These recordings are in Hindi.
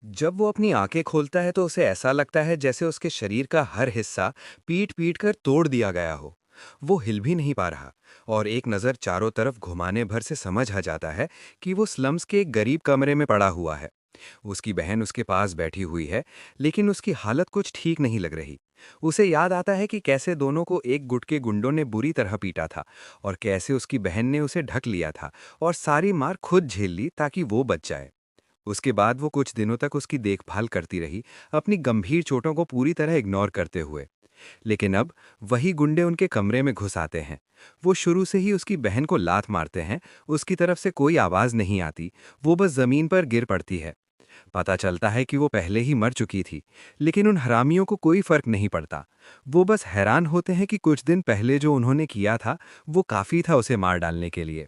जब वो अपनी आंखें खोलता है तो उसे ऐसा लगता है जैसे उसके शरीर का हर हिस्सा पीट पीट कर तोड़ दिया गया हो। वो हिल भी नहीं पा रहा और एक नज़र चारों तरफ घुमाने भर से समझ आ जाता है कि वो स्लम्स के एक गरीब कमरे में पड़ा हुआ है। उसकी बहन उसके पास बैठी हुई है, लेकिन उसकी हालत कुछ ठीक नहीं लग रही। उसे याद आता है कि कैसे दोनों को एक गुट के गुंडों ने बुरी तरह पीटा था और कैसे उसकी बहन ने उसे ढक लिया था और सारी मार खुद झेल ली ताकि वो बच जाए। उसके बाद वो कुछ दिनों तक उसकी देखभाल करती रही, अपनी गंभीर चोटों को पूरी तरह इग्नोर करते हुए। लेकिन अब वही गुंडे उनके कमरे में घुस आते हैं। वो शुरू से ही उसकी बहन को लात मारते हैं। उसकी तरफ से कोई आवाज नहीं आती, वो बस जमीन पर गिर पड़ती है। पता चलता है कि वो पहले ही मर चुकी थी, लेकिन उन हरामियों को कोई फर्क नहीं पड़ता। वो बस हैरान होते हैं कि कुछ दिन पहले जो उन्होंने किया था वो काफी था उसे मार डालने के लिए।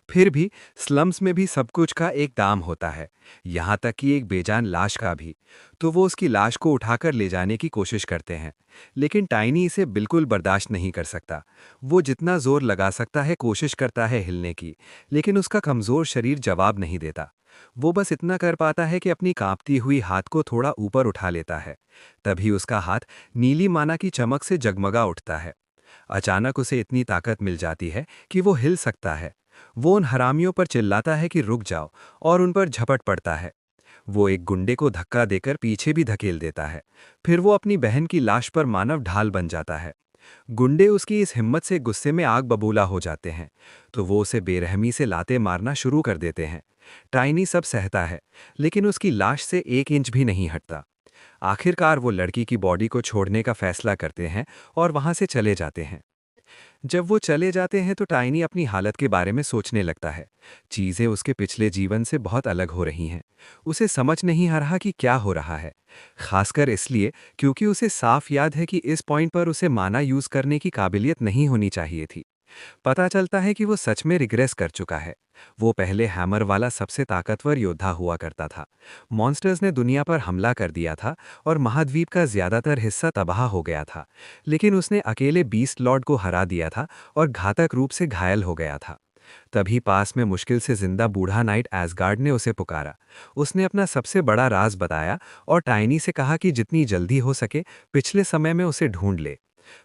फिर भी स्लम्स में भी सब कुछ का एक दाम होता है, यहाँ तक कि एक बेजान लाश का भी। तो वो उसकी लाश को उठाकर ले जाने की कोशिश करते हैं, लेकिन टाइनी इसे बिल्कुल बर्दाश्त नहीं कर सकता। वो जितना जोर लगा सकता है कोशिश करता है हिलने की, लेकिन उसका कमजोर शरीर जवाब नहीं देता। वो बस इतना कर पाता है कि अपनी कांपती हुई हाथ को थोड़ा ऊपर उठा लेता है। तभी उसका हाथ नीली माना की चमक से जगमगा उठता है। अचानक उसे इतनी ताकत मिल जाती है कि वो हिल सकता है। वो उन हरामियों पर चिल्लाता है कि रुक जाओ और उन पर झपट पड़ता है। वो एक गुंडे को धक्का देकर पीछे भी धकेल देता है। फिर वो अपनी बहन की लाश पर मानव ढाल बन जाता है। गुंडे उसकी इस हिम्मत से गुस्से में आग बबूला हो जाते हैं, तो वो उसे बेरहमी से लाते मारना शुरू कर देते हैं। टाइनी सब सहता है, लेकिन उसकी लाश से 1 इंच भी नहीं हटता। आखिरकार वो लड़की की बॉडी को छोड़ने का फैसला करते हैं और वहां से चले जाते हैं। जब वो चले जाते हैं तो टाइनी अपनी हालत के बारे में सोचने लगता है। चीजें उसके पिछले जीवन से बहुत अलग हो रही हैं। उसे समझ नहीं आ रहा कि क्या हो रहा है। खासकर इसलिए क्योंकि उसे साफ याद है कि इस पॉइंट पर उसे माना यूज करने की काबिलियत नहीं होनी चाहिए थी। पता चलता है कि वो सच में रिग्रेस कर चुका है। वो पहले हैमर वाला सबसे ताकतवर योद्धा हुआ करता था। मॉन्स्टर्स ने दुनिया पर हमला कर दिया था और महाद्वीप का ज्यादातर हिस्सा तबाह हो गया था। लेकिन उसने अकेले बीस्ट लॉर्ड को हरा दिया था और घातक रूप से घायल हो गया था। तभी पास में मुश्किल से जिंदा बूढ़ा नाइट एसगार्ड ने उसे पुकारा। उसने अपना सबसे बड़ा राज बताया और टाइनी से कहा कि जितनी जल्दी हो सके पिछले समय में उसे ढूंढ ले।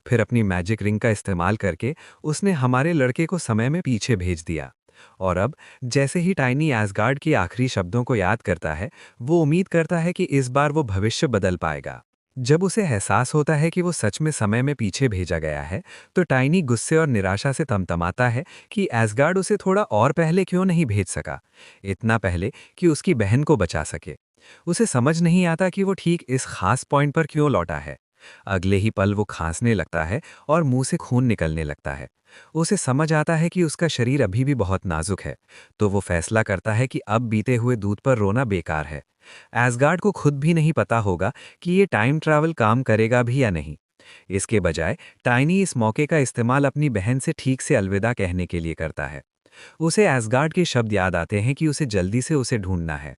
फिर अपनी मैजिक रिंग का इस्तेमाल करके उसने हमारे लड़के को समय में पीछे भेज दिया। और अब जैसे ही टाइनी एसगार्ड के आखिरी शब्दों को याद करता है, वो उम्मीद करता है कि इस बार वो भविष्य बदल पाएगा। जब उसे एहसास होता है कि वो सच में समय में पीछे भेजा गया है, तो टाइनी गुस्से और निराशा से तमतमाता है कि एसगार्ड उसे थोड़ा और पहले क्यों नहीं भेज सका, इतना पहले कि उसकी बहन को बचा सके। उसे समझ नहीं आता कि वो ठीक इस खास पॉइंट पर क्यों लौटा है। अगले ही पल वो खांसने लगता है और मुंह से खून निकलने लगता है। उसे समझ आता है कि उसका शरीर अभी भी बहुत नाजुक है, तो वो फैसला करता है कि अब बीते हुए दूध पर रोना बेकार है। एसगार्ड को खुद भी नहीं पता होगा कि ये टाइम ट्रैवल काम करेगा भी या नहीं। इसके बजाय टाइनी इस मौके का इस्तेमाल अपनी बहन से ठीक से अलविदा कहने के लिए करता है। उसे एसगार्ड के शब्द याद आते हैं कि उसे जल्दी से उसे ढूंढना है।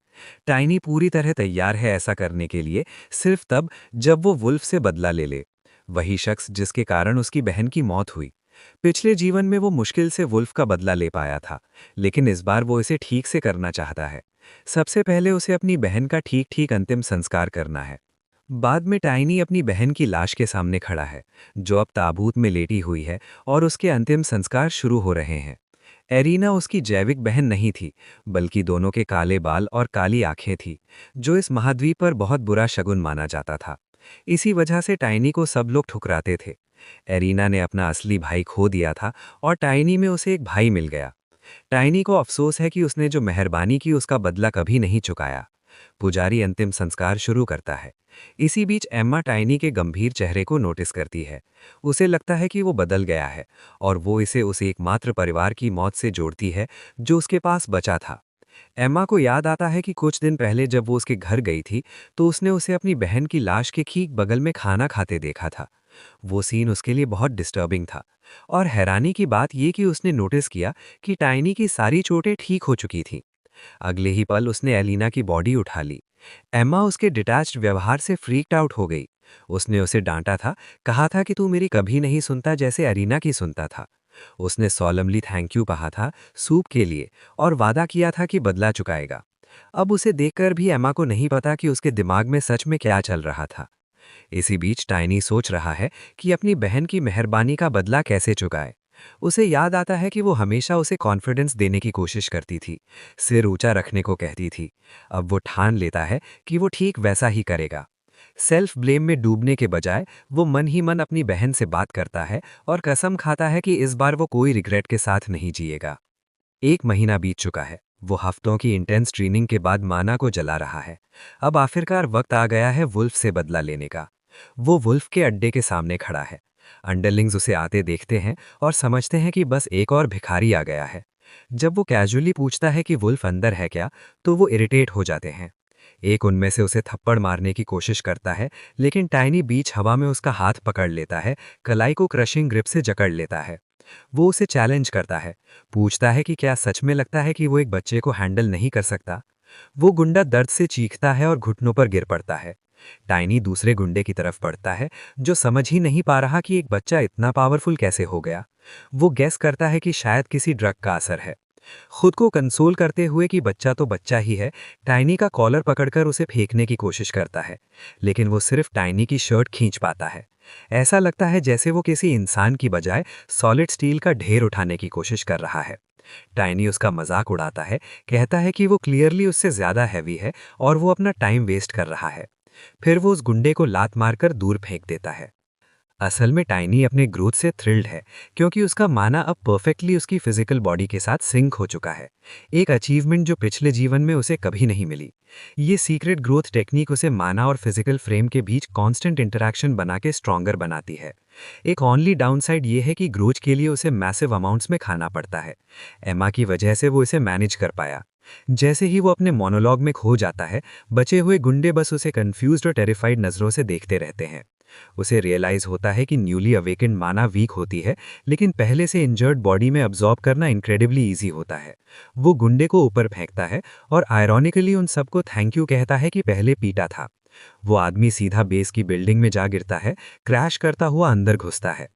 टाइनी पूरी तरह तैयार है ऐसा करने के लिए, सिर्फ तब जब वो वुल्फ से बदला ले ले। वही शख्स जिसके कारण उसकी बहन की मौत हुई। पिछले जीवन में वो मुश्किल से वुल्फ का बदला ले पाया था, लेकिन इस बार वो इसे ठीक से करना चाहता है। सबसे पहले उसे अपनी बहन का ठीक ठीक अंतिम संस्कार करना है। बाद में टाइनी अपनी बहन की लाश के सामने खड़ा है, जो अब ताबूत में लेटी हुई है, और उसके अंतिम संस्कार शुरू हो रहे हैं। एरिना उसकी जैविक बहन नहीं थी, बल्कि दोनों के काले बाल और काली आंखें थी, जो इस महाद्वीप पर बहुत बुरा शगुन माना जाता था। इसी वजह से टाइनी को सब लोग ठुकराते थे। एरिना ने अपना असली भाई खो दिया था और टाइनी में उसे एक भाई मिल गया। टाइनी को अफसोस है कि उसने जो मेहरबानी की उसका बदला कभी नहीं चुकाया। पुजारी अंतिम संस्कार शुरू करता है। इसी बीच एम्मा टाइनी के गंभीर चेहरे को नोटिस करती है। उसे लगता है कि वो बदल गया है और वो इसे उस एकमात्र परिवार की मौत से जोड़ती है जो उसके पास बचा था। एम्मा को याद आता है कि कुछ दिन पहले जब वो उसके घर गई थी, तो उसने उसे अपनी बहन की लाश के ठीक बगल में खाना खाते देखा था। वो सीन उसके लिए बहुत डिस्टर्बिंग था। और हैरानी की बात यह कि उसने नोटिस किया कि टाइनी की सारी चोटें ठीक हो चुकी थीं। अगले ही पल उसने एलिना की बॉडी उठा ली। एम्मा उसके डिटैच्ड व्यवहार से फ्रीक्ड आउट हो गई। उसने उसे डांटा था, कहा था कि तू मेरी कभी नहीं सुनता जैसे एरिना की सुनता था। उसने सॉलमली थैंक यू कहा था सूप के लिए और वादा किया था कि बदला चुकाएगा। अब उसे देखकर भी एमा को नहीं पता कि उसके दिमाग में सच में क्या चल रहा था। इसी बीच टाइनी सोच रहा है कि अपनी बहन की मेहरबानी का बदला कैसे चुकाए। उसे याद आता है कि वो हमेशा उसे कॉन्फिडेंस देने की कोशिश करती थी, सिर ऊंचा रखने को कहती थी। अब वो ठान लेता है कि वो ठीक वैसा ही करेगा। सेल्फ ब्लेम में डूबने के बजाय वो मन ही मन अपनी बहन से बात करता है और कसम खाता है कि इस बार वो कोई रिग्रेट के साथ नहीं जिएगा। 1 महीना बीत चुका है। वो हफ्तों की इंटेंस ट्रेनिंग के बाद माना को जला रहा है। अब आखिरकार वक्त आ गया है वुल्फ से बदला लेने का। वो वुल्फ के अड्डे के सामने खड़ा है। अंडरलिंग्स उसे आते देखते हैं और समझते हैं कि बस एक और भिखारी आ गया है। जब वो कैजुअली पूछता है कि वुल्फ अंदर है क्या, तो वो इरिटेट हो जाते हैं। एक उनमें से उसे थप्पड़ मारने की कोशिश करता है, लेकिन टाइनी बीच हवा में उसका हाथ पकड़ लेता है, कलाई को क्रशिंग ग्रिप से जकड़ लेता है। वो उसे चैलेंज करता है, पूछता है कि क्या सच में लगता है कि वो एक बच्चे को हैंडल नहीं कर सकता। वो गुंडा दर्द से चीखता है और घुटनों पर गिर पड़ता है। टाइनी दूसरे गुंडे की तरफ बढ़ता है, जो समझ ही नहीं पा रहा कि एक बच्चा इतना पावरफुल कैसे हो गया। वो गेस करता है कि शायद किसी ड्रग का असर है। खुद को कंसोल करते हुए कि बच्चा तो बच्चा ही है, टाइनी का कॉलर पकड़कर उसे फेंकने की कोशिश करता है, लेकिन वो सिर्फ टाइनी की शर्ट खींच पाता है। ऐसा लगता है जैसे वो किसी इंसान की बजाय सॉलिड स्टील का ढेर उठाने की कोशिश कर रहा है। टाइनी उसका मजाक उड़ाता है, कहता है कि वो क्लियरली उससे ज्यादा हैवी है और वो अपना टाइम वेस्ट कर रहा है। फिर वो उस गुंडे को लात मारकर दूर फेंक देता है। असल में टाइनी अपने ग्रोथ से थ्रिल्ड है, क्योंकि उसका माना अब परफेक्टली उसकी फिजिकल बॉडी के साथ सिंक हो चुका है। एक अचीवमेंट जो पिछले जीवन में उसे कभी नहीं मिली। ये सीक्रेट ग्रोथ टेक्निक उसे माना और फिजिकल फ्रेम के बीच कांस्टेंट इंटरैक्शन बना के स्ट्रॉन्गर बनाती है। एक ओनली डाउनसाइड ये है कि ग्रोथ के लिए उसे मैसिव अमाउंट्स में खाना पड़ता है। एमा की वजह से वो इसे मैनेज कर पाया। जैसे ही वो अपने मोनोलॉग में खो जाता है, बचे हुए गुंडे बस उसे कंफ्यूज्ड और टेरिफाइड नजरों से देखते रहते हैं। उसे रियलाइज होता है कि न्यूली अवेकेंड माना वीक होती है, लेकिन पहले से इंजर्ड बॉडी में अब्जॉर्ब करना इनक्रेडिबली ईजी होता है। वो गुंडे को ऊपर फेंकता है और आयरॉनिकली उन सबको थैंक यू कहता है कि पहले पीटा था। वो आदमी सीधा बेस की बिल्डिंग में जा गिरता है, क्रैश करता हुआ अंदर घुसता है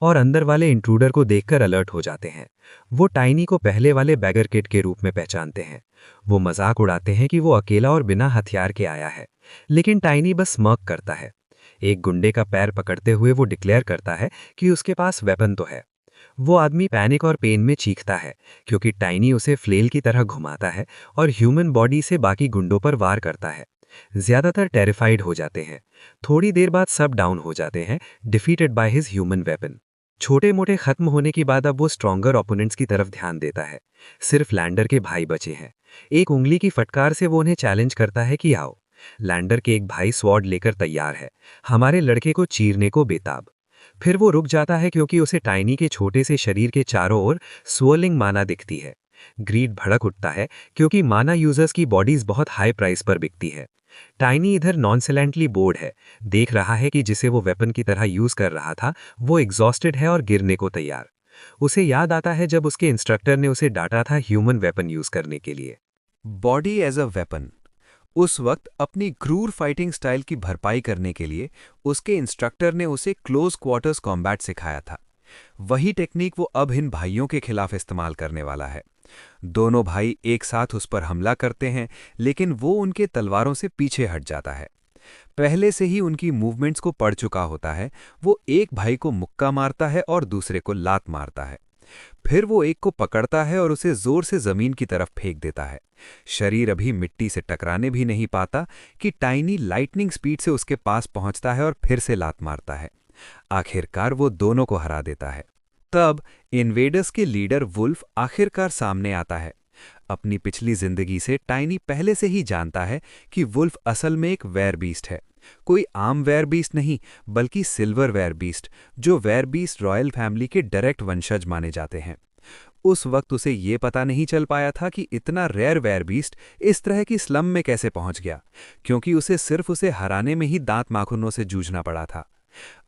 और अंदर वाले इंट्रूडर को देखकर अलर्ट हो जाते हैं। वो टाइनी को पहले वाले बैगर किड के रूप में पहचानते हैं। वो मजाक उड़ाते हैं कि वो अकेला और बिना हथियार के आया है, लेकिन टाइनी बस स्मर्क करता है। एक गुंडे का पैर पकड़ते हुए वो डिक्लेयर करता है कि उसके पास वेपन तो है। वो आदमी पैनिक और पेन में चीखता है, क्योंकि टाइनी उसे फ्लेल की तरह घुमाता है और ह्यूमन बॉडी से बाकी गुंडों पर वार करता है। ज्यादातर टेरिफाइड हो जाते हैं। थोड़ी देर बाद सब डाउन हो जाते हैं, defeated by his human weapon. छोटे मोटे खत्म होने के बाद अब वो स्ट्रॉन्गर ओपोनेंट्स की तरफ ध्यान देता है। सिर्फ लैंडर के भाई बचे हैं। एक उंगली की फटकार से वो उन्हें चैलेंज करता है कि आओ। लैंडर के एक भाई स्वॉर्ड लेकर तैयार है, हमारे लड़के को चीरने को बेताब। फिर वो रुक जाता है, क्योंकि उसे टाइनी के छोटे से शरीर के चारों ओर स्वर्लिंग माना दिखती है। ग्रीड भड़क उठता है, क्योंकि माना यूजर्स की बॉडीज बहुत हाई प्राइस पर बिकती है। टाइनी इधर नॉनसेलेंटली बोर्ड है, देख रहा है कि जिसे वो वेपन की तरह यूज कर रहा था वो एग्जॉस्टेड है और गिरने को तैयार। उसे याद आता है जब उसके इंस्ट्रक्टर ने उसे डांटा था ह्यूमन वेपन यूज करने के लिए। Body as a weapon. उस वक्त अपनी क्रूर फाइटिंग स्टाइल की भरपाई करने के लिए उसके इंस्ट्रक्टर ने उसे क्लोज क्वार्टर्स कॉम्बैट सिखाया था। वही टेक्निक वो अब इन भाइयों के खिलाफ इस्तेमाल करने वाला है। दोनों भाई एक साथ उस पर हमला करते हैं, लेकिन वो उनके तलवारों से पीछे हट जाता है। पहले से ही उनकी मूवमेंट्स को पढ़ चुका होता है। वो एक भाई को मुक्का मारता है और दूसरे को लात मारता है। फिर वो एक को पकड़ता है और उसे जोर से जमीन की तरफ फेंक देता है। शरीर अभी मिट्टी से टकराने भी नहीं पाता कि टाइनी लाइटनिंग स्पीड से उसके पास पहुंचता है और फिर से लात मारता है। आखिरकार वो दोनों को हरा देता है। तब इन्वेडर्स के लीडर वुल्फ आखिरकार सामने आता है। अपनी पिछली जिंदगी से टाइनी पहले से ही जानता है कि वुल्फ असल में एक वेयर बीस्ट है। कोई आम वेयर बीस्ट नहीं, बल्कि सिल्वर वेयर बीस्ट, जो वेयर बीस्ट रॉयल फैमिली के डायरेक्ट वंशज माने जाते हैं। उस वक्त उसे ये पता नहीं चल पाया था कि इतना रेयर वेयर बीस्ट इस तरह की स्लम में कैसे पहुंच गया, क्योंकि उसे सिर्फ उसे हराने में ही दांत नाखूनों से जूझना पड़ा था।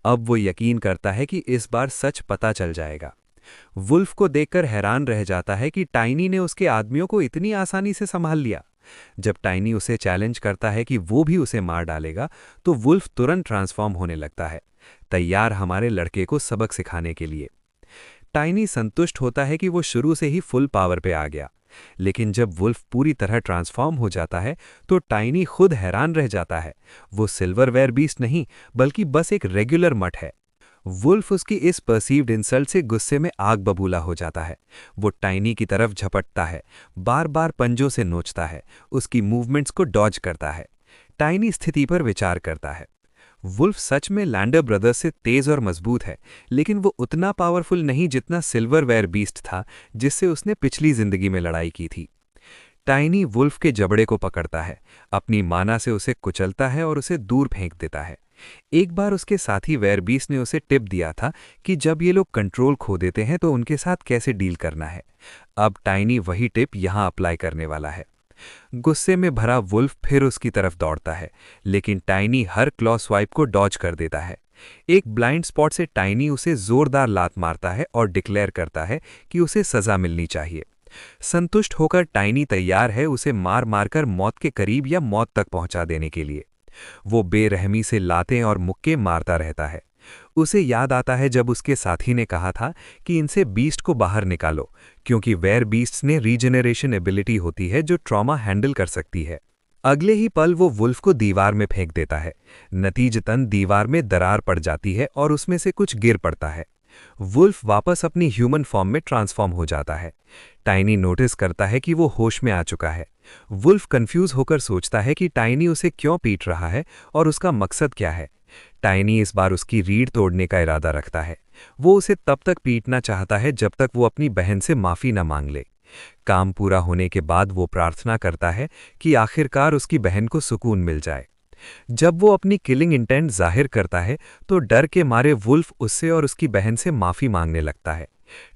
अब वो यकीन करता है कि इस बार सच पता चल जाएगा। वुल्फ को देखकर हैरान रह जाता है कि टाइनी ने उसके आदमियों को इतनी आसानी से संभाल लिया। जब टाइनी उसे चैलेंज करता है कि वो भी उसे मार डालेगा, तो वुल्फ तुरंत ट्रांसफॉर्म होने लगता है, तैयार हमारे लड़के को सबक सिखाने के लिए। टाइनी संतुष्ट होता है कि वो शुरू से ही फुल पावर पे आ गया, लेकिन जब वुल्फ पूरी तरह ट्रांसफॉर्म हो जाता है तो टाइनी खुद हैरान रह जाता है। वो सिल्वरवेयर बीस्ट नहीं बल्कि बस एक रेगुलर मट है। वुल्फ उसकी इस परसीव्ड इंसल्ट से गुस्से में आग बबूला हो जाता है। वो टाइनी की तरफ झपटता है, बार बार पंजों से नोचता है, उसकी मूवमेंट्स को डॉज करता है। टाइनी स्थिति पर विचार करता है। वुल्फ सच में लैंडर ब्रदर्स से तेज और मजबूत है, लेकिन वो उतना पावरफुल नहीं जितना सिल्वरवेयर बीस्ट था जिससे उसने पिछली जिंदगी में लड़ाई की थी। टाइनी वुल्फ के जबड़े को पकड़ता है, अपनी माना से उसे कुचलता है और उसे दूर फेंक देता है। एक बार उसके साथी वेयरबीस्ट ने उसे टिप दिया था कि जब ये लोग कंट्रोल खो देते हैं तो उनके साथ कैसे डील करना है। अब टाइनी वही टिप यहां अप्लाई करने वाला है। गुस्से में भरा वुल्फ फिर उसकी तरफ दौड़ता है, लेकिन टाइनी हर क्लॉ स्वाइप को डॉज कर देता है। एक ब्लाइंड स्पॉट से टाइनी उसे जोरदार लात मारता है और डिक्लेयर करता है कि उसे सजा मिलनी चाहिए। संतुष्ट होकर टाइनी तैयार है उसे मार मारकर मौत के करीब या मौत तक पहुंचा देने के लिए। वो बेरहमी से लातें और मुक्के मारता रहता है। उसे याद आता है जब उसके साथी ने कहा था कि इनसे बीस्ट को बाहर निकालो, क्योंकि वेयर बीस्ट्स ने रीजनरेशन एबिलिटी होती है जो ट्रॉमा हैंडल कर सकती है। अगले ही पल वो वुल्फ को दीवार में फेंक देता है। नतीजतन दीवार में दरार पड़ जाती है और उसमें से कुछ गिर पड़ता है। वुल्फ वापस अपनी ह्यूमन फॉर्म में ट्रांसफॉर्म हो जाता है। टाइनी नोटिस करता है कि वो होश में आ चुका है। वुल्फ कंफ्यूज होकर सोचता है कि टाइनी उसे क्यों पीट रहा है और उसका मकसद क्या है। टाइनी इस बार उसकी रीढ़ तोड़ने का इरादा रखता है। वो उसे तब तक पीटना चाहता है जब तक वो अपनी बहन से माफी न मांग ले। काम पूरा होने के बाद वो प्रार्थना करता है कि आखिरकार उसकी बहन को सुकून मिल जाए। जब वो अपनी किलिंग इंटेंट जाहिर करता है तो डर के मारे वुल्फ उससे और उसकी बहन से माफी मांगने लगता है।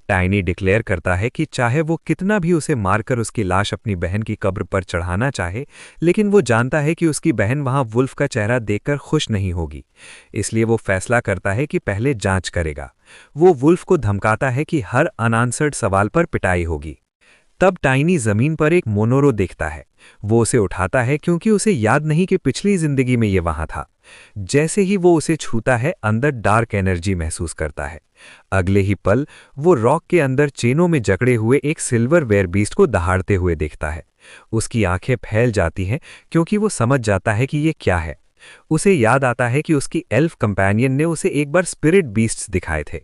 टाइनी डिक्लेयर करता है कि चाहे वो कितना भी उसे मारकर उसकी लाश अपनी बहन की कब्र पर चढ़ाना चाहे, लेकिन वो जानता है कि उसकी बहन वहां वुल्फ का चेहरा देखकर खुश नहीं होगी। इसलिए वो फैसला करता है कि पहले जांच करेगा। वो वुल्फ को धमकाता है कि हर अनआंसर्ड सवाल पर पिटाई होगी। तब टाइनी जमीन पर एक मोनोरो देखता है। वो उसे उठाता है क्योंकि उसे याद नहीं कि पिछली जिंदगी में ये वहां था। जैसे ही वो उसे छूता है अंदर डार्क एनर्जी महसूस करता है। अगले ही पल वो रॉक के अंदर चेनों में जकड़े हुए एक सिल्वर वेयर बीस्ट को दहाड़ते हुए देखता है। उसकी आंखें फैल जाती हैं क्योंकि वो समझ जाता है कि ये क्या है। उसे याद आता है कि उसकी एल्फ कंपेनियन ने उसे एक बार स्पिरिट बीस्ट्स दिखाए थे।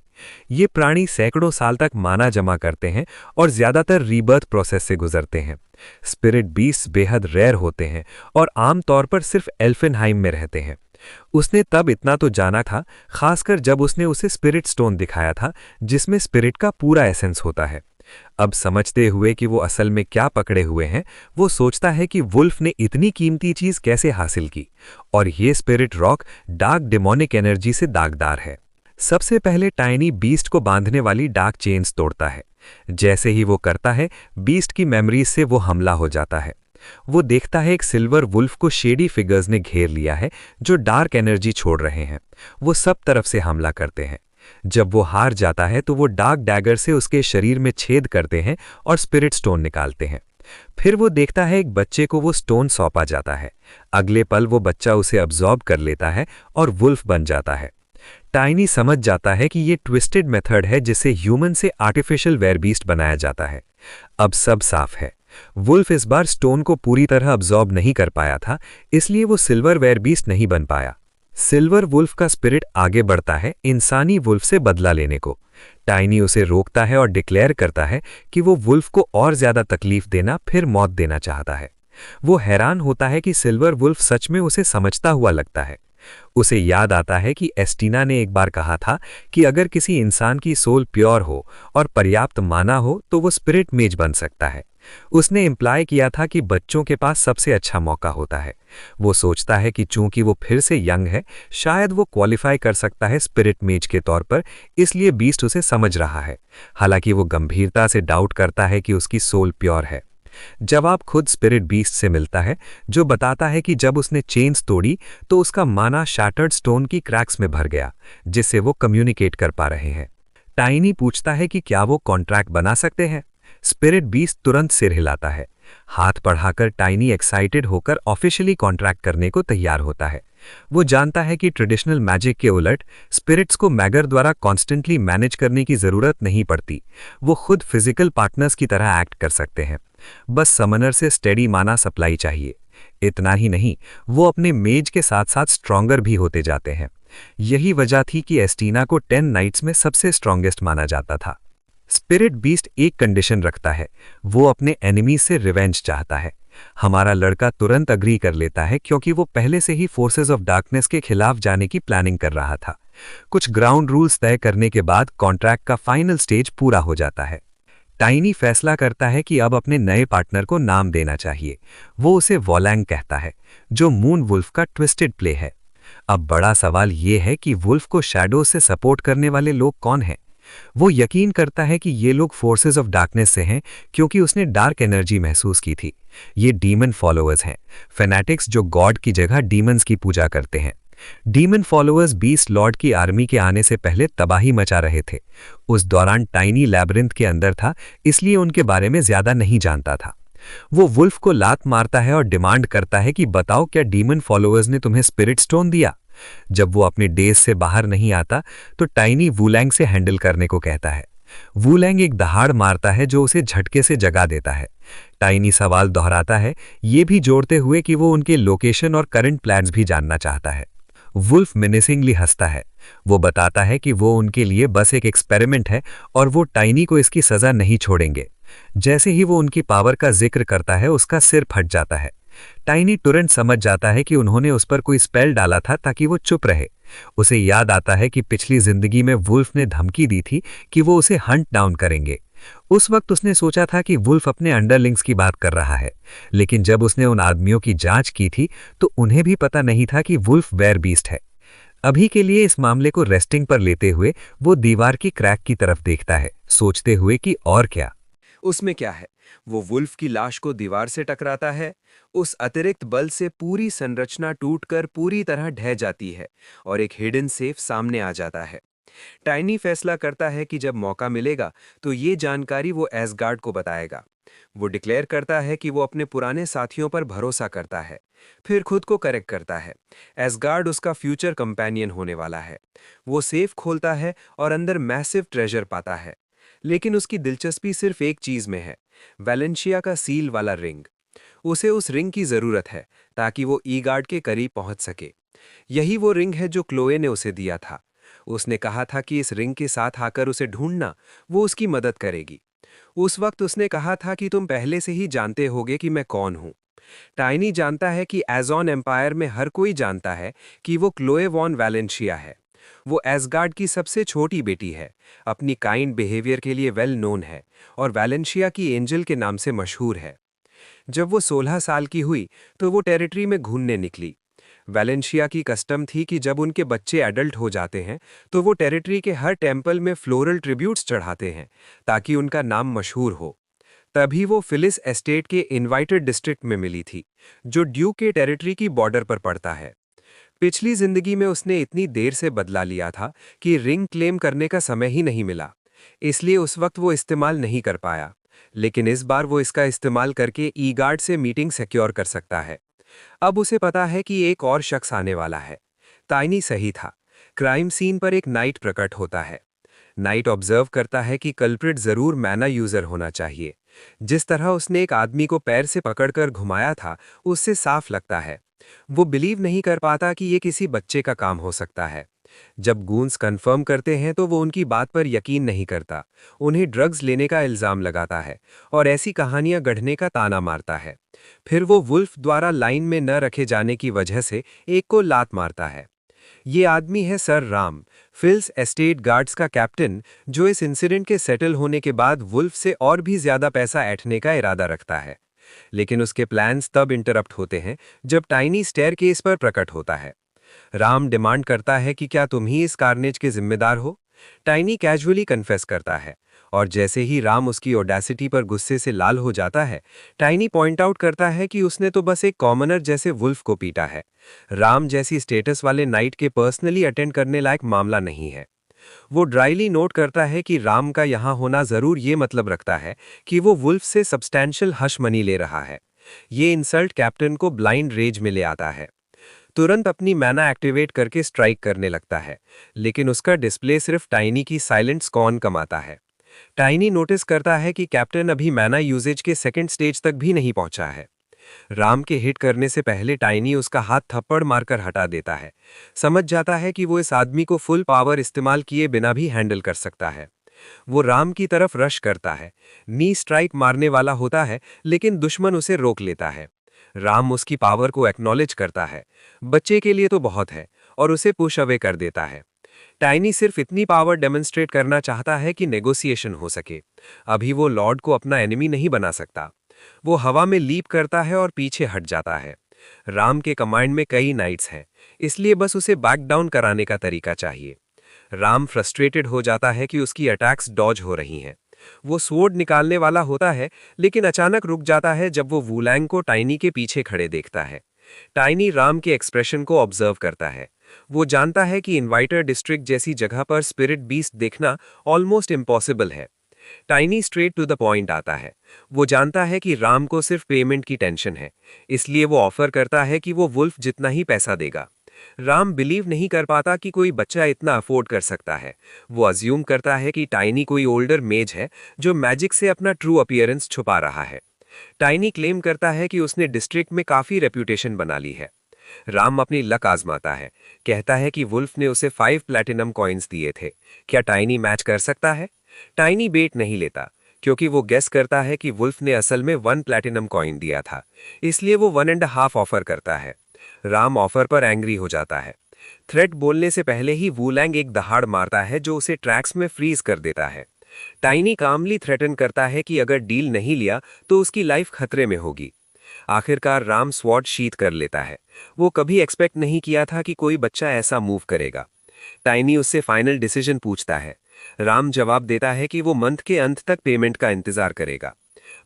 ये प्राणी सैकड़ों साल तक माना जमा करते हैं और ज्यादातर रीबर्थ प्रोसेस से गुजरते हैं। स्पिरिट बीस्ट्स बेहद रेयर होते हैं और आमतौर पर सिर्फ एल्फेनहाइम में रहते हैं। उसने तब इतना तो जाना था, खासकर जब उसने उसे स्पिरिट स्टोन दिखाया था जिसमें स्पिरिट का पूरा एसेंस होता है। अब समझते हुए कि वो असल में क्या पकड़े हुए हैं, वो सोचता है कि वुल्फ ने इतनी कीमती चीज कैसे हासिल की, और ये spirit rock dark demonic energy से दागदार है। सबसे पहले टाइनी बीस्ट को बांधने वाली डार्क चेन्स तोड़ता है। जैसे ही वो करता है, बीस्ट की मेमोरीज से वो हमला हो जाता है। वो देखता है एक सिल्वर वुल्फ को शेडी फिगर्स ने घेर लिया है जो डार्क एनर्जी छोड़ रहे हैं। वो सब तरफ से हमला करते हैं। जब वो हार जाता है तो वो डार्क डैगर से उसके शरीर में छेद करते हैं और स्पिरिट स्टोन निकालते हैं। फिर वो देखता है एक बच्चे को वो स्टोन सौंपा जाता है। अगले पल वो बच्चा उसे अब्जॉर्ब कर लेता है और वुल्फ बन जाता है। टाइनी समझ जाता है कि ये ट्विस्टेड मेथड है जिससे ह्यूमन से आर्टिफिशियल वेयरबीस्ट बनाया जाता है। अब सब साफ है। वुल्फ इस बार स्टोन को पूरी तरह अब्जॉर्ब नहीं कर पाया था, इसलिए वो सिल्वर वेयरबीस्ट नहीं बन पाया। सिल्वर वुल्फ का स्पिरिट आगे बढ़ता है इंसानी वुल्फ से बदला लेने को। टाइनी उसे रोकता है और डिक्लेयर करता है कि वो वुल्फ को और ज्यादा तकलीफ देना, फिर मौत देना चाहता है। वो हैरान होता है कि सिल्वर वुल्फ सच में उसे समझता हुआ लगता है। उसे याद आता है कि एस्टीना ने एक बार कहा था कि अगर किसी इंसान की सोल प्योर हो और पर्याप्त माना हो तो वो स्पिरिट मेज बन सकता है। उसने इम्प्लाई किया था कि बच्चों के पास सबसे अच्छा मौका होता है। वो सोचता है कि चूंकि वो फिर से यंग है, शायद वो क्वालिफाई कर सकता है स्पिरिट मेज के तौर पर, इसलिए बीस्ट उसे समझ रहा है। हालांकि वो गंभीरता से डाउट करता है कि उसकी सोल प्योर है। जवाब खुद स्पिरिट बीस्ट से मिलता है, जो बताता है कि जब उसने चेन्स तोड़ी तो उसका माना शैटर्ड स्टोन की क्रैक्स में भर गया, जिससे वो कम्युनिकेट कर पा रहे हैं। टाइनी पूछता है कि क्या वो कॉन्ट्रैक्ट बना सकते हैं। स्पिरिट बीस्ट तुरंत सिर हिलाता है। हाथ बढ़ाकर टाइनी एक्साइटेड होकर ऑफिशियली कॉन्ट्रैक्ट करने को तैयार होता है। वो जानता है कि ट्रेडिशनल मैजिक के उलट स्पिरिट्स को मैगर द्वारा कॉन्स्टेंटली मैनेज करने की जरूरत नहीं पड़ती। वो खुद फिजिकल पार्टनर्स की तरह एक्ट कर सकते हैं। बस समनर से स्टेडी माना सप्लाई चाहिए। इतना ही नहीं, वो अपने मेज के साथ साथ स्ट्रॉन्गर भी होते जाते हैं। यही वजह थी कि एस्टीना को 10 नाइट्स में सबसे स्ट्रॉन्गेस्ट माना जाता था। स्पिरिट बीस्ट एक कंडीशन रखता है, वो अपने एनिमी से रिवेंज चाहता है। हमारा लड़का तुरंत अग्री कर लेता है क्योंकि वो पहले से ही फोर्सेस ऑफ डार्कनेस के खिलाफ जाने की प्लानिंग कर रहा था। कुछ ग्राउंड रूल्स तय करने के बाद कॉन्ट्रैक्ट का फाइनल स्टेज पूरा हो जाता है। टाइनी फैसला करता है कि अब अपने नए पार्टनर को नाम देना चाहिए। वो उसे वॉलैंग कहता है, जो मून वुल्फ का ट्विस्टेड प्ले है। अब बड़ा सवाल ये है कि वुल्फ को शैडो से सपोर्ट करने वाले लोग कौन हैं। वो यकीन करता है कि ये लोग फोर्सेस ऑफ डार्कनेस से हैं क्योंकि उसने डार्क एनर्जी महसूस की थी। ये डीमन फॉलोअर्स हैं, फेनेटिक्स जो गॉड की जगह डीमंस की पूजा करते हैं। डीमन फॉलोअर्स बीस्ट लॉर्ड की आर्मी के आने से पहले तबाही मचा रहे थे। उस दौरान टाइनी लैबिरिंथ के अंदर था, इसलिए उनके बारे में ज्यादा नहीं जानता था। वो वुल्फ को लात मारता है और डिमांड करता है कि बताओ, क्या डीमन फॉलोअर्स ने तुम्हें स्पिरिट स्टोन दिया? जब वो अपने डेज से बाहर नहीं आता तो टाइनी वुलैंग से हैंडल करने को कहता है। वुलैंग एक दहाड़ मारता है जो उसे झटके से जगा देता है। टाइनी सवाल दोहराता है, ये भी जोड़ते हुए कि वो उनके लोकेशन और करंट प्लान्स भी जानना चाहता है। वुल्फ मिनिसिंगली हंसता है। वो बताता है कि वो उनके लिए बस एक एक्सपेरिमेंट है और वो टाइनी को इसकी सजा नहीं छोड़ेंगे। जैसे ही वो उनकी पावर का जिक्र करता है, उसका सिर फट जाता है। टाइनी तुरंत समझ जाता है कि उन्होंने उस पर कोई स्पेल डाला था ताकि वो चुप रहे। उसे याद आता है कि पिछली जिंदगी में वुल्फ ने धमकी दी थी कि वो उसे हंट डाउन करेंगे। उस वक्त उसने सोचा था कि वुल्फ अपने अंडरलिंग्स की बात कर रहा है, लेकिन जब उसने उन आदमियों की जांच की थी तो उन्हें भी पता नहीं था कि वुल्फ वेयर बीस्ट है। अभी के लिए इस मामले को रेस्टिंग पर लेते हुए वो दीवार की क्रैक की तरफ देखता है, सोचते हुए कि और क्या। उसमें क्या है? वो वुल्फ की लाश को दीवार से टकराता है। उस अतिरिक्त बल से पूरी संरचना टूटकर पूरी तरह ढह जाती है और एक हिडन सेफ सामने आ जाता है। टाइनी फैसला करता है कि जब मौका मिलेगा तो ये जानकारी वो एसगार्ड को बताएगा। वो डिक्लेयर करता है कि वो अपने पुराने साथियों पर भरोसा करता है, फिर खुद को करेक्ट करता है। एसगार्ड उसका फ्यूचर कंपेनियन होने वाला है। वो सेफ खोलता है और अंदर मैसिव ट्रेजर पाता है। लेकिन उसकी दिलचस्पी सिर्फ एक चीज में है, वैलेंशिया का सील वाला रिंग। उसे उस रिंग की जरूरत है ताकि वो ईगार्ड के करीब पहुंच सके। यही वो रिंग है जो क्लोए ने उसे दिया था। उसने कहा था कि इस रिंग के साथ आकर उसे ढूंढना, वो उसकी मदद करेगी। उस वक्त उसने कहा था कि तुम पहले से ही जानते होगे कि मैं कौन हूं। टाइनी जानता है कि एज़ॉन एम्पायर में हर कोई जानता है कि वो क्लोए वॉन वैलेंशिया है। वो एसगार्ड की सबसे छोटी बेटी है, अपनी काइंड बिहेवियर के लिए वेल नोन है और वैलेंशिया की एंजल के नाम से मशहूर है। जब वो 16 साल की हुई तो वो टेरिटरी में घूमने निकली। वैलेंशिया की कस्टम थी कि जब उनके बच्चे एडल्ट हो जाते हैं तो वो टेरिटरी के हर टेम्पल में फ्लोरल ट्रिब्यूट्स चढ़ाते हैं ताकि उनका नाम मशहूर हो। तभी वो फिलिस एस्टेट के इनवाइटेड डिस्ट्रिक्ट में मिली थी, जो ड्यूक के टेरिटरी की बॉर्डर पर पड़ता है। पिछली जिंदगी में उसने इतनी देर से बदला लिया था कि रिंग क्लेम करने का समय ही नहीं मिला, इसलिए उस वक्त वो इस्तेमाल नहीं कर पाया। लेकिन इस बार वो इसका इस्तेमाल करके ईगार्ड से मीटिंग सिक्योर कर सकता है। अब उसे पता है कि एक और शख्स आने वाला है। टाइनी सही था। क्राइम सीन पर एक नाइट प्रकट होता है। नाइट ऑब्जर्व करता है कि कल्प्रिट जरूर मैना यूजर होना चाहिए। जिस तरह उसने एक आदमी को पैर से पकड़कर घुमाया था, उससे साफ लगता है। वो बिलीव नहीं कर पाता कि ये किसी बच्चे का काम हो सकता है। जब गूंस कंफर्म करते हैं तो वो उनकी बात पर यकीन नहीं करता, उन्हें ड्रग्स लेने का इल्जाम लगाता है और ऐसी कहानियां गढ़ने का ताना मारता है। फिर वो वुल्फ द्वारा लाइन में न रखे जाने की वजह से एक को लात मारता है। ये आदमी है सर राम, फिल्स एस्टेट गार्ड्स का कैप्टन, जो इस इंसिडेंट के सेटल होने के बाद वुल्फ से और भी ज्यादा पैसा ऐंठने का इरादा रखता है। लेकिन उसके प्लान्स तब इंटरप्ट होते हैं जब टाइनी स्टेयरकेस पर प्रकट होता है। राम डिमांड करता है कि क्या तुम ही इस कार्नेज के जिम्मेदार हो। टाइनी कैजुअली कन्फेस करता है और जैसे ही राम उसकी ओडेसिटी पर गुस्से से लाल हो जाता है, टाइनी पॉइंट आउट करता है कि उसने तो बस एक कॉमनर जैसे वुल्फ को पीटा है। राम जैसी स्टेटस वाले नाइट के पर्सनली अटेंड करने लायक मामला नहीं है। वो ड्राइली नोट करता है कि राम का यहाँ होना जरूर ये मतलब रखता है कि वो वुल्फ से सब्सटैंशियल हश मनी ले रहा है। ये इंसल्ट कैप्टन को ब्लाइंड रेज में ले आता है। तुरंत अपनी मैना एक्टिवेट करके स्ट्राइक करने लगता है, लेकिन उसका डिस्प्ले सिर्फ टाइनी की साइलेंट स्कॉन कमाता है। टाइनी नोटिस करता है कि कैप्टन अभी मैना यूजेज के सेकंड स्टेज तक भी नहीं पहुंचा है। राम के हिट करने से पहले टाइनी उसका हाथ थप्पड़ मारकर हटा देता है। समझ जाता है कि वो इस आदमी को फुल पावर इस्तेमाल किए बिना भी हैंडल कर सकता है। वो राम की तरफ रश करता है। नी स्ट्राइक मारने वाला होता है, लेकिन दुश्मन उसे रोक लेता है। राम उसकी पावर को एक्नॉलेज करता है। बच्चे के लिए तो बहुत है, और उसे पुश अवे कर देता है। टाइनी सिर्फ इतनी पावर डेमोन्स्ट्रेट करना चाहता है कि नेगोशिएशन हो सके। अभी वो लॉर्ड को अपना एनिमी नहीं बना सकता। वो हवा में लीप करता है और पीछे हट जाता है। राम के कमांड में कई नाइट्स हैं, इसलिए बस उसे बैक डाउन कराने का तरीका चाहिए। राम फ्रस्ट्रेटेड हो जाता है कि उसकी अटैक्स डॉज हो रही हैं। वो स्वॉर्ड निकालने वाला होता है, लेकिन अचानक रुक जाता है जब वो वुलैंग को टाइनी के पीछे खड़े देखता है। टाइनी राम के एक्सप्रेशन को ऑब्जर्व करता है। वो जानता है कि इन्वाइटर डिस्ट्रिक्ट जैसी जगह पर स्पिरिट बीस्ट देखना ऑलमोस्ट इम्पॉसिबल है। Tiny straight to the point आता है। वो जानता है कि राम को सिर्फ पेमेंट की टेंशन है, इसलिए वो ऑफर करता है कि वो वुल्फ जितना ही पैसा देगा। राम बिलीव नहीं कर पाता कि कोई बच्चा इतना अफोर्ड कर सकता है। वो अज्यूम करता है कि टाइनी कोई ओल्डर मेज है जो मैजिक से अपना ट्रू अपीयरेंस छुपा रहा है। टाइनी क्लेम करता है कि उसने डिस्ट्रिक्ट में काफी रेप्यूटेशन बना ली है। राम अपनी लक आजमाता है। कहता है कि वुल्फ ने उसे 5 प्लैटिनम कॉइन्स दिए थे। क्या टाइनी मैच कर सकता है? टाइनी बेट नहीं लेता, क्योंकि वो गेस करता है कि वुल्फ ने असल में 1 प्लैटिनम कॉइन दिया था, इसलिए वो 1.5 ऑफर करता है। राम ऑफर पर एंग्री हो जाता है। थ्रेट बोलने से पहले ही वुलैंग एक दहाड़ मारता है जो उसे ट्रैक्स में फ्रीज कर देता है। टाइनी कामली थ्रेटन करता है कि अगर डील नहीं लिया तो उसकी लाइफ खतरे में होगी। आखिरकार राम स्वॉर्ड शीथ कर लेता है। वो कभी एक्सपेक्ट नहीं किया था कि कोई बच्चा ऐसा मूव करेगा। टाइनी उससे फाइनल डिसीजन पूछता है। राम जवाब देता है कि वो मंथ के अंत तक पेमेंट का इंतजार करेगा।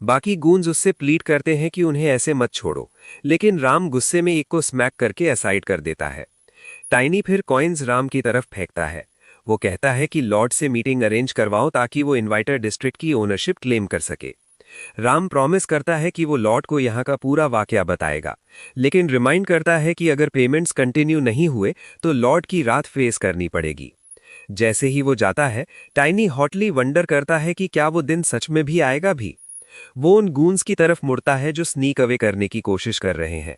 बाकी गूंज उससे प्लीड करते हैं कि उन्हें ऐसे मत छोड़ो, लेकिन राम गुस्से में एक को स्मैक करके असाइड कर देता है। टाइनी फिर कॉइन्स राम की तरफ फेंकता है। वो कहता है कि लॉर्ड से मीटिंग अरेंज करवाओ ताकि वो इन्वाइटर डिस्ट्रिक्ट की ओनरशिप क्लेम कर सके। राम प्रॉमिस करता है कि वो लॉर्ड को यहाँ का पूरा वाकया बताएगा, लेकिन रिमाइंड करता है कि अगर पेमेंट्स कंटिन्यू नहीं हुए तो लॉर्ड की रात फेस करनी पड़ेगी। जैसे ही वो जाता है, टाइनी हॉटली वंडर करता है कि क्या वो दिन सच में भी आएगा भी। वो उन गूंस की तरफ मुड़ता है जो स्नीक अवे करने की कोशिश कर रहे हैं।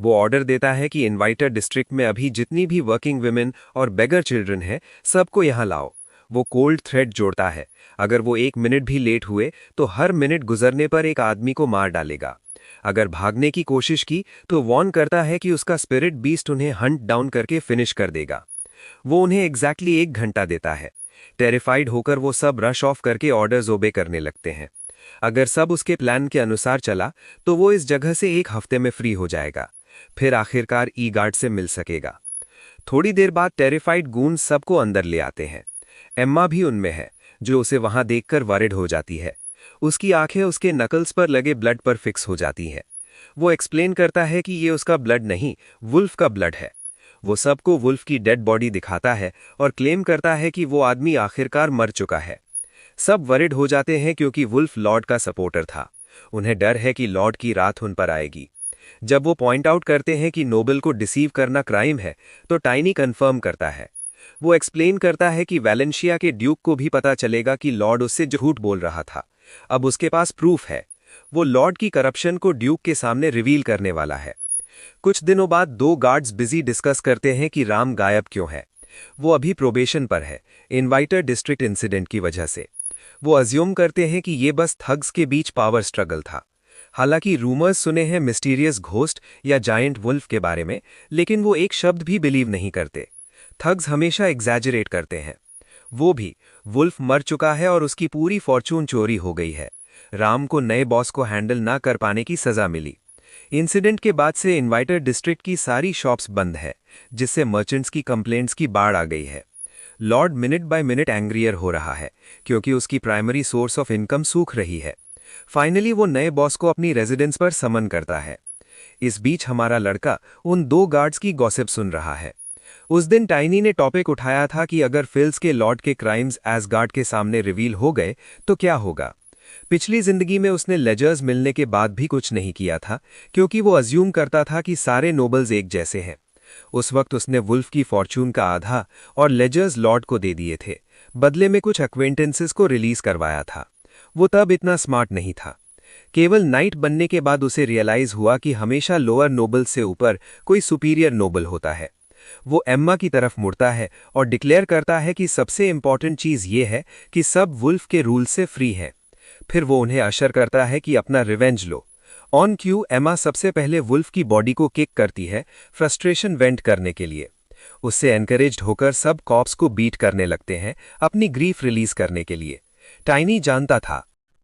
वो ऑर्डर देता है कि इन्वाइटर डिस्ट्रिक्ट में अभी जितनी भी वर्किंग वुमेन और बेगर चिल्ड्रन हैं, सबको यहाँ लाओ। वो कोल्ड थ्रेड जोड़ता है। अगर वो 1 मिनट भी लेट हुए तो हर मिनट गुजरने पर एक आदमी को मार डालेगा। अगर भागने की कोशिश की तो वॉर्न करता है कि उसका स्पिरिट बीस्ट उन्हें हंट डाउन करके फिनिश कर देगा। वो उन्हें एग्जैक्टली 1 घंटा देता है। टेरिफाइड होकर वो सब रश ऑफ करके ऑर्डर्स ओबे करने लगते हैं। अगर सब उसके प्लान के अनुसार चला तो वो इस जगह से 1 हफ्ते में फ्री हो जाएगा। फिर आखिरकार ई गार्ड से मिल सकेगा। थोड़ी देर बाद टेरिफाइड गूंज सबको अंदर ले आते हैं। एम्मा भी उनमें है, जो उसे वहां देखकर वरिड हो जाती है। उसकी आंखें उसके नकल्स पर लगे ब्लड पर फिक्स हो जाती हैं। वो एक्सप्लेन करता है कि ये उसका ब्लड नहीं, वुल्फ का ब्लड है। वो सबको वुल्फ की डेड बॉडी दिखाता है और क्लेम करता है कि वो आदमी आखिरकार मर चुका है। सब वरिड हो जाते हैं क्योंकि वुल्फ लॉर्ड का सपोर्टर था। उन्हें डर है कि लॉर्ड की रात उन पर आएगी। जब वो पॉइंट आउट करते हैं कि नोबल को डिसीव करना क्राइम है, तो टाइनी कंफर्म करता है। वो एक्सप्लेन करता है कि वैलेंशिया के ड्यूक को भी पता चलेगा कि लॉर्ड उससे झूठ बोल रहा था। अब उसके पास प्रूफ है। वो लॉर्ड की करप्शन को ड्यूक के सामने रिवील करने वाला है। कुछ दिनों बाद 2 गार्ड्स बिजी डिस्कस करते हैं कि राम गायब क्यों है। वो अभी प्रोबेशन पर है, इन्वाइटर डिस्ट्रिक्ट इंसिडेंट की वजह से। वो अज्यूम करते हैं कि ये बस थग्स के बीच पावर स्ट्रगल था। हालांकि रूमर्स सुने हैं मिस्टीरियस घोस्ट या जायंट वुल्फ के बारे में, लेकिन वो एक शब्द भी बिलीव नहीं करते। थग्स हमेशा एग्जैजरेट करते हैं। वो भी, वुल्फ मर चुका है और उसकी पूरी फॉर्चून चोरी हो गई है। राम को नए बॉस को हैंडल ना कर पाने की सजा मिली। इंसिडेंट के बाद से इन्वाइटर डिस्ट्रिक्ट की सारी शॉप्स बंद है, जिससे मर्चेंट्स की कंप्लेंट्स की बाढ़ आ गई है। लॉर्ड मिनट बाय मिनट एंग्रियर हो रहा है, क्योंकि उसकी प्राइमरी सोर्स ऑफ इनकम सूख रही है। फाइनली वो नए बॉस को अपनी रेजिडेंस पर समन करता है। इस बीच हमारा लड़का उन 2 गार्ड्स की गॉसिप सुन रहा है। उस दिन टाइनी ने टॉपिक उठाया था कि अगर फिल्स के लॉर्ड के क्राइम्स एसगार्ड के सामने रिवील हो गए तो क्या होगा। पिछली जिंदगी में उसने लेजर्स मिलने के बाद भी कुछ नहीं किया था, क्योंकि वो अज्यूम करता था कि सारे नोबल्स एक जैसे हैं। उस वक्त उसने वुल्फ की फॉर्चून का आधा और लेजर्स लॉर्ड को दे दिए थे। बदले में कुछ एक्वेंटेंसेस को रिलीज करवाया था। वो तब इतना स्मार्ट नहीं था। केवल नाइट बनने के बाद उसे रियलाइज हुआ कि हमेशा लोअर नोबल से ऊपर कोई सुपीरियर नोबल होता है। वो एम्मा की तरफ मुड़ता है और डिक्लेयर करता है कि सबसे इंपॉर्टेंट चीज ये है कि सब वुल्फ के रूल से फ्री है। फिर वो उन्हें अशर करता है कि अपना रिवेंज लो। ऑन क्यू एमा सबसे पहले वुल्फ की बॉडी को किक करती है, फ्रस्ट्रेशन वेंट करने के लिए। उससे एनकरेज्ड होकर सब कॉप्स को बीट करने लगते हैं, अपनी ग्रीफ रिलीज करने के लिए। टाइनी जानता था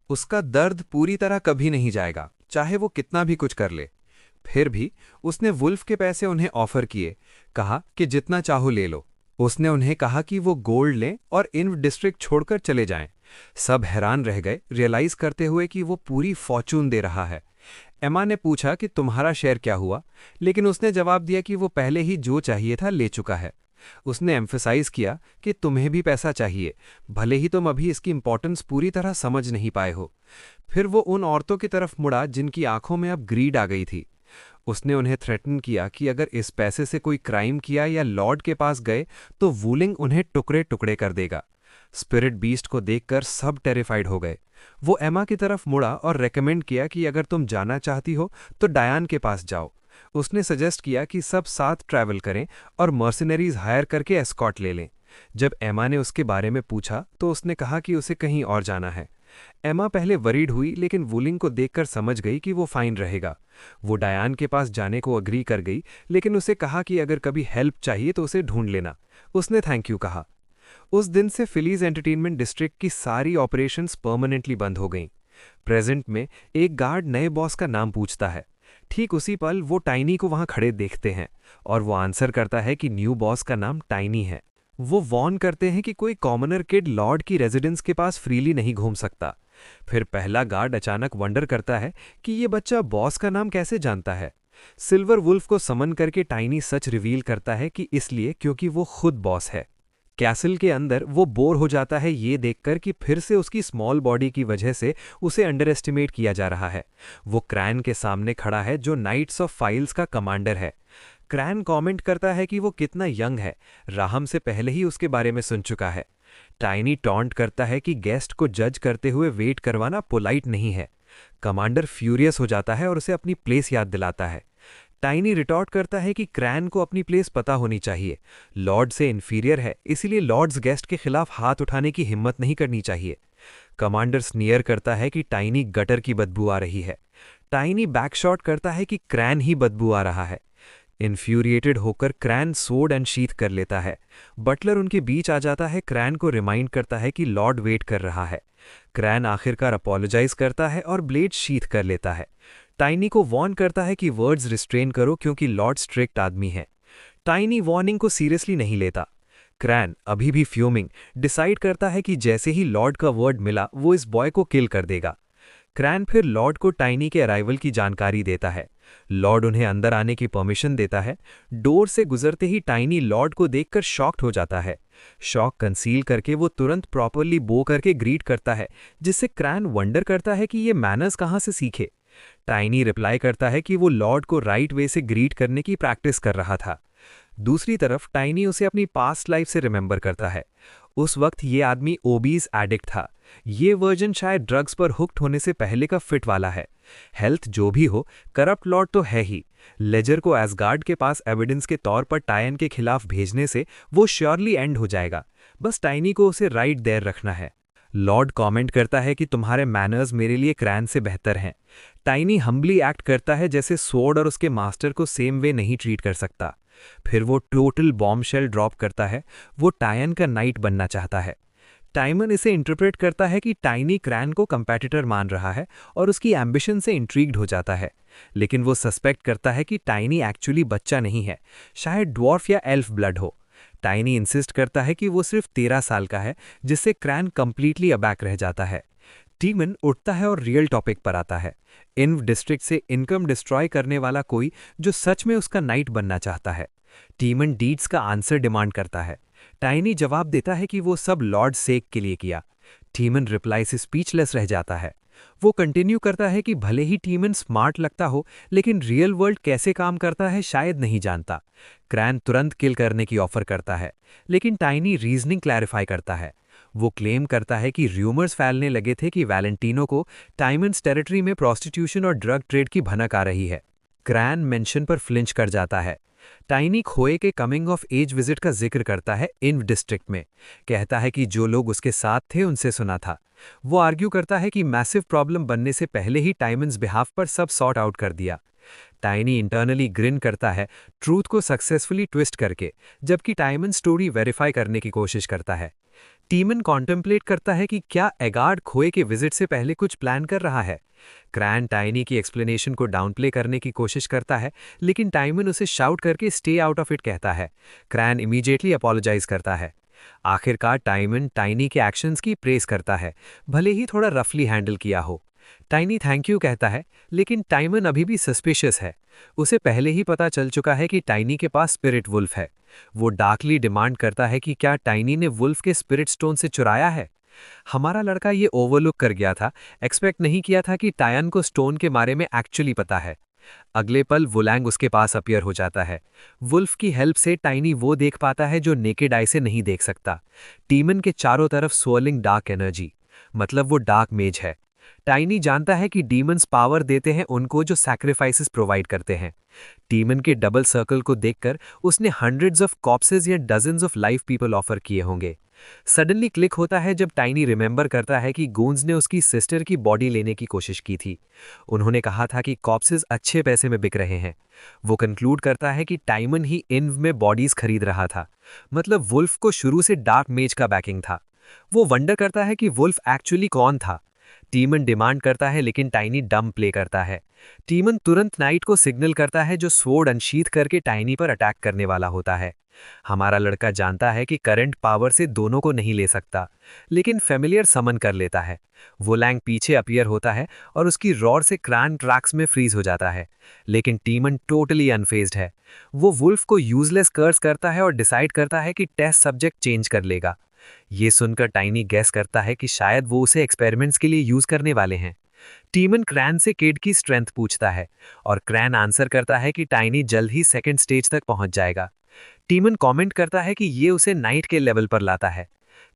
उसका दर्द पूरी तरह कभी नहीं जाएगा, चाहे वो कितना भी कुछ कर ले। फिर भी उसने वुल्फ के पैसे उन्हें ऑफर किए, कहा कि जितना चाहो ले लो। उसने उन्हें कहा कि वो गोल्ड लें और इन डिस्ट्रिक्ट छोड़कर चले जाएं। सब हैरान रह गए, रियलाइज करते हुए कि वो पूरी फॉर्चून दे रहा है। एमा ने पूछा कि तुम्हारा शेयर क्या हुआ, लेकिन उसने जवाब दिया कि वो पहले ही जो चाहिए था ले चुका है। उसने एम्फसाइज किया कि तुम्हें भी पैसा चाहिए, भले ही तुम अभी इसकी इंपॉर्टेंस पूरी तरह समझ नहीं पाए हो। फिर वो उन औरतों की तरफ मुड़ा जिनकी आंखों में अब ग्रीड आ गई थी। उसने उन्हें थ्रेटन किया कि अगर इस पैसे से कोई क्राइम किया या लॉर्ड के पास गए तो वूलिंग उन्हें टुकड़े टुकड़े कर देगा। स्पिरिट बीस्ट को देखकर सब टेरिफाइड हो गए। वो एमा की तरफ मुड़ा और रेकमेंड किया कि अगर तुम जाना चाहती हो तो डायान के पास जाओ। उसने सजेस्ट किया कि सब साथ ट्रैवल करें और मर्सिनरीज हायर करके एस्कॉट ले लें। जब एमा ने उसके बारे में पूछा तो उसने कहा कि उसे कहीं और जाना है। एमा पहले वरीड हुई, लेकिन वुलिंग को देखकर समझ गई कि वो फाइन रहेगा। वो डायान के पास जाने को अग्री कर गई, लेकिन उसे कहा कि अगर कभी हेल्प चाहिए तो उसे ढूंढ लेना। उसने थैंक यू कहा। उस दिन से फिलीज एंटरटेनमेंट डिस्ट्रिक्ट की सारी ऑपरेशंस परमानेंटली बंद हो गईं। प्रेजेंट में एक गार्ड नए बॉस का नाम पूछता है। ठीक उसी पल वो टाइनी को वहां खड़े देखते हैं और वो आंसर करता है कि न्यू बॉस का नाम टाइनी है। वो वॉर्न करते हैं कि कोई कॉमनर किड लॉर्ड की रेजिडेंस के पास फ्रीली नहीं घूम सकता। फिर पहला गार्ड अचानक वंडर करता है कि ये बच्चा बॉस का नाम कैसे जानता है। सिल्वर वुल्फ को समन करके टाइनी सच रिवील करता है कि इसलिए क्योंकि वो खुद बॉस है। कैसल के अंदर वो बोर हो जाता है ये देखकर कि फिर से उसकी स्मॉल बॉडी की वजह से उसे अंडर एस्टिमेट किया जा रहा है। वो क्रैन के सामने खड़ा है जो नाइट्स ऑफ फाइल्स का कमांडर है। क्रैन कमेंट करता है कि वो कितना यंग है, राहम से पहले ही उसके बारे में सुन चुका है। टाइनी टॉन्ट करता है कि गेस्ट को जज करते हुए वेट करवाना पोलाइट नहीं है। कमांडर फ्यूरियस हो जाता है और उसे अपनी प्लेस याद दिलाता है। टाइनी रिटॉर्ट करता है कि क्रैन को अपनी प्लेस पता होनी चाहिए। लॉर्ड से इन्फीरियर है, इसीलिए लॉर्ड्स गेस्ट के खिलाफ हाथ उठाने की हिम्मत नहीं करनी चाहिए। कमांडर स्नियर करता है कि टाइनी गटर की बदबू आ रही है। टाइनी बैकशॉट करता है कि क्रैन ही बदबू आ रहा है। इन्फ्यूरिएटेड होकर क्रैन सोड एंड शीथ कर लेता है। बटलर उनके बीच आ जाता है, क्रैन को रिमाइंड करता है कि लॉर्ड वेट कर रहा है। क्रैन आखिरकार अपोलोजाइज करता है और ब्लेड शीथ कर लेता है। टाइनी को वॉर्न करता है कि वर्ड्स रिस्ट्रेन करो क्योंकि लॉर्ड स्ट्रिक्ट आदमी है। टाइनी वार्निंग को सीरियसली नहीं लेता। क्रैन अभी भी फ्यूमिंग डिसाइड करता है कि जैसे ही लॉर्ड का वर्ड मिला वो इस बॉय को किल कर देगा। क्रैन फिर लॉर्ड को टाइनी के अराइवल की जानकारी देता है। लॉर्ड उन्हें अंदर आने की परमिशन देता है। डोर से गुजरते ही टाइनी लॉर्ड को देखकर शॉक्ड हो जाता है। शॉक कंसील करके वो तुरंत प्रॉपरली बो करके ग्रीट करता है, जिससे क्रैन वंडर करता है कि ये मैनर्स कहाँ से सीखे। टाइनी रिप्लाई करता है कि वो लॉर्ड को राइट वे से ग्रीट करने की प्रैक्टिस कर रहा था। दूसरी तरफ टाइनी उसे अपनी पास्ट लाइफ से रिमेंबर करता है। उस वक्त ये आदमी ओबीज एडिक्ट था। ये वर्जन शायद ड्रग्स पर हुक्ड होने से पहले का फिट वाला है। हेल्थ जो भी हो, करप्ट लॉर्ड तो है ही। लेजर को एसगार्ड के पास एविडेंस के तौर पर टायन के खिलाफ भेजने से वो श्योरली एंड हो जाएगा। बस टाइनी को उसे राइट देयर रखना है। लॉर्ड कमेंट करता है कि तुम्हारे मैनर्स मेरे लिए क्रैन से बेहतर हैं। टाइनी हम्बली एक्ट करता है जैसे स्वॉर्ड और उसके मास्टर को सेम वे नहीं ट्रीट कर सकता। फिर वो टोटल बॉम्बशेल ड्रॉप करता है। वो टायन का नाइट बनना चाहता है। टाइमन इसे इंटरप्रेट करता है कि टाइनी क्रैन को कंपेटिटर मान रहा है और उसकी एम्बिशन से इंट्रीग्ड हो जाता है। लेकिन वो सस्पेक्ट करता है कि टाइनी एक्चुअली बच्चा नहीं है, शायद ड्वार्फ या एल्फ ब्लड हो। टाइनी इंसिस्ट करता है कि वो सिर्फ 13 साल का है, जिससे क्रैन कंप्लीटली अबैक रह जाता है। टीमन उठता है और रियल टॉपिक पर आता है। इन्व डिस्ट्रिक्ट से इनकम डिस्ट्रॉय करने वाला कोई जो सच में उसका नाइट बनना चाहता है। टीमन डीड्स का आंसर डिमांड करता है। टाइनी जवाब देता है कि वो सब लॉर्ड सेक के लिए किया। टीमन रिप्लाई से स्पीचलेस रह जाता है। वो कंटिन्यू करता है कि भले ही टीमन स्मार्ट लगता हो, लेकिन रियल वर्ल्ड कैसे काम करता है शायद नहीं जानता। क्रैन तुरंत किल करने की ऑफर करता है, लेकिन टाइनी रीजनिंग क्लैरिफाई करता है। वो क्लेम करता है कि र्यूमर्स फैलने लगे थे कि वैलेंटिनो को टाइमन्स टेरिटरी में प्रोस्टिट्यूशन और ड्रग ट्रेड की भनक आ रही है। क्रैन मेंशन पर फ्लिंच कर जाता है। टाइनी खोए के कमिंग ऑफ एज विजिट का जिक्र करता है इन्व डिस्ट्रिक्ट में। कहता है कि जो लोग उसके साथ थे उनसे सुना था। वो आर्ग्यू करता है कि मैसिव प्रॉब्लम बनने से पहले ही टाइमन्स बिहाफ पर सब सॉर्ट आउट कर दिया। टाइनी इंटरनली ग्रिन करता है, ट्रूथ को सक्सेसफुली ट्विस्ट करके, जबकि टाइमन स्टोरी वेरीफाई करने की कोशिश करता है। टीमन कॉन्टेम्पलेट करता है कि क्या एगार्ड खोए के विजिट से पहले कुछ प्लान कर रहा है। क्रैन टाइनी की एक्सप्लेनेशन को डाउनप्ले करने की कोशिश करता है, लेकिन टाइमन उसे शाउट करके स्टे आउट ऑफ इट कहता है। क्रैन इमीडिएटली अपोलोजाइज करता है। आखिरकार टाइमन टाइनी के एक्शंस की प्रेस करता है, भले ही थोड़ा रफली हैंडल किया हो। टाइनी थैंक यू कहता है, लेकिन टाइमन अभी भी सस्पिशियस है। उसे पहले ही पता चल चुका है कि टाइनी के पास स्पिरिट वुल्फ है। वो डार्कली डिमांड करता है कि क्या टाइनी ने वुल्फ के स्पिरिट स्टोन से चुराया है। हमारा लड़का ये ओवरलुक कर गया था, एक्सपेक्ट नहीं किया था कि टायन को स्टोन के बारे में एक्चुअली पता है। अगले पल वुलैंग उसके पास अपीयर हो जाता है। वुल्फ की हेल्प से टाइनी वो देख पाता है जो नेकेड आई से नहीं देख सकता। टीमन के चारों तरफ स्वर्लिंग डार्क एनर्जी, मतलब वो डार्क मेज है। टाइनी जानता है कि डीमंस पावर देते हैं उनको जो सैक्रिफाइसेस प्रोवाइड करते हैं। डीमन के डबल सर्कल को देखकर उसने हंड्रेड्स ऑफ कॉप्सेस या dozens of live people offer किए होंगे। सडनली क्लिक होता है जब टाइनी रिमेंबर करता है कि गूंज ने उसकी सिस्टर की बॉडी लेने की कोशिश की थी। उन्होंने कहा था कि कॉप्सेस अच्छे पैसे में बिक रहे हैं। वो कंक्लूड करता है कि टाइमन ही इन्व में बॉडीज खरीद रहा था, मतलब वुल्फ को शुरू से डार्क मेज का बैकिंग था। वो वंडर करता है कि वुल्फ एक्चुअली कौन था। टीमन डिमांड करता है, लेकिन टाइनी डम प्ले करता है। टीमन तुरंत नाइट को सिग्नल करता है, जो स्वॉर्ड अनशीथ करके टाइनी पर अटैक करने वाला होता है। हमारा लड़का जानता है कि करंट पावर से दोनों को नहीं ले सकता, लेकिन फेमिलियर समन कर लेता है। वुलैंग पीछे अपीयर होता है और उसकी रॉड से क्रैन ट्रैक्स में फ्रीज हो जाता है, लेकिन टीमन टोटली अनफेज्ड है। वो वुल्फ को यूजलेस कर्स करता है और डिसाइड करता है कि टेस्ट सब्जेक्ट चेंज कर लेगा। ये सुनकर टाइनी गैस करता है कि शायद वो उसे एक्सपेरिमेंट्स के लिए यूज करने वाले हैं। टीमन क्रैन से किड की स्ट्रेंथ पूछता है और क्रैन आंसर करता है कि टाइनी जल्द ही सेकंड स्टेज तक पहुंच जाएगा। टीमन कमेंट करता है कि ये उसे नाइट के लेवल पर लाता है।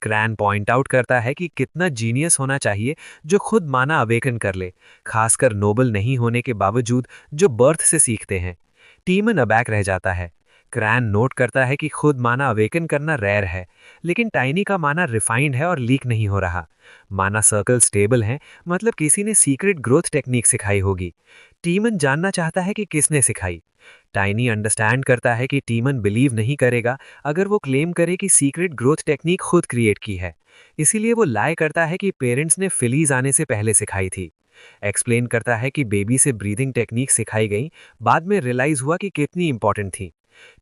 क्रैन पॉइंट आउट करता है कि कितना जीनियस होना चाहिए जो खुद माना अवेकन कर ले, खासकर नोबल नहीं होने के बावजूद जो बर्थ से सीखते हैं। टीमन अबैक रह जाता है। क्रैन नोट करता है कि खुद माना अवेकन करना रेयर है, लेकिन टाइनी का माना रिफाइंड है और लीक नहीं हो रहा। माना सर्कल स्टेबल है, मतलब किसी ने सीक्रेट ग्रोथ टेक्निक सिखाई होगी। टीमन जानना चाहता है कि किसने सिखाई। टाइनी अंडरस्टैंड करता है कि टीमन बिलीव नहीं करेगा अगर वो क्लेम करे कि सीक्रेट ग्रोथ टेक्निक खुद क्रिएट की है। इसीलिए वो लाई करता है कि पेरेंट्स ने फिलीज आने से पहले सिखाई थी। एक्सप्लेन करता है कि बेबी से ब्रीदिंग टेक्निक सिखाई गई, बाद में रियलाइज हुआ कि कितनी इंपॉर्टेंट थी।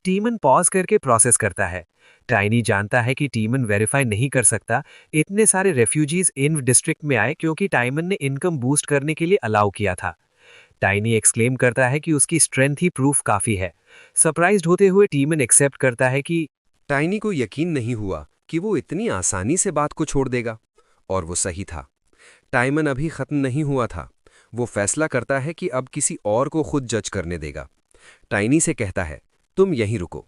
टीमन पॉज करके प्रोसेस करता है। टाइनी जानता है कि टीमन वेरीफाई नहीं कर सकता इतने सारे रेफ्यूजीज इन डिस्ट्रिक्ट में आए क्योंकि टाइमन ने इनकम बूस्ट करने के लिए अलाउ किया था। टाइनी एक्सक्लेम करता है कि उसकी स्ट्रेंथ ही प्रूफ काफी है। सरप्राइज्ड होते हुए टीमन एक्सेप्ट करता है कि टाइनी को यकीन नहीं हुआ कि वो इतनी आसानी से बात को छोड़ देगा, और वो सही था। टाइमन अभी खत्म नहीं हुआ था। वो फैसला करता है कि अब किसी और को खुद जज करने देगा। टाइनी से कहता है, तुम यहीं रुको।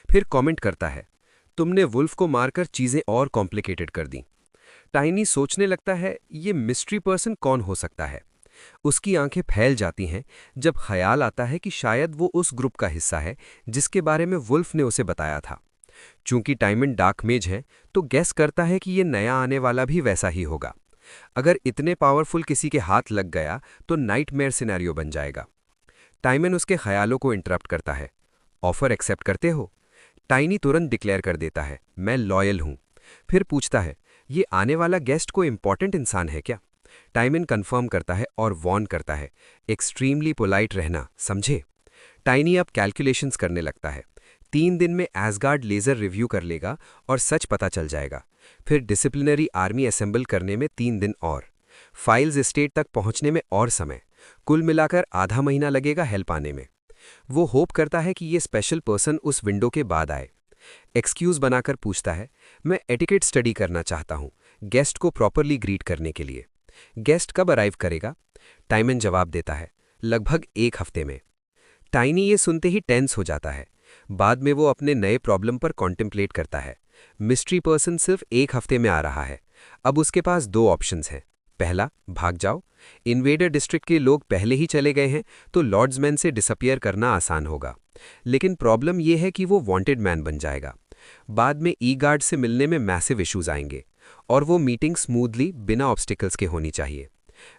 फिर कमेंट करता है, तुमने वुल्फ को मारकर चीजें और कॉम्प्लिकेटेड कर दी। टाइनी सोचने लगता है, ये मिस्ट्री पर्सन कौन हो सकता है। उसकी आंखें फैल जाती हैं जब ख्याल आता है कि शायद वो उस ग्रुप का हिस्सा है जिसके बारे में वुल्फ ने उसे बताया था। चूंकि टाइमन डार्क मेज है, तो गैस करता है कि ये नया आने वाला भी वैसा ही होगा। अगर इतने पावरफुल किसी के हाथ लग गया तो नाइटमेयर सिनेरियो बन जाएगा। टाइमन उसके ख्यालों को इंटरप्ट करता है। ऑफर एक्सेप्ट करते हो? टाइनी तुरंत डिक्लेयर कर देता है, मैं लॉयल हूं। फिर पूछता है, ये आने वाला गेस्ट कोई इंपॉर्टेंट इंसान है क्या? टाइमन कंफर्म करता है और वॉर्न करता है, एक्सट्रीमली पोलाइट रहना, समझे? टाइनी अब कैलकुलेशंस करने लगता है। 3 दिन में एसगार्ड लेजर रिव्यू कर लेगा और सच पता चल जाएगा। फिर डिसिप्लिनरी आर्मी असेंबल करने में 3 दिन और, फाइल्स स्टेट तक पहुंचने में और समय, कुल मिलाकर आधा महीना लगेगा हेल्प आने में। वो होप करता है कि ये स्पेशल पर्सन उस विंडो के बाद आए। एक्सक्यूज बनाकर पूछता है, मैं एटिकेट स्टडी करना चाहता हूँ गेस्ट को प्रॉपरली ग्रीट करने के लिए। गेस्ट कब अराइव करेगा? टाइमन जवाब देता है, लगभग 1 हफ्ते में। टाइनी ये सुनते ही टेंस हो जाता है। बाद में वो अपने नए प्रॉब्लम पर कॉन्टेम्पलेट करता है। मिस्ट्री पर्सन सिर्फ 1 हफ्ते में आ रहा है। अब उसके पास 2 ऑप्शंस हैं। पहला, भाग जाओ। इन्वेडर डिस्ट्रिक्ट के लोग पहले ही चले गए हैं, तो लॉर्ड्समैन से डिसअपियर करना आसान होगा। लेकिन प्रॉब्लम यह है कि वो वांटेड मैन बन जाएगा। बाद में ई गार्ड से मिलने में मैसिव इश्यूज आएंगे, और वो मीटिंग स्मूथली बिना ऑब्स्टिकल्स के होनी चाहिए।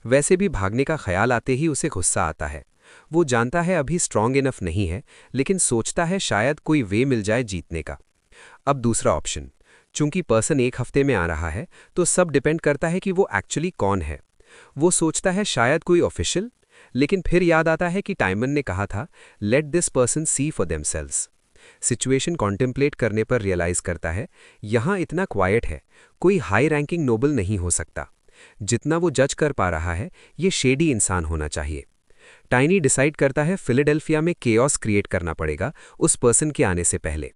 वैसे भी भागने का ख्याल आते ही उसे गुस्सा आता है। वो जानता है अभी स्ट्रांग इनफ नहीं है, लेकिन सोचता है शायद कोई वे मिल जाए जीतने का। अब दूसरा ऑप्शन, चूंकि पर्सन 1 हफ्ते में आ रहा है, तो सब डिपेंड करता है कि वो एक्चुअली कौन है। वो सोचता है शायद कोई ऑफिशियल, लेकिन फिर याद आता है कि टाइमन ने कहा था, let this person see for themselves. Situation contemplate करने पर रियलाइज करता है, यहां इतना क्वाइट है, कोई हाई रैंकिंग नोबल नहीं हो सकता। जितना वो जज कर पा रहा है, ये शेडी इंसान होना चाहिए। टाइनी डिसाइड करता है फिलाडेल्फिया में केओस क्रिएट करना पड़ेगा उस पर्सन के आने से पहले।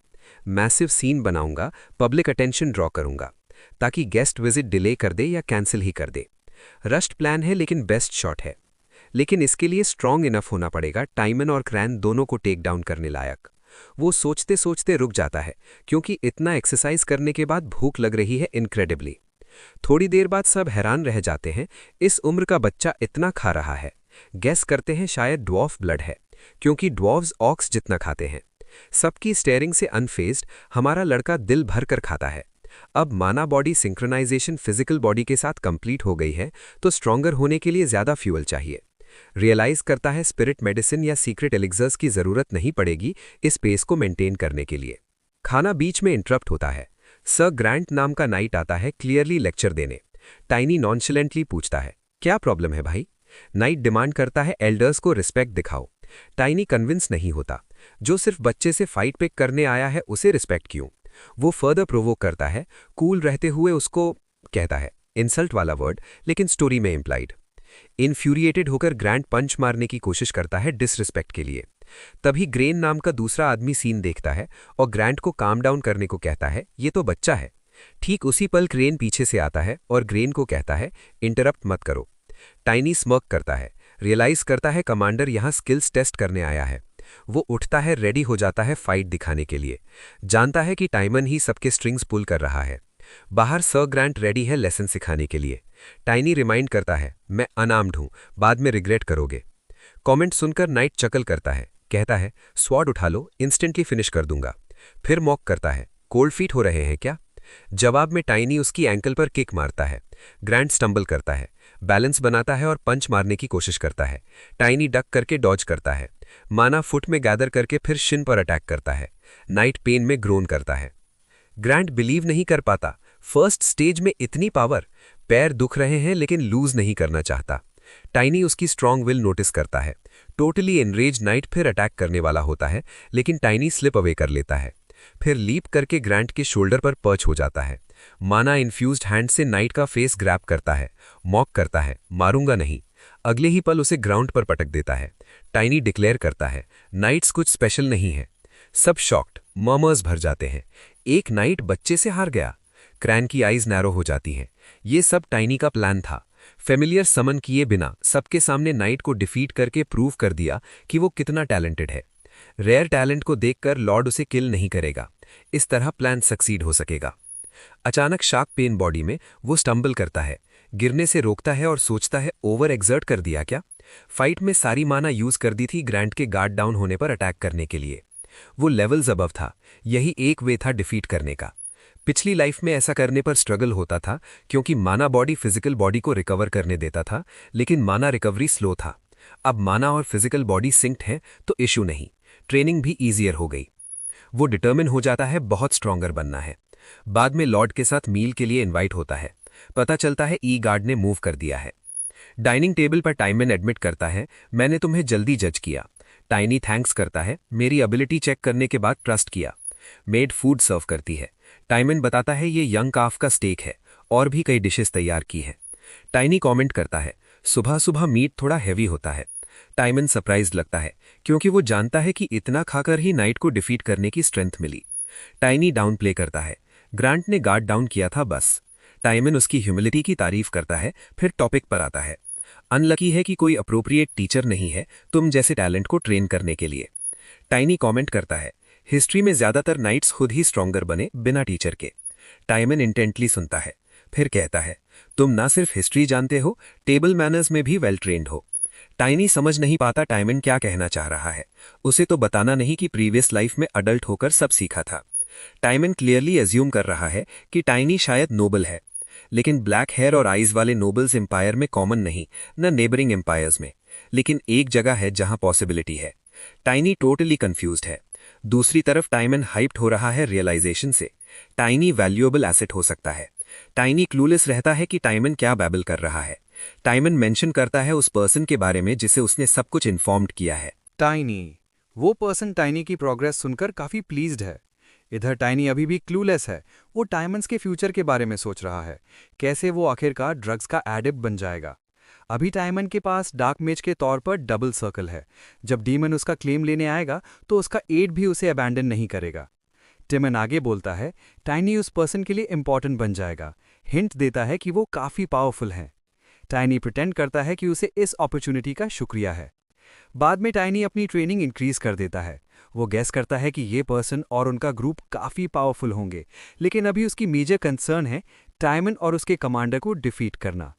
मैसिव सीन बनाऊंगा, पब्लिक अटेंशन ड्रॉ करूंगा, ताकि गेस्ट विजिट डिले कर दे या कैंसिल ही कर दे। रश्ड प्लान है, लेकिन बेस्ट शॉट है। लेकिन इसके लिए स्ट्रांग इनफ होना पड़ेगा टाइमन और क्रैन दोनों को टेक डाउन करने लायक। वो सोचते सोचते रुक जाता है, क्योंकि इतना एक्सरसाइज करने के बाद भूख लग रही है इनक्रेडिबली। थोड़ी देर बाद सब हैरान रह जाते हैं, इस उम्र का बच्चा इतना खा रहा है। गेस करते हैं शायद ड्वार्फ ब्लड है, क्योंकि ड्वार्फ्स ऑक्स जितना खाते हैं। सबकी स्टेयरिंग से अनफेज्ड हमारा लड़का दिल भर कर खाता है। अब माना बॉडी सिंक्रोनाइजेशन फिजिकल बॉडी के साथ कंप्लीट हो गई है, तो स्ट्रॉन्गर होने के लिए ज्यादा फ्यूल चाहिए। रियलाइज करता है स्पिरिट मेडिसिन या सीक्रेट एलिक्सर्स की जरूरत नहीं पड़ेगी इस पेस को मेंटेन करने के लिए। खाना बीच में इंटरप्ट होता है। सर ग्रांट नाम का नाइट आता है क्लियरली लेक्चर देने। टाइनी नॉनशलेंटली पूछता है, क्या प्रॉब्लम है भाई? नाइट डिमांड करता है एल्डर्स को रिस्पेक्ट दिखाओ। टाइनी कन्विंस नहीं होता, जो सिर्फ बच्चे से फाइट पिक करने आया है उसे रिस्पेक्ट क्यों? वो फर्दर प्रोवोक करता है, कूल रहते हुए उसको कहता है इंसल्ट वाला वर्ड, लेकिन स्टोरी में इम्प्लाइड। इन्फ्यूरिएटेड होकर ग्रैंड पंच मारने की कोशिश करता है डिसरिस्पेक्ट के लिए। तभी ग्रेन नाम का दूसरा आदमी सीन देखता है और ग्रैंड को काम डाउन करने को कहता है, ये तो बच्चा है। ठीक उसी पल ग्रेन पीछे से आता है और ग्रेन को कहता है, इंटरप्ट मत करो। टाइनी स्मर्क करता है, रियलाइज करता है कमांडर यहां स्किल्स टेस्ट करने आया है। वो उठता है, रेडी हो जाता है फाइट दिखाने के लिए। जानता है कि टाइमन ही सबके स्ट्रिंग्स पुल कर रहा है। बाहर सर ग्रांट रेडी है लेसन सिखाने के लिए। टाइनी रिमाइंड करता है, मैं अनार्म्ड हूं, बाद में रिग्रेट करोगे। कमेंट सुनकर नाइट चकल करता है, कहता है स्वॉर्ड उठा लो, इंस्टेंटली फिनिश कर दूंगा। फिर मॉक करता है, कोल्ड फीट हो रहे हैं क्या? जवाब में टाइनी उसकी एंकल पर किक मारता है। ग्रांट स्टंबल करता है, बैलेंस बनाता है और पंच मारने की कोशिश करता है। टाइनी डक करके डॉज करता है। माना फुट में गैदर करके फिर शिन पर अटैक करता है। नाइट पेन में ग्रोन करता है। ग्रांट बिलीव नहीं कर पाता, फर्स्ट स्टेज में इतनी पावर। पैर दुख रहे हैं लेकिन लूज नहीं करना चाहता। टाइनी उसकी स्ट्रांग विल नोटिस करता है। टोटली एनरेज नाइट फिर अटैक करने वाला होता है, लेकिन टाइनी स्लिप अवे कर लेता है। फिर लीप करके ग्रांट के शोल्डर पर पर्च हो जाता है। माना इन्फ्यूज्ड हैंड से नाइट का फेस ग्रैब करता है, मॉक करता है, मारूंगा नहीं। अगले ही पल उसे ग्राउंड पर पटक देता है। टाइनी डिक्लेयर करता है, नाइट्स कुछ स्पेशल नहीं है। सब शॉक्ड, मर्मर्स भर जाते हैं। एक नाइट बच्चे से हार गया। क्रैन की आईज नैरो हो जाती हैं। ये सब टाइनी का प्लान था। फेमिलियर समन किए बिना सबके सामने नाइट को डिफीट करके प्रूव कर दिया कि वो कितना टैलेंटेड है। रेयर टैलेंट को देखकर लॉर्ड उसे किल नहीं करेगा। इस तरह प्लान सक्सीड हो सकेगा। अचानक शार्क पेन बॉडी में वो स्टंबल करता है, गिरने से रोकता है और सोचता है ओवर एक्सर्ट कर दिया क्या? फाइट में सारी माना यूज कर दी थी ग्रांट के गार्ड डाउन होने पर अटैक करने के लिए। वो लेवल्स अबव था, यही एक वे था डिफीट करने का। पिछली लाइफ में ऐसा करने पर स्ट्रगल होता था, क्योंकि माना बॉडी फिजिकल बॉडी को रिकवर करने देता था, लेकिन माना रिकवरी स्लो था। अब माना और फिजिकल बॉडी सिंक्ड है तो इशू नहीं, ट्रेनिंग भी ईजियर हो गई। वो डिटर्मिन हो जाता है बहुत स्ट्रॉन्गर बनना है। बाद में लॉर्ड के साथ मील के लिए इनवाइट होता है। पता चलता है ई गार्ड ने मूव कर दिया है। डाइनिंग टेबल पर टाइमन एडमिट करता है, मैंने तुम्हें जल्दी जज किया। टाइनी थैंक्स करता है, मेरी एबिलिटी चेक करने के बाद ट्रस्ट किया। मेड फूड सर्व करती है। टाइमन बताता है ये यंग काफ का स्टेक है, और भी कई डिशेस तैयार की है। टाइनी कमेंट करता है, सुबह सुबह मीट थोड़ा हैवी होता है। टाइमन सरप्राइज लगता है, क्योंकि वो जानता है कि इतना खाकर ही नाइट को डिफीट करने की स्ट्रेंथ मिली। टाइनी डाउन प्ले करता है, ग्रांट ने गार्ड डाउन किया था बस। टाइमन उसकी ह्यूमिलिटी की तारीफ करता है, फिर टॉपिक पर आता है। अनलकी है कि कोई अप्रोप्रिएट टीचर नहीं है तुम जैसे टैलेंट को ट्रेन करने के लिए। टाइनी कमेंट करता है, हिस्ट्री में ज्यादातर नाइट्स खुद ही स्ट्रॉन्गर बने बिना टीचर के। टाइमन इंटेंटली सुनता है, फिर कहता है, तुम ना सिर्फ हिस्ट्री जानते हो, टेबल मैनर्स में भी वेल ट्रेन्ड हो। टाइनी समझ नहीं पाता टाइमन क्या कहना चाह रहा है। उसे तो बताना नहीं कि प्रीवियस लाइफ में अडल्ट होकर सब सीखा था। टाइमन क्लियरली एज्यूम कर रहा है कि टाइनी शायद नोबल है, लेकिन ब्लैक हेयर और आइज वाले नोबल्स एम्पायर में कॉमन नहीं, न नेबरिंग एम्पायर्स में। लेकिन एक जगह है जहां पॉसिबिलिटी है। टाइनी टोटली कंफ्यूज्ड है। दूसरी तरफ टाइमन हाइप्ड हो रहा है रियलाइजेशन से। टाइनी वैल्यूएबल एसेट हो सकता है। टाइनी क्लूलेस रहता है कि टाइमन क्या बैबल कर रहा है। टाइमन मेंशन करता है उस पर्सन के बारे में जिसे उसने सब कुछ इन्फॉर्म्ड किया है। टाइनी, वो पर्सन टाइनी की प्रोग्रेस सुनकर काफी प्लीज्ड है। इधर टाइनी अभी भी क्लूलेस है। वो टाइमंड्स के फ्यूचर के बारे में सोच रहा है, कैसे वो आखिरकार ड्रग्स का एडिक्ट बन जाएगा। अभी टाइमन के पास डार्क मेज के तौर पर डबल सर्कल है। जब डीमन उसका क्लेम लेने आएगा तो उसका एड भी उसे अबैंडन नहीं करेगा। टिमन आगे बोलता है, टाइनी उस पर्सन के लिए इंपॉर्टेंट बन जाएगा। हिंट देता है कि वो काफी पावरफुल हैं। टाइनी प्रिटेंड करता है कि उसे इस अपॉर्चुनिटी का शुक्रिया है। बाद में टाइनी अपनी ट्रेनिंग इंक्रीज कर देता है। वो गैस करता है कि ये पर्सन और उनका ग्रुप काफी पावरफुल होंगे, लेकिन अभी उसकी मेजर कंसर्न है टाइमन और उसके कमांडर को डिफीट करना।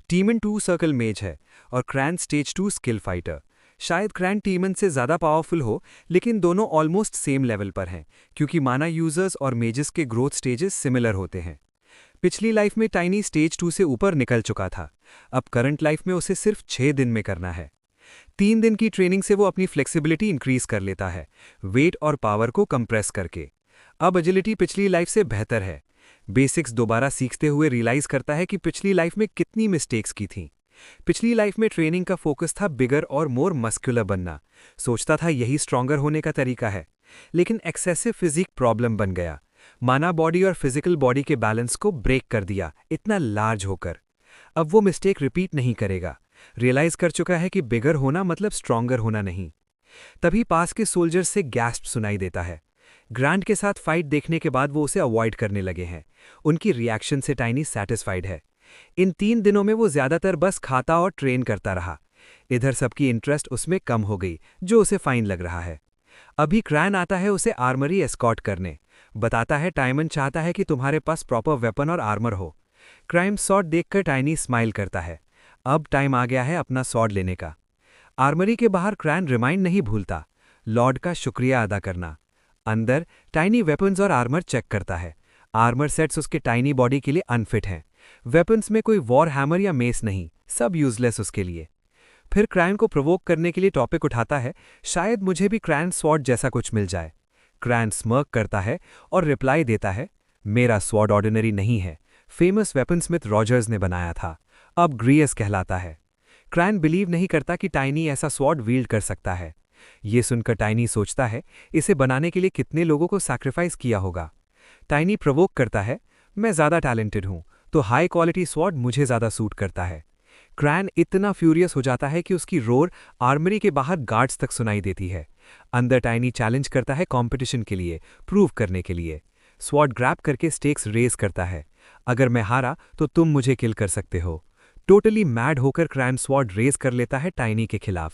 टीमन 2 सर्कल मेज है और क्रैन स्टेज 2 स्किल फाइटर। शायद क्रैन टीमन से ज़्यादा पावरफुल हो, लेकिन दोनों ऑलमोस्ट सेम लेवल पर हैं, क्योंकि माना यूजर्स और मेजेस के ग्रोथ स्टेजेस सिमिलर होते हैं। पिछली लाइफ में टाइनी स्टेज 2 से ऊपर निकल चुका था। अब करंट लाइफ में उसे सिर्फ 6 दिन में करना है। 3 दिन की ट्रेनिंग से वो अपनी फ्लेक्सिबिलिटी इंक्रीज कर लेता है, वेट और पावर को कंप्रेस करके। अब एजिलिटी पिछली लाइफ से बेहतर है। बेसिक्स दोबारा सीखते हुए रियलाइज करता है कि पिछली लाइफ में कितनी मिस्टेक्स की थीं। पिछली लाइफ में ट्रेनिंग का फोकस था बिगर और मोर मस्कुलर बनना। सोचता था यही स्ट्रॉन्गर होने का तरीका है, लेकिन एक्सेसिव फिजिक प्रॉब्लम बन गया। माना बॉडी और फिजिकल बॉडी के बैलेंस को ब्रेक कर दिया, इतना लार्ज होकर। अब वो मिस्टेक रिपीट नहीं करेगा। रियलाइज कर चुका है कि बिगर होना मतलब स्ट्रॉन्गर होना नहीं। तभी पास के सोल्जर से गैस्प सुनाई देता है। ग्रांट के साथ फाइट देखने के बाद वो उसे अवॉइड करने लगे हैं। उनकी रिएक्शन से टाइनी सैटिस्फाइड है। इन 3 दिनों में वो ज्यादातर बस खाता और ट्रेन करता रहा। इधर सबकी इंटरेस्ट उसमें कम हो गई, जो उसे फाइन लग रहा है। अभी क्रैन आता है उसे आर्मरी एस्कॉर्ट करने। बताता है टाइमन चाहता है कि तुम्हारे पास प्रॉपर वेपन और आर्मर हो। क्राइम सॉर्ड देखकर टाइनी स्माइल करता है। अब टाइम आ गया है अपना सॉर्ड लेने का। आर्मरी के बाहर क्रैन रिमाइंड नहीं भूलता, लॉर्ड का शुक्रिया अदा करना। अंदर टाइनी वेपन्स और आर्मर चेक करता है। आर्मर सेट्स उसके टाइनी बॉडी के लिए अनफिट हैं। वेपन्स में कोई वॉर हैमर या मेस नहीं, सब यूजलेस उसके लिए। फिर क्रैन को प्रोवोक करने के लिए टॉपिक उठाता है, शायद मुझे भी क्रैन स्वॉर्ड जैसा कुछ मिल जाए। क्रैन स्मर्क करता है और रिप्लाई देता है, मेरा स्वॉर्ड ऑर्डिनरी नहीं है, फेमस वेपनस्मिथ रॉजर्स ने बनाया था, अब ग्रियस कहलाता है। क्रैन बिलीव नहीं करता कि टाइनी ऐसा स्वॉर्ड वील्ड कर सकता है। ये सुनकर टाइनी सोचता है, इसे बनाने के लिए कितने लोगों को सैक्रिफाइस किया होगा। टाइनी प्रोवोक करता है, मैं ज़्यादा टैलेंटेड हूं, तो हाई क्वालिटी स्वॉर्ड मुझे ज़्यादा सूट करता है। क्रैन इतना फ्यूरियस हो जाता है कि उसकी रोर आर्मरी के बाहर गार्ड्स तक सुनाई देती है। अंदर टाइनी चैलेंज करता है कंपटीशन के लिए, प्रूव करने के लिए। स्वॉर्ड ग्रैब करके स्टेक्स रेज करता है, अगर मैं हारा तो तुम मुझे किल कर सकते हो। टोटली मैड होकर क्रैन स्वॉर्ड रेज कर लेता है टाइनी के खिलाफ।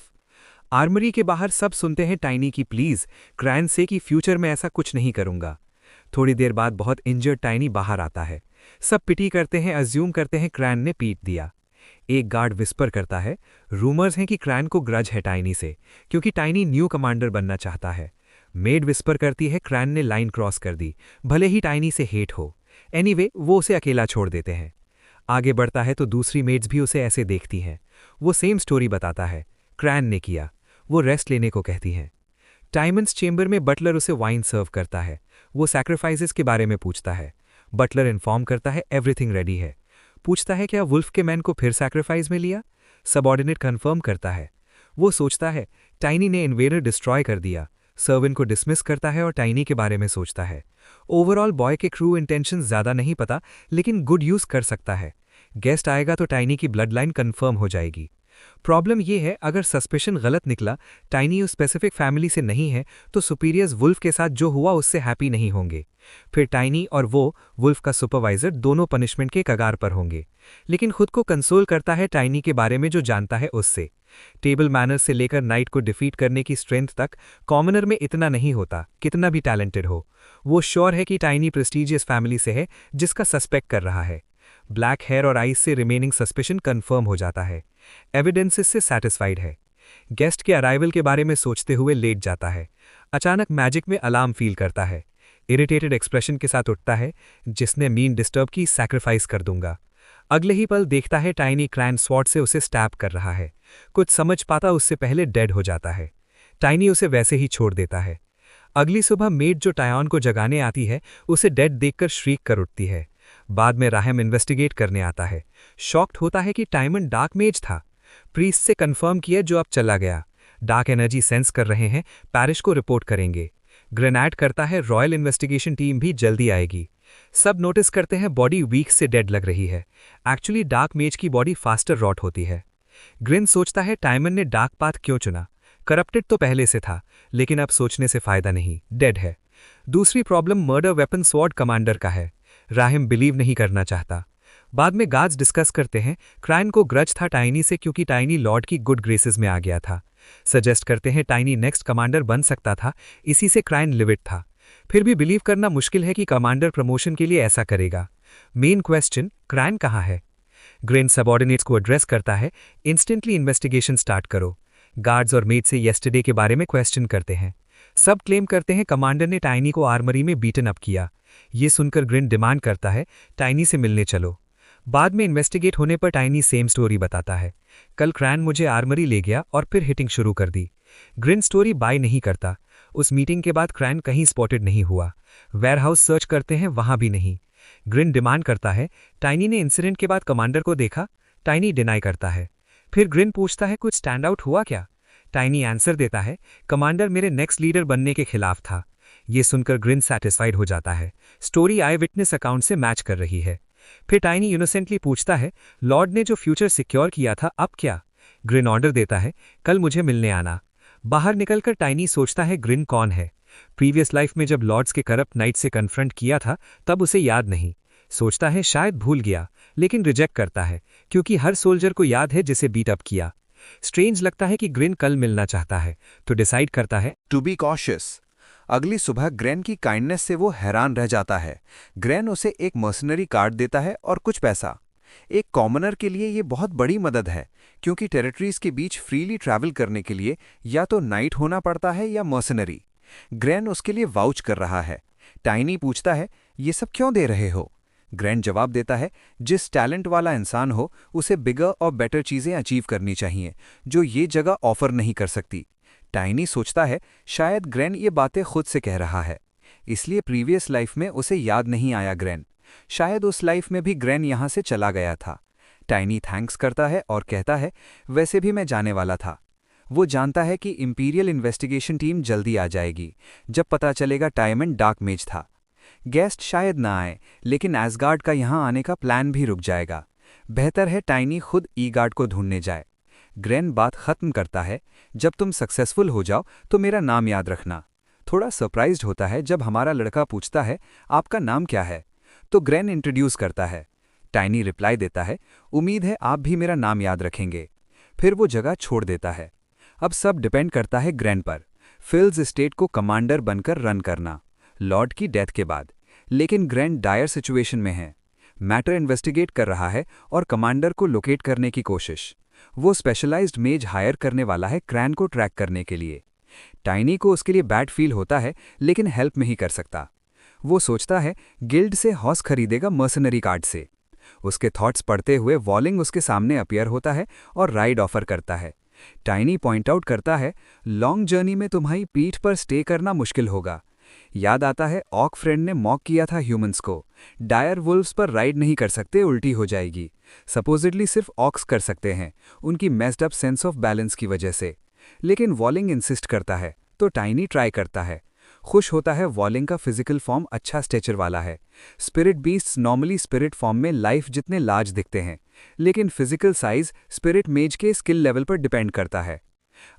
आर्मरी के बाहर सब सुनते हैं टाइनी की प्लीज क्रैन से कि फ्यूचर में ऐसा कुछ नहीं करूंगा। थोड़ी देर बाद बहुत इंजर्ड टाइनी बाहर आता है। सब पिटी करते हैं, अज्यूम करते हैं क्रैन ने पीट दिया। एक गार्ड विस्पर करता है, रूमर्स हैं कि क्रैन को ग्रज है टाइनी से, क्योंकि टाइनी न्यू कमांडर बनना चाहता है। मेड विस्पर करती है क्रैन ने लाइन क्रॉस कर दी, भले ही टाइनी से हेट हो। एनीवे वो उसे अकेला छोड़ देते हैं। आगे बढ़ता है तो दूसरी मेड्स भी उसे ऐसे देखती हैं। वो सेम स्टोरी बताता है, क्रैन ने किया। वो रेस्ट लेने को कहती हैं। टाइमन्स चेंबर में बटलर उसे वाइन सर्व करता है। वो सैक्रिफाइसेस के बारे में पूछता है। बटलर इन्फॉर्म करता है एवरीथिंग रेडी है। पूछता है क्या वुल्फ के मैन को फिर सैक्रिफाइस में लिया। सबऑर्डिनेट कंफर्म करता है। वो सोचता है टाइनी ने इन्वेडर डिस्ट्रॉय कर दिया। सर्विन को डिसमिस करता है और टाइनी के बारे में सोचता है। ओवरऑल बॉय के क्रू इंटेंशन ज़्यादा नहीं पता, लेकिन गुड यूज़ कर सकता है। गेस्ट आएगा तो टाइनी की ब्लड लाइन कन्फर्म हो जाएगी। प्रॉब्लम यह है, अगर सस्पेशन गलत निकला, टाइनी उस स्पेसिफिक फैमिली से नहीं है, तो सुपीरियर्स वुल्फ के साथ जो हुआ उससे हैप्पी नहीं होंगे। फिर टाइनी और वो वुल्फ का सुपरवाइजर दोनों पनिशमेंट के कगार पर होंगे, लेकिन खुद को कंसोल करता है टाइनी के बारे में जो जानता है उससे। टेबल मैनर्स से लेकर नाइट को डिफीट करने की स्ट्रेंथ तक कॉमनर में इतना नहीं होता, कितना भी टैलेंटेड हो। वो श्योर है कि टाइनी प्रेस्टीजियस फैमिली से है जिसका सस्पेक्ट कर रहा है। ब्लैक हेयर और आइज से रिमेनिंग सस्पिशन कंफर्म हो जाता है। एविडेंसेस से सैटिस्फाइड है। गेस्ट के अराइवल के बारे में सोचते हुए लेट जाता है। अचानक मैजिक में अलार्म फील करता है। इरिटेटेड एक्सप्रेशन के साथ उठता है, जिसने मीन डिस्टर्ब की सैक्रिफाइस कर दूंगा। अगले ही पल देखता है टाइनी क्रैन स्वॉर्ड से उसे स्टैप कर रहा है। कुछ समझ पाता उससे पहले डेड हो जाता है। टाइनी उसे वैसे ही छोड़ देता है। अगली सुबह मेड जो टायॉन को जगाने आती है उसे डेड देखकर श्रीक कर उठती है। बाद में राहम इन्वेस्टिगेट करने आता है। शॉक्ड होता है कि टाइमन डार्क मेज था। प्रीस्ट से कंफर्म किया जो अब चला गया। डार्क एनर्जी सेंस कर रहे हैं, पैरिश को रिपोर्ट करेंगे। ग्रेनाड करता है रॉयल इन्वेस्टिगेशन टीम भी जल्दी आएगी। सब नोटिस करते हैं बॉडी वीक से डेड लग रही है। एक्चुअली डार्क मेज की बॉडी फास्टर रॉट होती है। ग्रिन सोचता है टाइमन ने डार्क पाथ क्यों चुना। करप्टेड तो पहले से था, लेकिन अब सोचने से फायदा नहीं, डेड है। दूसरी problem murder weapon sword commander का है। राहिम बिलीव नहीं करना चाहता। बाद में गार्ड्स डिस्कस करते हैं क्राइन को ग्रज था टाइनी से क्योंकि टाइनी लॉर्ड की गुड ग्रेसेस में आ गया था। सजेस्ट करते हैं टाइनी नेक्स्ट कमांडर बन सकता था, इसी से क्राइन लिविट था। फिर भी बिलीव करना मुश्किल है कि कमांडर प्रमोशन के लिए ऐसा करेगा। मेन क्वेश्चन, क्राइन कहाँ है। ग्रेन सबऑर्डिनेट्स को एड्रेस करता है, इंस्टेंटली इन्वेस्टिगेशन स्टार्ट करो। गार्ड्स और मेड से येस्टरडे के बारे में क्वेश्चन करते हैं। सब क्लेम करते हैं कमांडर ने टाइनी को आर्मरी में बीटन अप किया। ये सुनकर ग्रिन डिमांड करता है टाइनी से मिलने चलो। बाद में इन्वेस्टिगेट होने पर टाइनी सेम स्टोरी बताता है, कल क्रैन मुझे आर्मरी ले गया और फिर हिटिंग शुरू कर दी। ग्रिन स्टोरी बाय नहीं करता। उस मीटिंग के बाद क्रैन कहीं स्पॉटेड नहीं हुआ। वेयरहाउस सर्च करते हैं, वहां भी नहीं। ग्रिन डिमांड करता है टाइनी ने इंसिडेंट के बाद कमांडर को देखा। टाइनी डिनाई करता है। फिर ग्रिन पूछता है कुछ स्टैंड आउट हुआ क्या। टाइनी आंसर देता है कमांडर मेरे नेक्स्ट लीडर बनने के खिलाफ था। ये सुनकर ग्रिन सैटिस्फाइड हो जाता है। स्टोरी आई विटनेस अकाउंट से मैच कर रही है। फिर टाइनी इनोसेंटली पूछता है लॉर्ड ने जो फ्यूचर सिक्योर किया था अब क्या। ग्रिन ऑर्डर देता है कल मुझे मिलने आना। बाहर निकलकर टाइनी सोचता है ग्रिन कौन है। प्रीवियस लाइफ में जब लॉर्ड्स के करप्ट नाइट से कन्फ्रंट किया था तब उसे याद नहीं। सोचता है शायद भूल गया, लेकिन रिजेक्ट करता है क्योंकि हर सोल्जर को याद है जिसे बीट अप किया। स्ट्रेंज लगता है कि ग्रिन कल मिलना चाहता है, तो डिसाइड करता है टू बी कॉशियस। अगली सुबह ग्रेन की काइंडनेस से वो हैरान रह जाता है। ग्रेन उसे एक मर्सनरी कार्ड देता है और कुछ पैसा। एक कॉमनर के लिए ये बहुत बड़ी मदद है, क्योंकि टेरिटरीज के बीच फ्रीली ट्रैवल करने के लिए या तो नाइट होना पड़ता है या मर्सनरी। ग्रेन उसके लिए वाउच कर रहा है। टाइनी पूछता है ये सब क्यों दे रहे हो। ग्रेन जवाब देता है जिस टैलेंट वाला इंसान हो उसे बिगर और बेटर चीज़ें अचीव करनी चाहिए जो ये जगह ऑफर नहीं कर सकती। टाइनी सोचता है शायद ग्रेन ये बातें खुद से कह रहा है, इसलिए प्रीवियस लाइफ में उसे याद नहीं आया ग्रेन। शायद उस लाइफ में भी ग्रेन यहाँ से चला गया था। टाइनी थैंक्स करता है और कहता है वैसे भी मैं जाने वाला था। वो जानता है कि इंपीरियल इन्वेस्टिगेशन टीम जल्दी आ जाएगी जब पता चलेगा टाइमन डार्क मेज था। गेस्ट शायद ना आए, लेकिन एसगार्ड का यहाँ आने का प्लान भी रुक जाएगा। बेहतर है टाइनी खुद ईगार्ड को ढूंढने जाए। ग्रेन बात खत्म करता है जब तुम सक्सेसफुल हो जाओ तो मेरा नाम याद रखना। थोड़ा सरप्राइज्ड होता है जब हमारा लड़का पूछता है आपका नाम क्या है, तो ग्रेन इंट्रोड्यूस करता है। टाइनी रिप्लाई देता है उम्मीद है आप भी मेरा नाम याद रखेंगे। फिर वो जगह छोड़ देता है। अब सब डिपेंड करता है ग्रेन पर, फिल्स स्टेट को कमांडर बनकर रन करना लॉर्ड की डेथ के बाद। लेकिन ग्रेन डायर सिचुएशन में है। मैटर इन्वेस्टिगेट कर रहा है और कमांडर को लोकेट करने की कोशिश। वो स्पेशलाइज्ड मेज हायर करने वाला है क्रैन को ट्रैक करने के लिए। टाइनी को उसके लिए बैड फील होता है, लेकिन हेल्प नहीं कर सकता। वो सोचता है गिल्ड से हॉर्स खरीदेगा मर्सनरी कार्ड से। उसके थॉट्स पढ़ते हुए वॉलिंग उसके सामने अपीयर होता है और राइड ऑफर करता है। टाइनी पॉइंट आउट करता है लॉन्ग जर्नी में तुम्हारी पीठ पर स्टे करना मुश्किल होगा। याद आता है ऑक फ्रेंड ने मॉक किया था ह्यूमंस को। डायर वुल्व्स पर राइड नहीं कर सकते, उल्टी हो जाएगी। सपोजिटली सिर्फ ऑक्स कर सकते हैं, उनकी messed up sense of balance की वजह से। लेकिन वॉलिंग इंसिस्ट करता है तो टाइनी ट्राई करता है। खुश होता है वॉलिंग का फिजिकल फॉर्म अच्छा स्टेचर वाला है। Spirit beasts normally spirit form में लाइफ जितने लार्ज दिखते हैं, लेकिन फिजिकल साइज स्पिरिट मेज के स्किल लेवल पर डिपेंड करता है।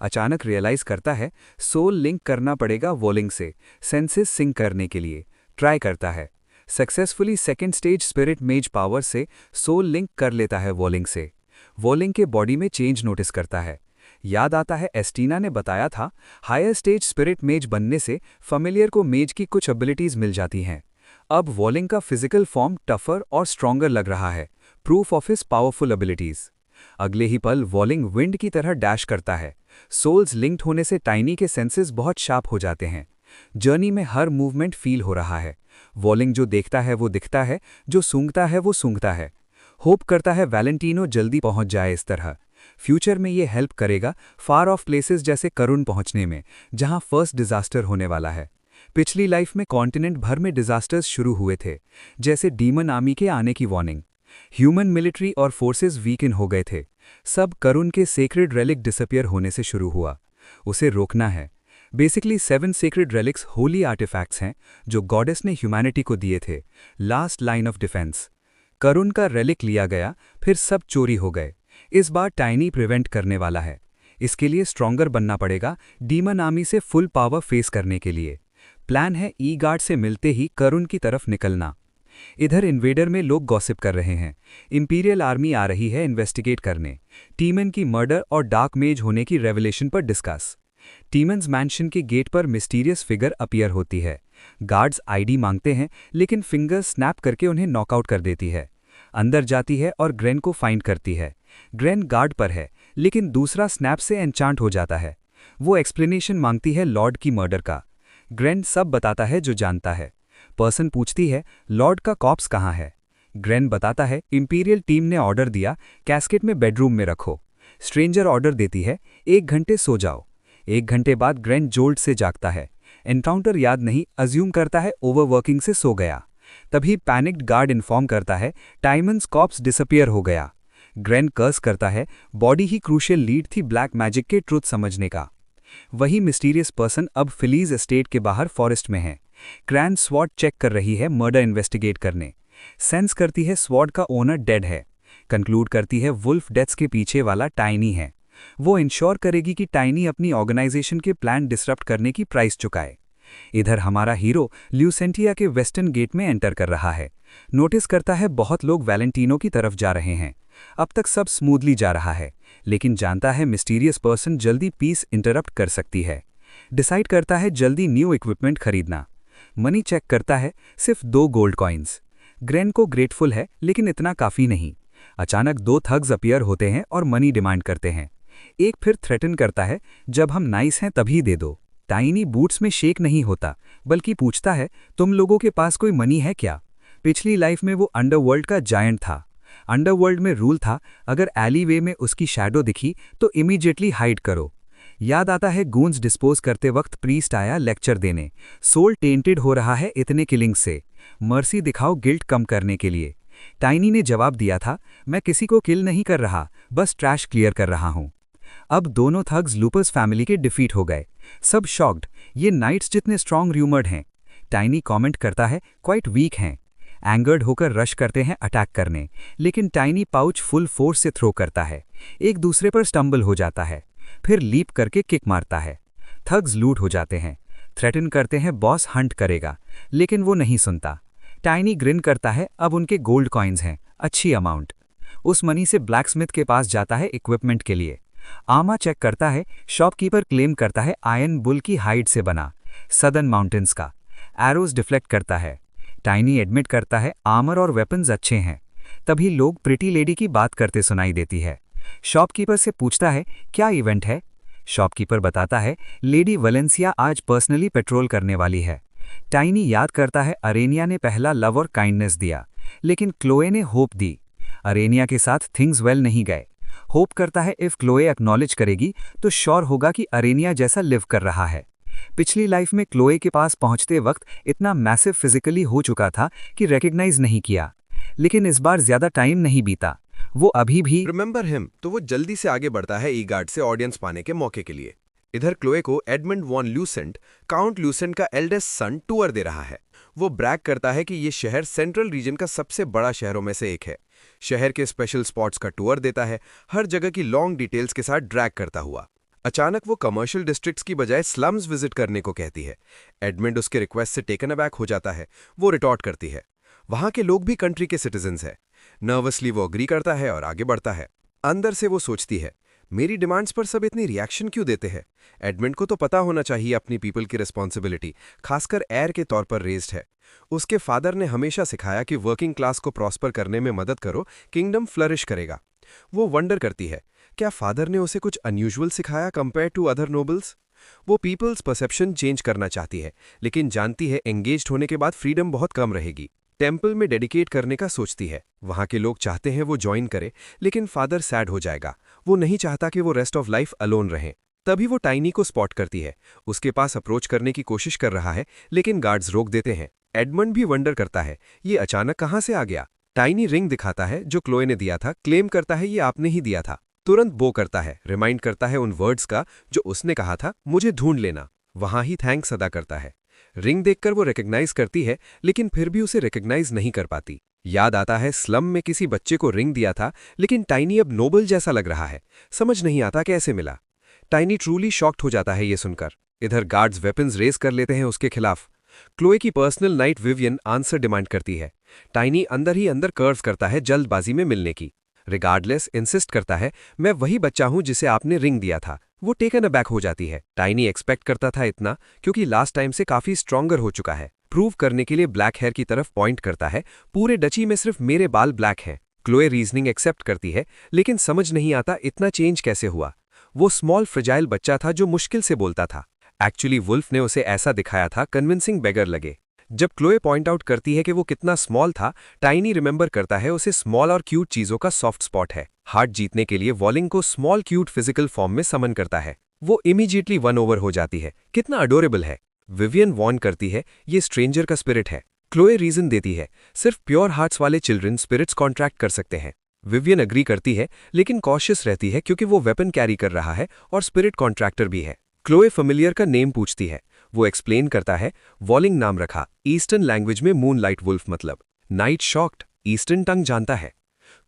अचानक रियलाइज करता है सोल लिंक करना पड़ेगा वॉलिंग से सेंसेस सिंक करने के लिए, ट्राई करता है। सक्सेसफुली सेकेंड स्टेज स्पिरिट मेज पावर से सोल लिंक कर लेता है वॉलिंग से। वॉलिंग के बॉडी में चेंज नोटिस करता है। याद आता है एस्टीना ने बताया था, हायर स्टेज स्पिरिट मेज बनने से फैमिलियर को मेज की कुछ एबिलिटीज मिल जाती हैं। अब वॉलिंग का फिजिकल फॉर्म टफर और स्ट्रॉन्गर लग रहा है, proof of his powerful abilities. अगले ही पल वॉलिंग विंड की तरह डैश करता है। सोल्स लिंक्ड होने से टाइनी के सेंसेस बहुत शार्प हो जाते हैं। जर्नी में हर मूवमेंट फील हो रहा है। वॉलिंग जो देखता है वो दिखता है, जो सूंघता है वो सूंघता है। होप करता है वैलेंटिनो जल्दी पहुंच जाए। इस तरह फ्यूचर में ये हेल्प करेगा फार ऑफ प्लेसेस जैसे करुण पहुंचने में, जहां फर्स्ट डिजास्टर होने वाला है। पिछली लाइफ में कॉन्टिनेंट भर में डिजास्टर्स शुरू हुए थे, जैसे डीमन आर्मी के आने की वार्निंग। ह्यूमन मिलिट्री और फोर्सेस वीकन हो गए थे। सब करुण के सेक्रेड रेलिक डिसअपियर होने से शुरू हुआ। उसे रोकना है। Basically 7 sacred relics holy artefacts हैं जो गॉडेस ने ह्यूमैनिटी को दिए थे, last line of defence. Karun का रेलिक लिया गया, फिर सब चोरी हो गए। इस बार टाइनी प्रिवेंट करने वाला है। इसके लिए स्ट्रॉन्गर बनना पड़ेगा डीमन आर्मी से फुल पावर फेस करने के लिए। प्लान है ई गार्ड से मिलते ही करुण की तरफ निकलना। इधर इन्वेडर में लोग गॉसिप कर रहे हैं। इंपीरियल आर्मी आ रही है इन्वेस्टिगेट करने। टीमन की मर्डर और डार्क मेज होने की रेवलेशन पर डिस्कस। टीमन्स मैंशन के गेट पर मिस्टीरियस फिगर अपीयर होती है। गार्ड्स आईडी मांगते हैं, लेकिन फिंगर स्नैप करके उन्हें नॉकआउट कर देती है। अंदर जाती है और ग्रेन को फाइंड करती है। ग्रेन गार्ड पर है, लेकिन दूसरा स्नैप से एन्चांट हो जाता है। वो एक्सप्लेनेशन मांगती है लॉर्ड की मर्डर का। ग्रेन सब बताता है जो जानता है। पर्सन पूछती है, लॉर्ड का कॉप्स कहाँ है? ग्रेन बताता है, इंपीरियल टीम ने ऑर्डर दिया, कैस्केट में बेडरूम में रखो। स्ट्रेंजर ऑर्डर देती है, 1 घंटे सो जाओ। 1 घंटे बाद ग्रेन जोल्ट से जागता है। एनकाउंटर याद नहीं, अज्यूम करता है ओवरवर्किंग से सो गया। तभी पैनिक्ड गार्ड इन्फॉर्म करता है, टाइमन्स कॉप्स डिसअपियर हो गया। ग्रेन कर्स करता है, बॉडी ही क्रूशियल लीड थी ब्लैक मैजिक के ट्रुथ समझने का। वही मिस्टीरियस पर्सन अब फिलीज एस्टेट के बाहर फॉरेस्ट में है। क्रैन स्वॉट चेक कर रही है मर्डर इन्वेस्टिगेट करने। सेंस करती है स्वॉट का ओनर डेड है। कंक्लूड करती है वुल्फ डेथ्स के पीछे वाला टाइनी है। वो इंश्योर करेगी कि टाइनी अपनी ऑर्गेनाइजेशन के प्लान डिसरप्ट करने की प्राइस चुकाए। इधर हमारा हीरो ल्यूसेंटिया के वेस्टर्न गेट में एंटर कर रहा है। नोटिस करता है बहुत लोग वैलेंटिनो की तरफ जा रहे हैं। अब तक सब स्मूथली जा रहा है, लेकिन जानता है मिस्टीरियस पर्सन जल्दी पीस इंटरप्ट कर सकती है। डिसाइड करता है जल्दी न्यू इक्विपमेंट खरीदना। मनी चेक करता है, सिर्फ 2 गोल्ड कॉइन्स। ग्रेन को ग्रेटफुल है, लेकिन इतना काफ़ी नहीं। अचानक 2 थग्स अपीयर होते हैं और मनी डिमांड करते हैं। एक फिर थ्रेटन करता है, जब हम नाइस हैं तभी दे दो। टाइनी बूट्स में शेक नहीं होता, बल्कि पूछता है, तुम लोगों के पास कोई मनी है क्या? पिछली लाइफ में वो अंडरवर्ल्ड का जायंट था। अंडरवर्ल्ड में रूल था, अगर एलीवे में उसकी शैडो दिखी तो इमीडिएटली हाइड करो। याद आता है गूंज डिस्पोज करते वक्त प्रीस्ट आया लेक्चर देने, सोल टेंटेड हो रहा है इतने किलिंग से, मर्सी दिखाओ गिल्ट कम करने के लिए। टाइनी ने जवाब दिया था, मैं किसी को किल नहीं कर रहा, बस ट्रैश क्लियर कर रहा हूं। अब दोनों थग्स लूपर्स फैमिली के डिफीट हो गए। सब शॉक्ड, ये नाइट्स जितने स्ट्रॉन्ग र्यूमर्ड हैं। टाइनी कमेंट करता है, क्वाइट वीक हैं। एंगर्ड होकर रश करते हैं अटैक करने, लेकिन टाइनी पाउच फुल फोर्स से थ्रो करता है। एक दूसरे पर स्टंबल हो जाता है, फिर लीप करके किक मारता है। थग्स लूट हो जाते हैं। थ्रेटन करते हैं बॉस हंट करेगा, लेकिन वो नहीं सुनता। टाइनी ग्रिन करता है, अब उनके गोल्ड कॉइन्स हैं, अच्छी अमाउंट। उस मनी से ब्लैकस्मिथ के पास जाता है इक्विपमेंट के लिए। आमा चेक करता है, शॉपकीपर क्लेम करता है आयरन बुल की हाइड से बना, सदर्न माउंटेन्स का। एरोज डिफ्लेक्ट करता है। टाइनी एडमिट करता है आर्मर और वेपन्स अच्छे हैं। तभी लोग प्रिटी लेडी की बात करते सुनाई देती है। शॉपकीपर से पूछता है, क्या इवेंट है? शॉपकीपर बताता है, लेडी वलेंसिया आज पर्सनली पेट्रोल करने वाली है। टाइनी याद करता है अरेनिया ने पहला लव और काइंडनेस दिया, लेकिन क्लोए ने होप दी। अरेनिया के साथ थिंग्स वेल नहीं गए। होप करता है इफ क्लोए एक्नॉलेज करेगी तो श्योर होगा कि अरेनिया जैसा लिव कर रहा है। पिछली लाइफ में क्लोए के पास पहुंचते वक्त इतना मैसिव फिजिकली हो चुका था कि रिकग्नाइज नहीं किया, लेकिन इस बार ज्यादा टाइम नहीं बीता। वो अभी भी रिमेंबर हिम, तो वो जल्दी से आगे बढ़ता है ई गार्ड से ऑडियंस पाने के मौके के लिए। इधर क्लोए को Edmund Von Lucent, count Lucent का एल्डेस्ट सन, टूर दे रहा है। वो ब्रैग करता है कि ये शहर सेंट्रल रीजन का सबसे बड़ा शहरों में से एक है। शहर के स्पेशल स्पॉट्स का टूर देता है, हर जगह की लॉन्ग डिटेल्स के साथ ड्रैग करता हुआ। अचानक वो कमर्शियल डिस्ट्रिक्ट्स की बजाय स्लम्स विजिट करने को कहती है। एडमंड उसके रिक्वेस्ट से टेकन अबैक हो जाता है। वो रिटॉर्ट करती है, वहां के लोग भी कंट्री के सिटीजन्स हैं। नर्वसली वो अग्री करता है और आगे बढ़ता है। अंदर से वो सोचती है, मेरी डिमांड्स पर सब इतनी रिएक्शन क्यों देते हैं? एडमंड को तो पता होना चाहिए अपनी पीपल की रिस्पॉन्सिबिलिटी, खासकर एयर के तौर पर रेज्ड है। उसके फादर ने हमेशा सिखाया कि वर्किंग क्लास को प्रॉस्पर करने में मदद करो, किंगडम फ्लरिश करेगा। वो वंडर करती है, क्या फादर ने उसे कुछ अनयूजुअल सिखाया कंपेयर टू अदर नोबल्स? वो पीपल्स परसेप्शन चेंज करना चाहती है, लेकिन जानती है एंगेज्ड होने के बाद फ्रीडम बहुत कम रहेगी। टेम्पल में डेडिकेट करने का सोचती है। वहां के लोग चाहते हैं वो ज्वाइन करे, लेकिन फादर सैड हो जाएगा। वो नहीं चाहता कि वो रेस्ट ऑफ लाइफ अलोन रहे। तभी वो टाइनी को स्पॉट करती है। उसके पास अप्रोच करने की कोशिश कर रहा है, लेकिन गार्ड्स रोक देते हैं। एडमंड भी वंडर करता है, ये अचानक कहां से आ गया? टाइनी रिंग दिखाता है जो क्लोए ने दिया था, क्लेम करता है ये आपने ही दिया था। तुरंत बो करता है, रिमाइंड करता है उन वर्ड्स का जो उसने कहा था, मुझे ढूंढ लेना। वहां ही थैंक्स अदा करता है। रिंग देखकर वो रिकग्नाइज करती है, लेकिन फिर भी उसे रिकग्नाइज नहीं कर पाती। याद आता है स्लम में किसी बच्चे को रिंग दिया था, लेकिन टाइनी अब नोबल जैसा लग रहा है। समझ नहीं आता कैसे मिला। टाइनी ट्रूली शॉक्ड हो जाता है ये सुनकर। इधर गार्ड्स वेपन्स रेज कर लेते हैं उसके खिलाफ। क्लोए की personal night Vivian answer demand करती है। टाइनी अंदर ही अंदर कर्व करता है जल्दबाजी में मिलने की। रिगार्डलेस इंसिस्ट करता है, मैं वही बच्चा हूं जिसे आपने रिंग दिया था। वो टेकन अबैक हो जाती है। टाइनी एक्सपेक्ट करता था इतना, क्योंकि लास्ट टाइम से काफी स्ट्रॉन्गर हो चुका है। प्रूव करने के लिए ब्लैक हेयर की तरफ पॉइंट करता है, पूरे डची में सिर्फ मेरे बाल ब्लैक हैं। क्लोए रीजनिंग एक्सेप्ट करती है, लेकिन समझ नहीं आता इतना चेंज कैसे हुआ। वो स्मॉल फ्रिजाइल बच्चा था जो मुश्किल से बोलता था। एक्चुअली वुल्फ ने उसे ऐसा दिखाया था, कन्विंसिंग बेगर लगे। जब क्लोए पॉइंट आउट करती है कि वो कितना स्मॉल था, टाइनी रिमेंबर करता है उसे स्मॉल और क्यूट चीजों का सॉफ्ट स्पॉट है। हार्ट जीतने के लिए वॉलिंग को स्मॉल क्यूट फिजिकल फॉर्म में समन करता है। वो इमीडिएटली वन ओवर हो जाती है, कितना अडोरेबल है। विवियन वॉर्न करती है, ये स्ट्रेंजर का स्पिरिट है। क्लोए रीजन देती है, सिर्फ प्योर हार्ट्स वाले चिल्ड्रन स्पिरिट्स कॉन्ट्रैक्ट कर सकते हैं। विवियन अग्री करती है, लेकिन कॉशियस रहती है क्योंकि वो वेपन कैरी कर रहा है और स्पिरिट कॉन्ट्रैक्टर भी है। क्लोए फेमिलियर का नेम पूछती है। वो एक्सप्लेन करता है, वॉलिंग नाम रखा, ईस्टर्न लैंग्वेज में मून लाइट वुल्फ मतलब। नाइट शॉक्ड, ईस्टर्न टंग जानता है।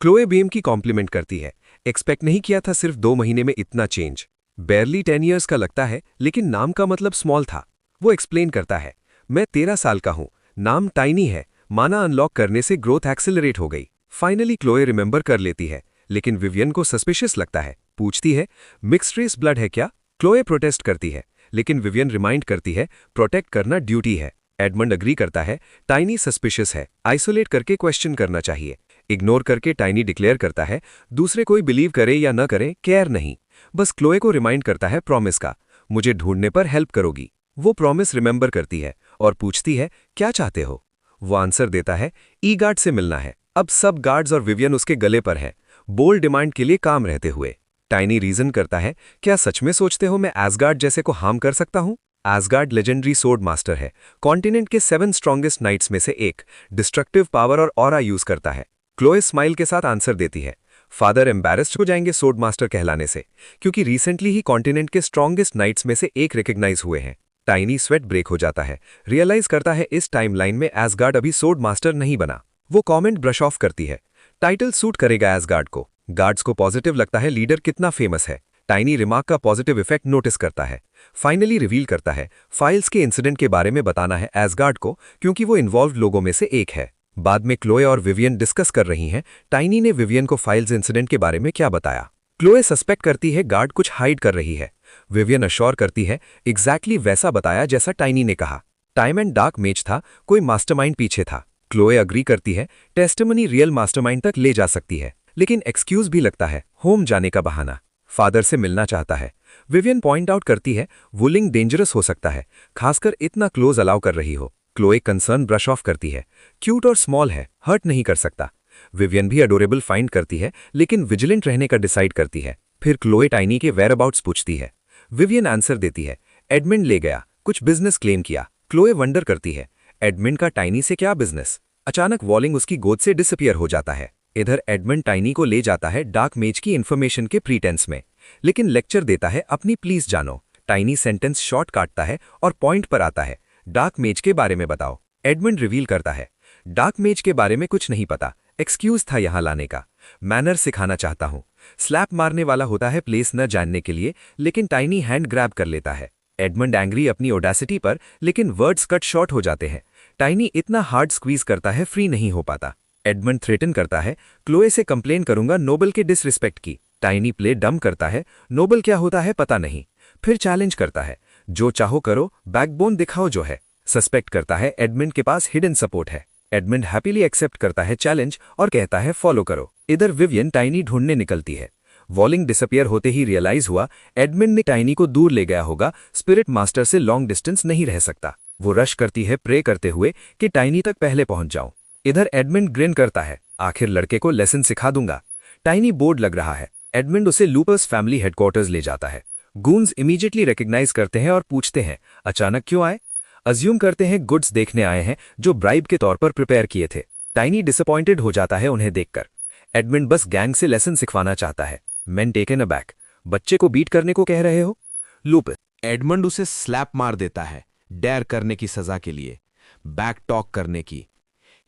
क्लोए बेम की कॉम्प्लीमेंट करती है, एक्सपेक्ट नहीं किया था सिर्फ 2 महीने में इतना चेंज। बेरली 10 ईयर्स का लगता है, लेकिन नाम का मतलब स्मॉल था। वो एक्सप्लेन करता है, मैं 13 साल का हूं, नाम टाइनी है, माना अनलॉक करने से ग्रोथ एक्सेलरेट हो गई। फाइनली क्लोए रिमेंबर कर लेती है, लेकिन विवियन को सस्पिशियस लगता है। पूछती है, मिक्स्ड रेस ब्लड है क्या? क्लोए प्रोटेस्ट करती है, लेकिन विवियन रिमाइंड करती है, प्रोटेक्ट करना ड्यूटी है। एडमंड अग्री करता है, टाइनी सस्पिशियस है, आइसोलेट करके क्वेश्चन करना चाहिए। इग्नोर करके टाइनी डिक्लेयर करता है, दूसरे कोई बिलीव करे या न करे केयर नहीं, बस क्लोए को रिमाइंड करता है प्रॉमिस का, मुझे ढूंढने पर हेल्प करोगी। वो प्रॉमिस रिमेंबर करती है और पूछती है, क्या चाहते हो? वो आंसर देता है, ई गार्ड से मिलना है। अब सब गार्ड्स और विवियन उसके गले पर है, बोल्ड डिमांड के लिए काम रहते हुए। टाइनी रीजन करता है, क्या सच में सोचते हो मैं एसगार्ड जैसे को हार्म कर सकता हूं? एसगार्ड लेजेंडरी सोर्ड मास्टर है, कॉन्टिनेंट के 7 स्ट्रॉन्गेस्ट नाइट्स में से एक, डिस्ट्रक्टिव पावर और ऑरा यूज करता है। क्लोए स्माइल के साथ आंसर देती है, फादर एम्बैरेस्ड हो जाएंगे सोर्ड मास्टर कहलाने से, क्योंकि रिसेंटली ही कॉन्टिनेंट के स्ट्रॉन्गेस्ट नाइट्स में से एक रिकग्नाइज हुए हैं। टाइनी स्वेट ब्रेक हो जाता है, रियलाइज करता है इस टाइमलाइन में एसगार्ड अभी सोर्ड मास्टर नहीं बना। वो कॉमेंट ब्रश ऑफ करती है, टाइटल सूट करेगा एसगार्ड को। गार्ड्स को पॉजिटिव लगता है लीडर कितना फेमस है। टाइनी रिमार्क का पॉजिटिव इफेक्ट नोटिस करता है। फाइनली रिवील करता है, फाइल्स के इंसिडेंट के बारे में बताना है एसगार्ड को, क्योंकि वो इन्वॉल्व लोगों में से एक है। बाद में क्लोए और विवियन डिस्कस कर रही हैं, टाइनी ने विवियन को फाइल्स इंसिडेंट के बारे में क्या बताया। क्लोए सस्पेक्ट करती है गार्ड कुछ हाइड कर रही है। विवियन अश्योर करती है, एग्जैक्टली वैसा बताया जैसा टाइनी ने कहा। टाइम एंड डार्क मेज था, कोई मास्टरमाइंड पीछे था। क्लोए अग्री करती है, टेस्टिमनी रियल मास्टरमाइंड तक ले जा सकती है, लेकिन एक्सक्यूज भी लगता है, होम जाने का बहाना। फादर से मिलना चाहता है। विवियन पॉइंट आउट करती है, वुलिंग डेंजरस हो सकता है, खासकर इतना क्लोज अलाउ कर रही हो। क्लोए कंसर्न ब्रश ऑफ करती है, क्यूट और स्मॉल है, हर्ट नहीं कर सकता। विवियन भी अडोरेबल फाइंड करती है, लेकिन विजिलेंट रहने का डिसाइड करती है। फिर क्लोए टाइनी के वेयर अबाउट्स पूछती है। विवियन आंसर देती है, एडमिंड ले गया, कुछ बिजनेस क्लेम किया। क्लोए वंडर करती है, एडमिंड का टाइनी से क्या बिजनेस? अचानक वॉलिंग उसकी गोद से डिसअपियर हो जाता है। इधर एडमंड टाइनी को ले जाता है डार्क मेज की इन्फॉर्मेशन के प्रीटेंस में, लेकिन लेक्चर देता है अपनी प्लीज जानो। टाइनी सेंटेंस शॉर्ट काटता है और पॉइंट पर आता है, डार्क मेज के बारे में बताओ। एडमंड रिवील करता है, डार्क मेज के बारे में कुछ नहीं पता, एक्सक्यूज था यहां लाने का, मैनर सिखाना चाहता हूं। स्लैप मारने वाला होता है प्लेस न जानने के लिए, लेकिन टाइनी हैंड ग्रैब कर लेता है। एडमंड एंग्री अपनी ओडासिटी पर, लेकिन वर्ड्स कट शॉर्ट हो जाते हैं। टाइनी इतना हार्ड स्क्वीज करता है, फ्री नहीं हो पाता। एडमंड थ्रेटन करता है, क्लोए से कंप्लेन करूंगा नोबल के डिसरिस्पेक्ट की। टाइनी प्ले डम करता है, नोबल क्या होता है पता नहीं। फिर चैलेंज करता है, जो चाहो करो, बैकबोन दिखाओ जो है। सस्पेक्ट करता है एडमंड के पास हिडन सपोर्ट है। एडमंड हैप्पीली एक्सेप्ट करता है चैलेंज और कहता है फॉलो करो। इधर विवियन टाइनी ढूंढने निकलती है। वॉलिंग डिसअपियर होते ही रियलाइज हुआ एडमंड ने टाइनी को दूर ले गया होगा, स्पिरिट मास्टर से लॉन्ग डिस्टेंस नहीं रह सकता। वो रश करती है प्रे करते हुए कि टाइनी तक पहले पहुंच जाऊं। इधर एडमंड ग्रिन करता है, आखिर लड़के को लेसन सिखा दूंगा। टाइनी बोर्ड लग रहा है। एडमंड उसे लूपर्स फैमिली हेडक्वार्टर्स ले जाता है। गून्स इमीडिएटली रिकग्नाइज करते हैं और पूछते हैं अचानक क्यों आए। अज्यूम करते हैं गुड्स देखने आए हैं जो ब्राइब के तौर पर प्रिपेयर किए थे। टाइनी डिसअपॉइंटेड हो जाता है उन्हें देखकर। एडमंड बस गैंग से लेसन सिखवाना चाहता है। मेन टेकन अबैक, बच्चे को बीट करने को कह रहे हो? लूपस एडमंड उसे स्लैप मार देता है, डेयर करने की सजा के लिए, बैक टॉक करने की।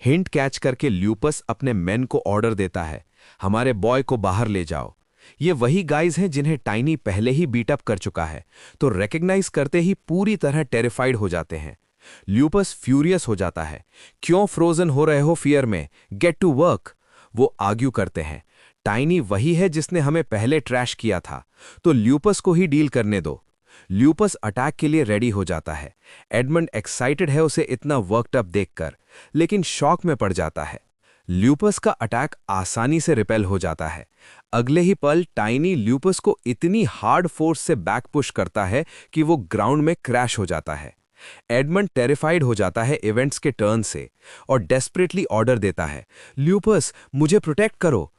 हिंट कैच करके ल्यूपस अपने मेन को ऑर्डर देता है, हमारे बॉय को बाहर ले जाओ। ये वही गाइज हैं जिन्हें टाइनी पहले ही बीटअप कर चुका है, तो रेकग्नाइज करते ही पूरी तरह टेरिफाइड हो जाते हैं। ल्यूपस फ्यूरियस हो जाता है, क्यों फ्रोजन हो रहे हो फियर में, गेट टू वर्क। वो आर्ग्यू करते हैं, टाइनी वही है जिसने हमें पहले ट्रैश किया था, तो ल्यूपस को ही डील करने दो। ल्यूपस अटैक के लिए रेडी हो जाता है। एडमंड एक्साइटेड है उसे इतना वर्कड अप देखकर, लेकिन शॉक में पड़ जाता है। ल्यूपस का अटैक आसानी से रिपेल हो जाता है। अगले ही पल टाइनी ल्यूपस को इतनी हार्ड फोर्स से बैक पुश करता है कि वो ग्राउंड में क्रैश हो जाता है। एडमंड टेरिफाइड हो जाता है इवेंट्स के टर्न से और डेस्परेटली ऑर्डर देता है, ल्यूपस मुझे प्रोटेक्ट करो।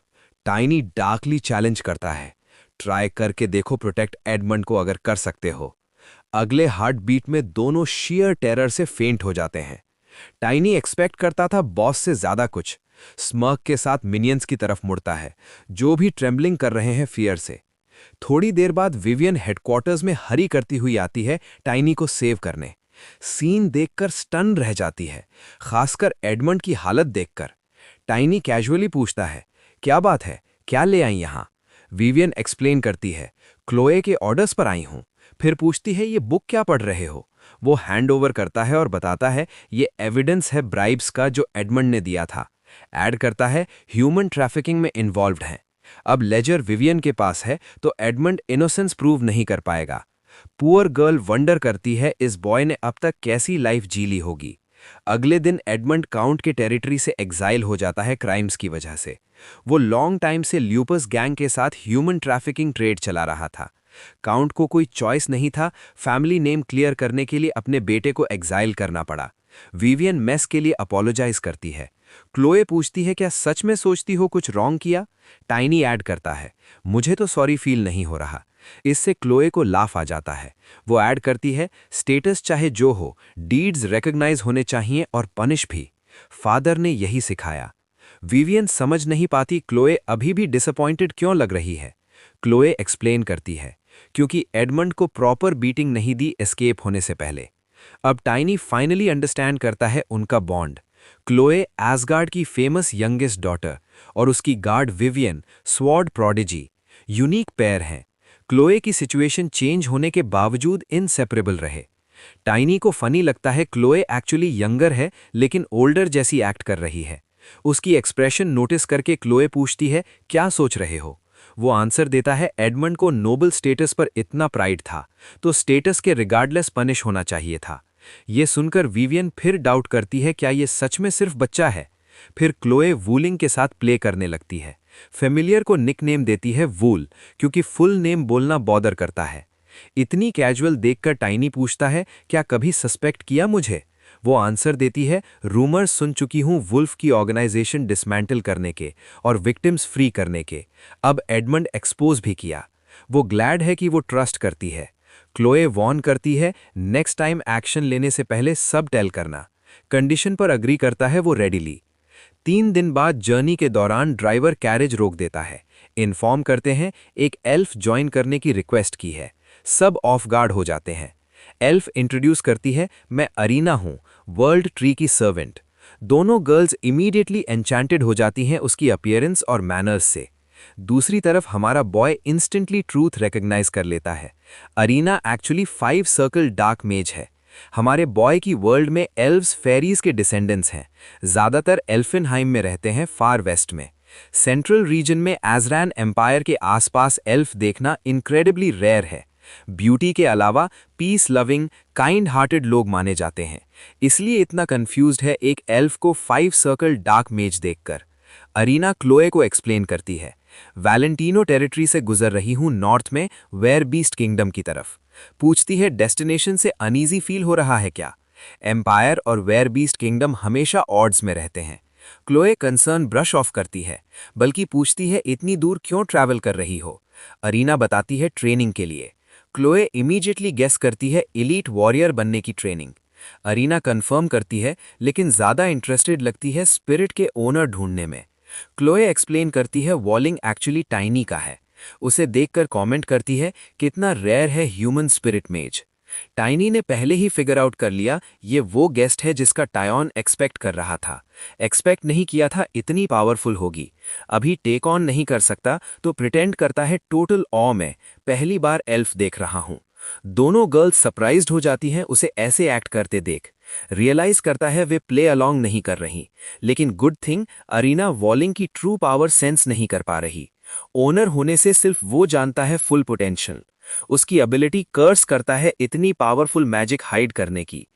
टाइनी डार्कली चैलेंज करता है, ट्राई करके देखो प्रोटेक्ट एडमंड को अगर कर सकते हो। अगले हार्ट बीट में दोनों शेयर टेरर से फेंट हो जाते हैं। टाइनी एक्सपेक्ट करता था बॉस से ज्यादा कुछ। स्मर्क के साथ मिनियंस की तरफ मुड़ता है, जो भी ट्रेम्बलिंग कर रहे हैं फियर से। थोड़ी देर बाद विवियन हेडक्वार्टर्स में हरी करती हुई आती है टाइनी को सेव करने। सीन देखकर स्टन रह जाती है, खासकर एडमंड की हालत देखकर। टाइनी कैजुअली पूछता है, क्या बात है, क्या ले आई यहां? विवियन एक्सप्लेन करती है, क्लोए के ऑर्डर्स पर आई हूं। फिर पूछती है, ये बुक क्या पढ़ रहे हो? वो हैंड ओवर करता है और बताता है, ये एविडेंस है ब्राइब्स का जो एडमंड ने दिया था। ऐड करता है, ह्यूमन ट्रैफिकिंग में इन्वॉल्व्ड हैं। अब लेजर विवियन के पास है तो एडमंड इनोसेंस प्रूव नहीं कर पाएगा। पुअर गर्ल वंडर करती है इस बॉय ने अब तक कैसी लाइफ जी ली होगी। अगले दिन एडमंड काउंट के टेरिटरी से एग्जाइल हो जाता है क्राइम्स की वजह से। वो लॉन्ग टाइम से ल्यूपस गैंग के साथ ह्यूमन ट्रैफिकिंग ट्रेड चला रहा था। काउंट को कोई चॉइस नहीं था, फैमिली नेम क्लियर करने के लिए अपने बेटे को एग्जाइल करना पड़ा। विवियन मेस के लिए अपोलोजाइज करती है। क्लोए पूछती है, क्या सच में सोचती हो कुछ रॉन्ग किया? टाइनी ऐड करता है, मुझे तो सॉरी फील नहीं हो रहा। इससे क्लोए को लाफ आ जाता है। वो ऐड करती है, स्टेटस चाहे जो हो, डीड्स रिकॉग्नाइज होने चाहिए और पनिश भी। फादर ने यही सिखाया। विवियन समझ नहीं पाती क्लोए अभी भी डिसअपॉइंटेड क्यों लग रही है। क्लोए एक्सप्लेन करती है, क्योंकि एडमंड को प्रॉपर बीटिंग नहीं दी एस्केप होने से पहले। अब टाइनी फाइनली अंडरस्टैंड करता है उनका बॉन्ड। क्लोए एसगार्ड की फेमस यंगेस्ट डॉटर और उसकी guard Vivian sword prodigy, unique pair हैं। क्लोए की सिचुएशन चेंज होने के बावजूद इनसेपरेबल रहे। टाइनी को फनी लगता है क्लोए एक्चुअली यंगर है लेकिन ओल्डर जैसी एक्ट कर रही है। उसकी एक्सप्रेशन नोटिस करके क्लोए पूछती है, क्या सोच रहे हो? वो आंसर देता है, एडमंड को नोबल स्टेटस पर इतना प्राइड था तो स्टेटस के रिगार्डलेस पनिश होना चाहिए था। ये सुनकर विवियन फिर डाउट करती है, क्या ये सच में सिर्फ बच्चा है? फिर क्लोए वूलिंग के साथ प्ले करने लगती है। फेमिलियर को निकनेम देती है वूल, क्योंकि फुल नेम बोलना बॉदर करता है। इतनी कैजुअल देखकर टाइनी पूछता है, क्या कभी सस्पेक्ट किया मुझे? वो आंसर देती है, रूमर्स सुन चुकी हूं वुल्फ की ऑर्गेनाइजेशन डिसमेंटल करने के और विक्टिम्स फ्री करने के। अब एडमंड एक्सपोज भी किया। वो ग्लैड है कि वो ट्रस्ट करती है। क्लोए वॉर्न करती है, नेक्स्ट टाइम एक्शन लेने से पहले सब टेल करना। कंडीशन पर अग्री करता है वो रेडिली। 3 दिन बाद जर्नी के दौरान ड्राइवर कैरेज रोक देता है। इन्फॉर्म करते हैं एक एल्फ ज्वाइन करने की रिक्वेस्ट की है। सब ऑफ गार्ड हो जाते हैं। एल्फ इंट्रोड्यूस करती है, मैं अरीना हूं, वर्ल्ड ट्री की सर्वेंट। दोनों गर्ल्स इमीडिएटली एन्चेंटेड हो जाती हैं उसकी अपीयरेंस और मैनर्स से। दूसरी तरफ हमारा बॉय इंस्टेंटली ट्रूथ रिकॉग्नाइज कर लेता है। अरीना एक्चुअली 5 सर्कल डार्क मेज है। हमारे बॉय की वर्ल्ड में एल्व्स फेरीज के डिसेंडेंट्स हैं। ज़्यादातर एल्फिनहाइम में रहते हैं, फार वेस्ट में। सेंट्रल रीजन में एजरैन एम्पायर के आसपास एल्फ देखना इनक्रेडिबली रेयर है। ब्यूटी के अलावा पीस लविंग, काइंड हार्टेड लोग माने जाते हैं, इसलिए इतना कंफ्यूज्ड है एक एल्फ को 5 सर्कल डार्क मेज देखकर। अरीना क्लोए को एक्सप्लेन करती है, वैलेंटिनो टेरिटरी से गुजर रही हूं नॉर्थ में वेयर बीस्ट किंगडम की तरफ। पूछती है डेस्टिनेशन से अनईजी फील हो रहा है क्या? एम्पायर और वेयर बीस्ट किंगडम हमेशा ऑड्स में रहते हैं। क्लोए कंसर्न ब्रश ऑफ करती है, बल्कि पूछती है इतनी दूर क्यों ट्रैवल कर रही हो? अरीना बताती है ट्रेनिंग के लिए। क्लोए इमीडिएटली गेस करती है एलीट वॉरियर बनने की ट्रेनिंग। अरीना कंफर्म करती है, लेकिन ज़्यादा इंटरेस्टेड लगती है स्पिरिट के ओनर ढूंढने में। क्लोए एक्सप्लेन करती है वॉलिंग एक्चुअली टाइनी का है। उसे देखकर कमेंट करती है कितना रेयर है ह्यूमन स्पिरिट मेज। टाइनी ने पहले ही फिगर आउट कर लिया ये वो गेस्ट है जिसका टायॉन एक्सपेक्ट कर रहा था। एक्सपेक्ट नहीं किया था इतनी पावरफुल होगी। अभी टेक ऑन नहीं कर सकता तो प्रिटेंड करता है टोटल ऑ में पहली बार एल्फ देख रहा हूं। दोनों गर्ल्स सरप्राइज्ड हो जाती हैं उसे ऐसे एक्ट करते देख। रियलाइज करता है वे प्ले अलोंग नहीं कर रही, लेकिन गुड थिंग अरीना वॉलिंग की ट्रू पावर सेंस नहीं कर पा रही। ओनर होने से सिर्फ वो जानता है फुल पोटेंशियल। उसकी एबिलिटी कर्स करता है इतनी पावरफुल मैजिक हाइड करने की।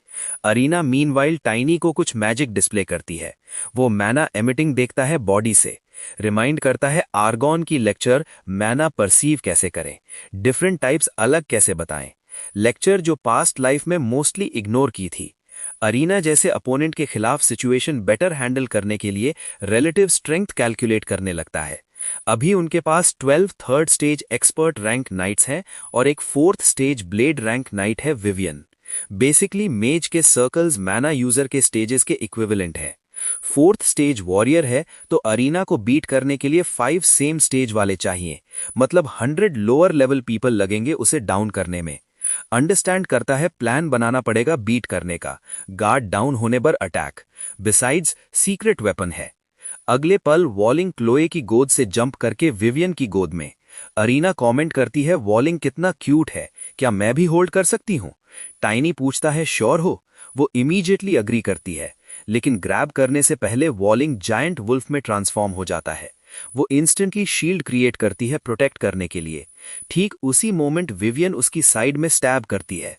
अरीना मीनवाइल टाइनी को कुछ मैजिक डिस्प्ले करती है। वो मैना एमिटिंग देखता है बॉडी से, रिमाइंड करता है आर्गॉन की लेक्चर मैना परसीव कैसे करें, डिफरेंट टाइप्स अलग कैसे बताएं। लेक्चर जो पास्ट लाइफ में मोस्टली इग्नोर की थी। अरीना जैसे अपोनेंट के खिलाफ सिचुएशन बेटर हैंडल करने के लिए रिलेटिव स्ट्रेंथ कैलकुलेट करने लगता है। अभी उनके पास 12 third stage expert rank knights हैं और एक 4th stage blade rank knight है विवियन। बेसिकली मेज के सर्कल्स मैना यूजर के स्टेजेस के इक्विवेलेंट है। 4th स्टेज वॉरियर है तो अरीना को बीट करने के लिए 5 सेम स्टेज वाले चाहिए, मतलब 100 लोअर लेवल पीपल लगेंगे उसे डाउन करने में। अंडरस्टैंड करता है प्लान बनाना पड़ेगा बीट करने का, गार्ड डाउन होने पर अटैक, बिसाइड्स सीक्रेट वेपन है। अगले पल वॉलिंग क्लोए की गोद से जंप करके विवियन की गोद में। अरीना कमेंट करती है वॉलिंग कितना क्यूट है, क्या मैं भी होल्ड कर सकती हूँ? टाइनी पूछता है श्योर हो? वो इमीडिएटली अग्री करती है, लेकिन ग्रैब करने से पहले वॉलिंग जायंट वुल्फ में ट्रांसफॉर्म हो जाता है। वो इंस्टेंटली शील्ड क्रिएट करती है प्रोटेक्ट करने के लिए। ठीक उसी मोमेंट विवियन उसकी साइड में स्टैब करती है।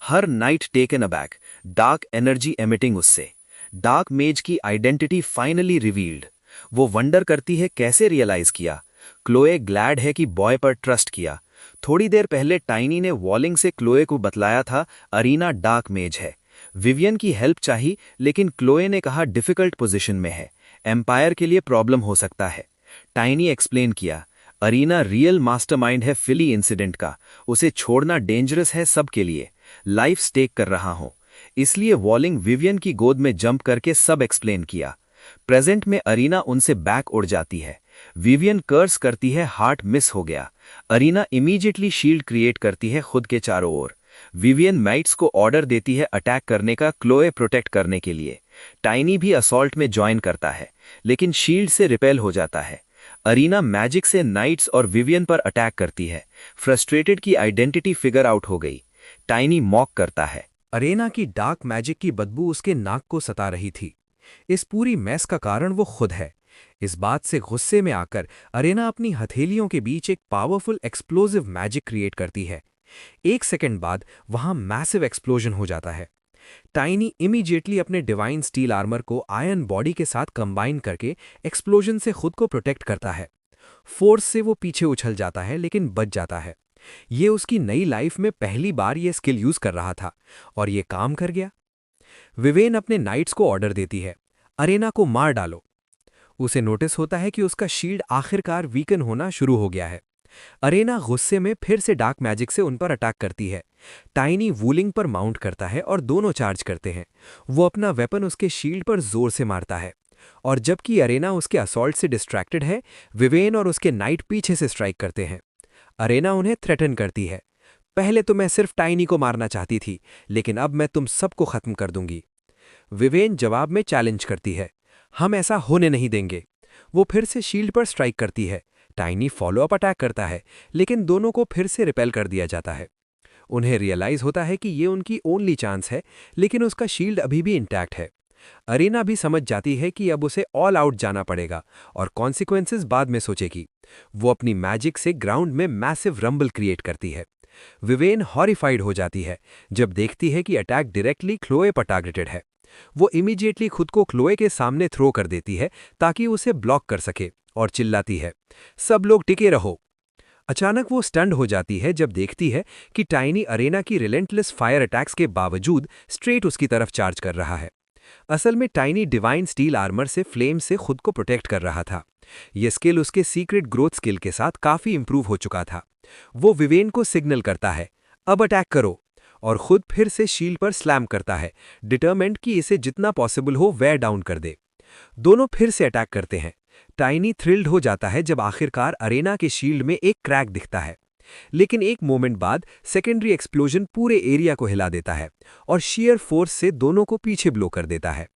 Her knight taken aback, dark energy emitting उससे। डार्क मेज की आइडेंटिटी फाइनली रिवील्ड। वो वंडर करती है कैसे रियलाइज किया। क्लोए ग्लैड है कि बॉय पर ट्रस्ट किया। थोड़ी देर पहले टाइनी ने वॉलिंग से क्लोए को बतलाया था अरीना डार्क मेज है। विवियन की हेल्प चाहिए, लेकिन क्लोए ने कहा डिफिकल्ट पोजीशन में है, एम्पायर के लिए प्रॉब्लम हो सकता है। टाइनी एक्सप्लेन किया अरीना रियल मास्टरमाइंड है फिली इंसिडेंट का, उसे छोड़ना डेंजरस है सबके लिए, लाइफ स्टेक कर रहा हूं। इसलिए वॉलिंग विवियन की गोद में जंप करके सब एक्सप्लेन किया। प्रेजेंट में अरीना उनसे बैक उड़ जाती है। विवियन कर्स करती है हार्ट मिस हो गया। अरीना इमीडिएटली शील्ड क्रिएट करती है खुद के चारों ओर। विवियन माइट्स को ऑर्डर देती है अटैक करने का क्लोए प्रोटेक्ट करने के लिए। टाइनी भी असॉल्ट में ज्वाइन करता है, लेकिन शील्ड से रिपेल हो जाता है। अरीना मैजिक से नाइट्स और विवियन पर अटैक करती है। फ्रस्ट्रेटेड की आइडेंटिटी फिगर आउट हो गई। टाइनी मॉक करता है। अरेना की डार्क मैजिक की बदबू उसके नाक को सता रही थी। इस पूरी मैस का कारण वो खुद है। इस बात से गुस्से में आकर अरेना अपनी हथेलियों के बीच एक पावरफुल एक्सप्लोजिव मैजिक क्रिएट करती है। 1 सेकंड बाद वहां मैसिव एक्सप्लोजन हो जाता है। टाइनी इमीडिएटली अपने डिवाइन स्टील आर्मर को आयरन बॉडी के साथ कंबाइन करके एक्सप्लोजन से खुद को प्रोटेक्ट करता है। फोर्स से वो पीछे उछल जाता है, लेकिन बच जाता है। ये उसकी नई लाइफ में पहली बार ये स्किल यूज कर रहा था, और ये काम कर गया। विवेन अपने नाइट्स को ऑर्डर देती है, अरेना को मार डालो। उसे नोटिस होता है कि उसका शील्ड आखिरकार वीकन होना शुरू हो गया है। अरेना गुस्से में फिर से डार्क मैजिक से उन पर अटैक करती है। टाइनी वूलिंग पर माउंट करता है और दोनों चार्ज करते हैं। वो अपना वेपन उसके शील्ड पर जोर से मारता है, और जबकि अरेना उसके असॉल्ट से डिस्ट्रैक्टेड है, विवेन और उसके नाइट पीछे से स्ट्राइक करते हैं। अरेना उन्हें थ्रेटन करती है, पहले तो मैं सिर्फ टाइनी को मारना चाहती थी, लेकिन अब मैं तुम सबको खत्म कर दूंगी। विवेन जवाब में चैलेंज करती है, हम ऐसा होने नहीं देंगे। वो फिर से शील्ड पर स्ट्राइक करती है। टाइनी फॉलोअप अटैक करता है, लेकिन दोनों को फिर से रिपेल कर दिया जाता है। उन्हें रियलाइज होता है कि ये उनकी ओनली चांस है, लेकिन उसका शील्ड अभी भी इंटैक्ट है। अरेना भी समझ जाती है कि अब उसे ऑल आउट जाना पड़ेगा और कॉन्सिक्वेंसेस बाद में सोचेगी। वो अपनी मैजिक से ग्राउंड में मैसिव रंबल क्रिएट करती है। विवेन हॉरिफाइड हो जाती है जब देखती है कि अटैक डायरेक्टली क्लोए पर टारगेटेड है। वो इमीडिएटली खुद को क्लोए के सामने थ्रो कर देती है ताकि उसे ब्लॉक कर सके और चिल्लाती है, सब लोग टिके रहो। अचानक वो स्टंड हो जाती है जब देखती है कि टाइनी अरेना की रिलेंटलेस फायर अटैक्स के बावजूद स्ट्रेट उसकी तरफ चार्ज कर रहा है। असल में टाइनी डिवाइन स्टील आर्मर से फ्लेम से खुद को प्रोटेक्ट कर रहा था। यह स्किल उसके सीक्रेट ग्रोथ स्किल के साथ काफी इंप्रूव हो चुका था। वो विवेन को सिग्नल करता है, अब अटैक करो, और खुद फिर से शील्ड पर स्लैम करता है, डिटरमेंट कि इसे जितना पॉसिबल हो वेयर डाउन कर दे। दोनों फिर से अटैक करते हैं। टाइनी थ्रिल्ड हो जाता है जब आखिरकार अरेना के शील्ड में एक क्रैक दिखता है, लेकिन एक मोमेंट बाद सेकेंडरी एक्सप्लोजन पूरे एरिया को हिला देता है और शेयर फोर्स से दोनों को पीछे ब्लो कर देता है।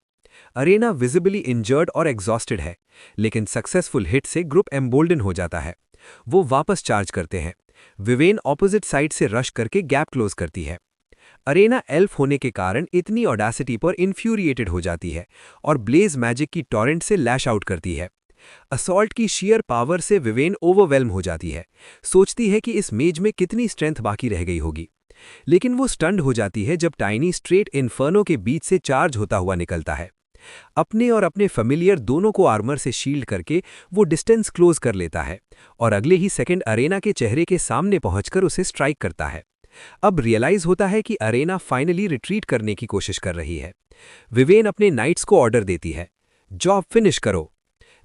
अरेना विजिबली इंजर्ड और एग्जॉस्टेड है, लेकिन सक्सेसफुल हिट से ग्रुप एम्बोल्डन हो जाता है। वो वापस चार्ज करते हैं। विवेन ऑपोजिट साइड से रश करके गैप क्लोज करती है। अरेना एल्फ होने के कारण इतनी ऑडासिटी पर इन्फ्यूरिएटेड हो जाती है और ब्लेज मैजिक की टॉरेंट से लैश आउट करती है। असॉल्ट की शेयर पावर से विवेन ओवरवेल्म हो जाती है, सोचती है कि इस मेज में कितनी स्ट्रेंथ बाकी रह गई होगी। लेकिन वो स्टंड हो जाती है जब टाइनी स्ट्रेट इन्फर्नो के बीच से चार्ज होता हुआ निकलता है। अपने और अपने फेमिलियर दोनों को आर्मर से शील्ड करके वो डिस्टेंस क्लोज कर लेता है और अगले ही सेकंड अरेना के चेहरे के सामने पहुंचकर उसे स्ट्राइक करता है। अब रियलाइज होता है कि अरेना फाइनली रिट्रीट करने की कोशिश कर रही है। विवेन अपने नाइट्स को ऑर्डर देती है, जॉब फिनिश करो,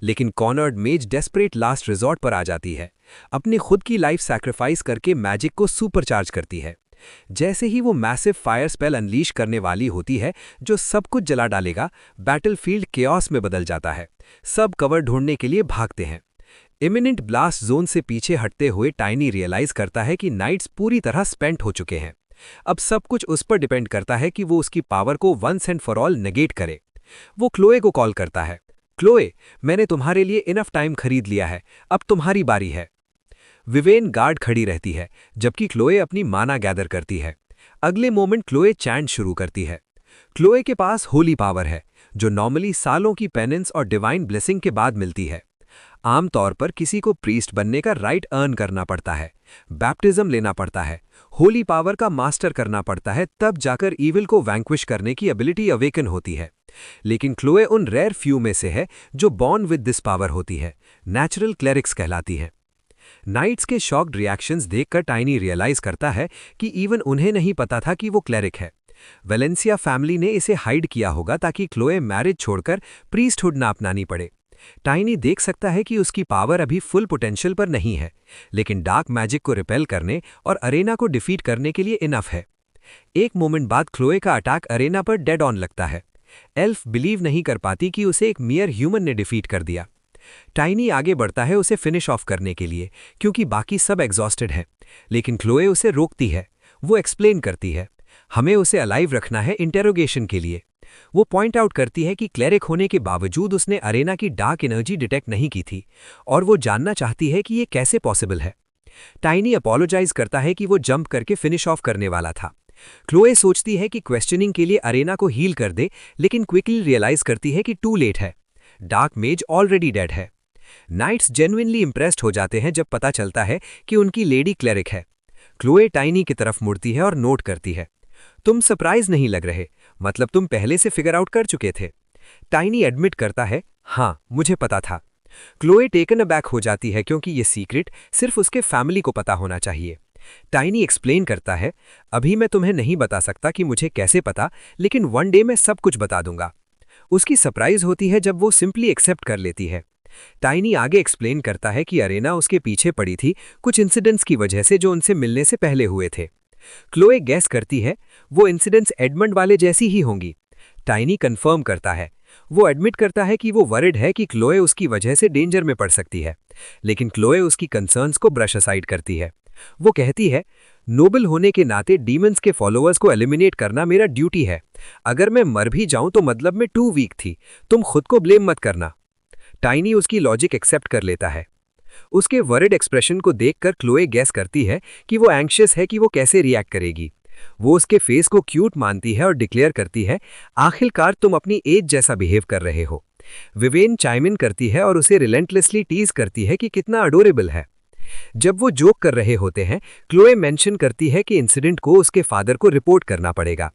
लेकिन कॉर्नर्ड मेज डेस्परेट लास्ट रिजॉर्ट पर आ जाती है। अपने खुद की लाइफ सैक्रिफाइस करके मैजिक को सुपरचार्ज करती है। जैसे ही वो मैसिव फायर स्पेल अनलीश करने वाली होती है जो सब कुछ जला डालेगा, बैटलफील्ड केओस में बदल जाता है। सब कवर ढूंढने के लिए भागते हैं। इमिनेंट ब्लास्ट जोन से पीछे हटते हुए टाइनी रियलाइज करता है कि नाइट्स पूरी तरह स्पेंट हो चुके हैं। अब सब कुछ उस पर डिपेंड करता है कि वो उसकी पावर को once and for all negate करे। वो क्लोए को कॉल करता है, क्लोए, मैंने तुम्हारे लिए इनफ टाइम खरीद लिया है, अब तुम्हारी बारी है। विवेन गार्ड खड़ी रहती है जबकि क्लोए अपनी माना गैदर करती है। अगले मोमेंट क्लोए चैंट शुरू करती है। क्लोए के पास होली पावर है जो नॉर्मली सालों की पेनेंस और डिवाइन ब्लेसिंग के बाद मिलती है। आमतौर पर किसी को प्रीस्ट बनने का राइट अर्न करना पड़ता है, बैप्टिज्म लेना पड़ता है, होली पावर का मास्टर करना पड़ता है, तब जाकर ईविल को वैंक्विश करने की एबिलिटी अवेकन होती है। लेकिन क्लोए उन रेयर फ्यू में से है जो बॉर्न विद दिस पावर होती है, नेचुरल क्लेरिक्स कहलाती है। नाइट्स के शॉक्ड रिएक्शंस देखकर टाइनी रियलाइज करता है कि इवन उन्हें नहीं पता था कि वो क्लेरिक है। वेलेंसिया फैमिली ने इसे हाइड किया होगा ताकि क्लोए मैरिज छोड़कर प्रीस्टहुड ना अपनानी पड़े। टाइनी देख सकता है कि उसकी पावर अभी फुल पोटेंशियल पर नहीं है, लेकिन डार्क मैजिक को रिपेल करने और अरेना को डिफीट करने के लिए इनफ है। एक मोमेंट बाद क्लोए का अटैक अरेना पर डेड ऑन लगता है। एल्फ बिलीव नहीं कर पाती कि उसे एक मियर ह्यूमन ने डिफीट कर दिया। टाइनी आगे बढ़ता है उसे फिनिश ऑफ करने के लिए क्योंकि बाकी सब एग्जॉस्टेड हैं, लेकिन क्लोए उसे रोकती है। वो एक्सप्लेन करती है, हमें उसे अलाइव रखना है इंटेरोगेशन के लिए। वो पॉइंट आउट करती है कि क्लेरिक होने के बावजूद उसने अरेना की डार्क एनर्जी डिटेक्ट नहीं की थी और वो जानना चाहती है कि ये कैसे पॉसिबल है। टाइनी अपोलोजाइज करता है कि वो जंप करके फिनिश ऑफ करने वाला था। क्लोए सोचती है कि क्वेश्चनिंग के लिए अरेना को हील कर दे, लेकिन क्विकली रियलाइज करती है कि टू लेट है, डार्क मेज ऑलरेडी डेड है। नाइट्स जेन्युइनली इंप्रेस्ड हो जाते हैं जब पता चलता है कि उनकी लेडी क्लेरिक है। क्लोए टाइनी की तरफ मुड़ती है और नोट करती है, तुम सरप्राइज नहीं लग रहे, मतलब तुम पहले से फिगर आउट कर चुके थे। टाइनी एडमिट करता है, हाँ मुझे पता था। क्लोए टेकन अबैक हो जाती है क्योंकि ये सीक्रेट सिर्फ उसके फैमिली को पता होना चाहिए। टाइनी एक्सप्लेन करता है, अभी मैं तुम्हें नहीं बता सकता कि मुझे कैसे पता, लेकिन वन डे मैं सब कुछ बता दूंगा। उसकी सरप्राइज होती है जब वो सिंपली एक्सेप्ट कर लेती है। टाइनी आगे एक्सप्लेन करता है कि अरेना उसके पीछे पड़ी थी कुछ इंसिडेंट्स की वजह से जो उनसे मिलने से पहले हुए थे। क्लोए गैस करती है वो इंसिडेंट्स एडमंड वाले जैसी ही होंगी। टाइनी कंफर्म करता है। वो एडमिट करता है कि वो वरिड है कि क्लोए उसकी वजह से डेंजर में पड़ सकती है, लेकिन क्लोए उसकी कंसर्न्स को ब्रश असाइड करती है। वो कहती है, नोबल होने के नाते डीमंस के फॉलोअर्स को एलिमिनेट करना मेरा ड्यूटी है। अगर मैं मर भी जाऊं तो मतलब मैं टू वीक थी, तुम खुद को ब्लेम मत करना। टाइनी उसकी लॉजिक एक्सेप्ट कर लेता है। उसके वरिड एक्सप्रेशन को देखकर क्लोए गैस करती है कि वो एंग्शियस है कि वो कैसे रिएक्ट करेगी। वो उसके फेस को क्यूट मानती है और डिक्लेयर करती है, आखिरकार तुम अपनी एज जैसा बिहेव कर रहे हो। विवेन चाइम इन करती है और उसे रिलेंटलेसली टीज करती है कि कितना अडोरेबल है। जब वो जोक कर रहे होते हैं, क्लोए मेंशन करती है कि इंसिडेंट को उसके फादर को रिपोर्ट करना पड़ेगा।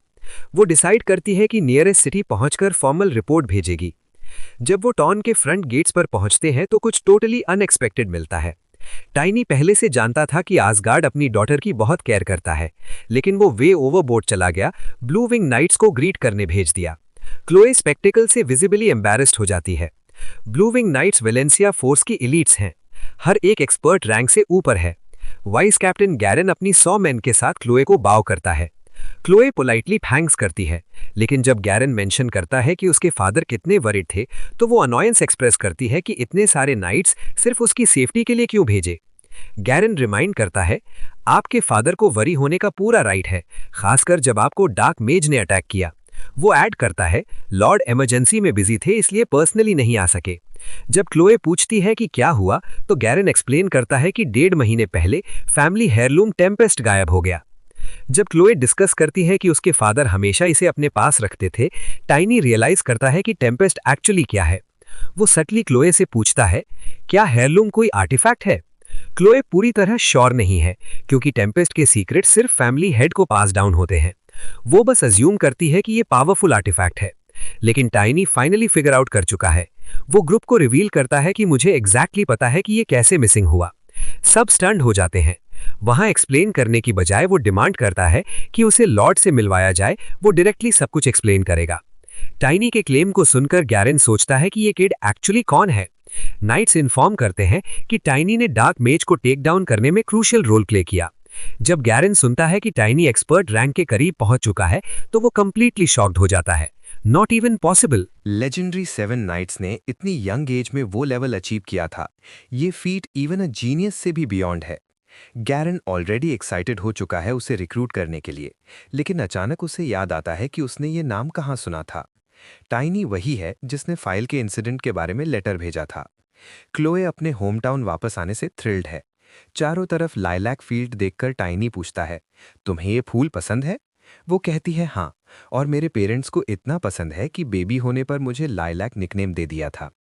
वो डिसाइड करती है कि नियरेस्ट सिटी पहुंचकर फॉर्मल रिपोर्ट भेजेगी। जब वो टाउन के फ्रंट गेट्स पर पहुंचते हैं तो कुछ टोटली अनएक्सपेक्टेड मिलता है। टाइनी पहले से जानता था कि आसगार्ड अपनी डॉटर की बहुत केयर करता है, लेकिन वो वे ओवरबोर्ड चला गया, ब्लू विंग नाइट्स को ग्रीट करने भेज दिया। क्लोए स्पेक्टिकल से विजिबली एम्बैरेस्ड हो जाती है। Blue wing knights Valencia force की एलीट्स हैं, हर एक एक्सपर्ट रैंक से ऊपर है। वाइस कैप्टन गैरन अपनी 100 मैन के साथ क्लोए को बाव करता है। क्लोए पोलाइटली थैंक्स करती है, लेकिन जब गैरन मेंशन करता है कि उसके फादर कितने वरिड थे, तो वो अनॉयंस एक्सप्रेस करती है कि इतने सारे नाइट्स सिर्फ उसकी सेफ्टी के लिए क्यों भेजे। गैरन रिमाइंड करता है, आपके फादर को वरी होने का पूरा राइट है, खासकर जब आपको डार्क मेज ने अटैक किया। वो ऐड करता है, लॉर्ड इमरजेंसी में बिजी थे इसलिए पर्सनली नहीं आ सके। जब क्लोए पूछती है कि क्या हुआ, तो गैरन एक्सप्लेन करता है कि 1.5 महीने पहले फैमिली हेयरलूम टेम्पेस्ट गायब हो गया। जब क्लोए डिस्कस करती है कि उसके फादर हमेशा इसे अपने पास रखते थे, टाइनी रियलाइज करता है कि टेम्पेस्ट एक्चुअली क्या है। वो सटली क्लोए से पूछता है, क्या हेयरलूम कोई आर्टिफैक्ट है? क्लोए पूरी तरह श्योर नहीं है, क्योंकि टेम्पेस्ट के सीक्रेट सिर्फ फैमिली हेड को पास डाउन होते हैं। वो बस अज्यूम करती है कि ये पावरफुल आर्टिफैक्ट है, लेकिन टाइनी फाइनली फिगर आउट कर चुका है। वो ग्रुप को रिवील करता है कि मुझे एग्जैक्टली पता है कि ये कैसे मिसिंग हुआ। सब स्टन्ड हो जाते हैं। वहां एक्सप्लेन करने की बजाय वो डिमांड करता है कि उसे लॉर्ड से मिलवाया जाए, वो डायरेक्टली सब कुछ एक्सप्लेन करेगा। टाइनी के क्लेम को सुनकर गैरन सोचता है कि ये किड एक्चुअली कौन है। नाइट्स इन्फॉर्म करते हैं कि टाइनी ने डार्क मेज को टेक डाउन करने में क्रूशियल रोल प्ले किया। जब गैरन सुनता है कि टाइनी एक्सपर्ट रैंक के करीब पहुंच चुका है, तो वो कंप्लीटली शॉक्ड हो जाता है। Not even possible. Legendary 7 knights ने इतनी यंग एज में वो लेवल अचीव किया था। ये फीट इवन अ जीनियस से भी बियॉन्ड है। गैरन ऑलरेडी एक्साइटेड हो चुका है उसे रिक्रूट करने के लिए, लेकिन अचानक उसे याद आता है कि उसने ये नाम कहाँ सुना था। टाइनी वही है जिसने फाइल के इंसिडेंट के बारे में लेटर भेजा था। क्लोए अपने होम टाउन वापस आने से थ्रिल्ड है। चारों तरफ लाइलैक फील्ड देखकर टाइनी पूछता है, तुम्हें ये फूल पसंद है? वो कहती है हाँ, और मेरे पेरेंट्स को इतना पसंद है कि बेबी होने पर मुझे लाइलैक निकनेम दे दिया था।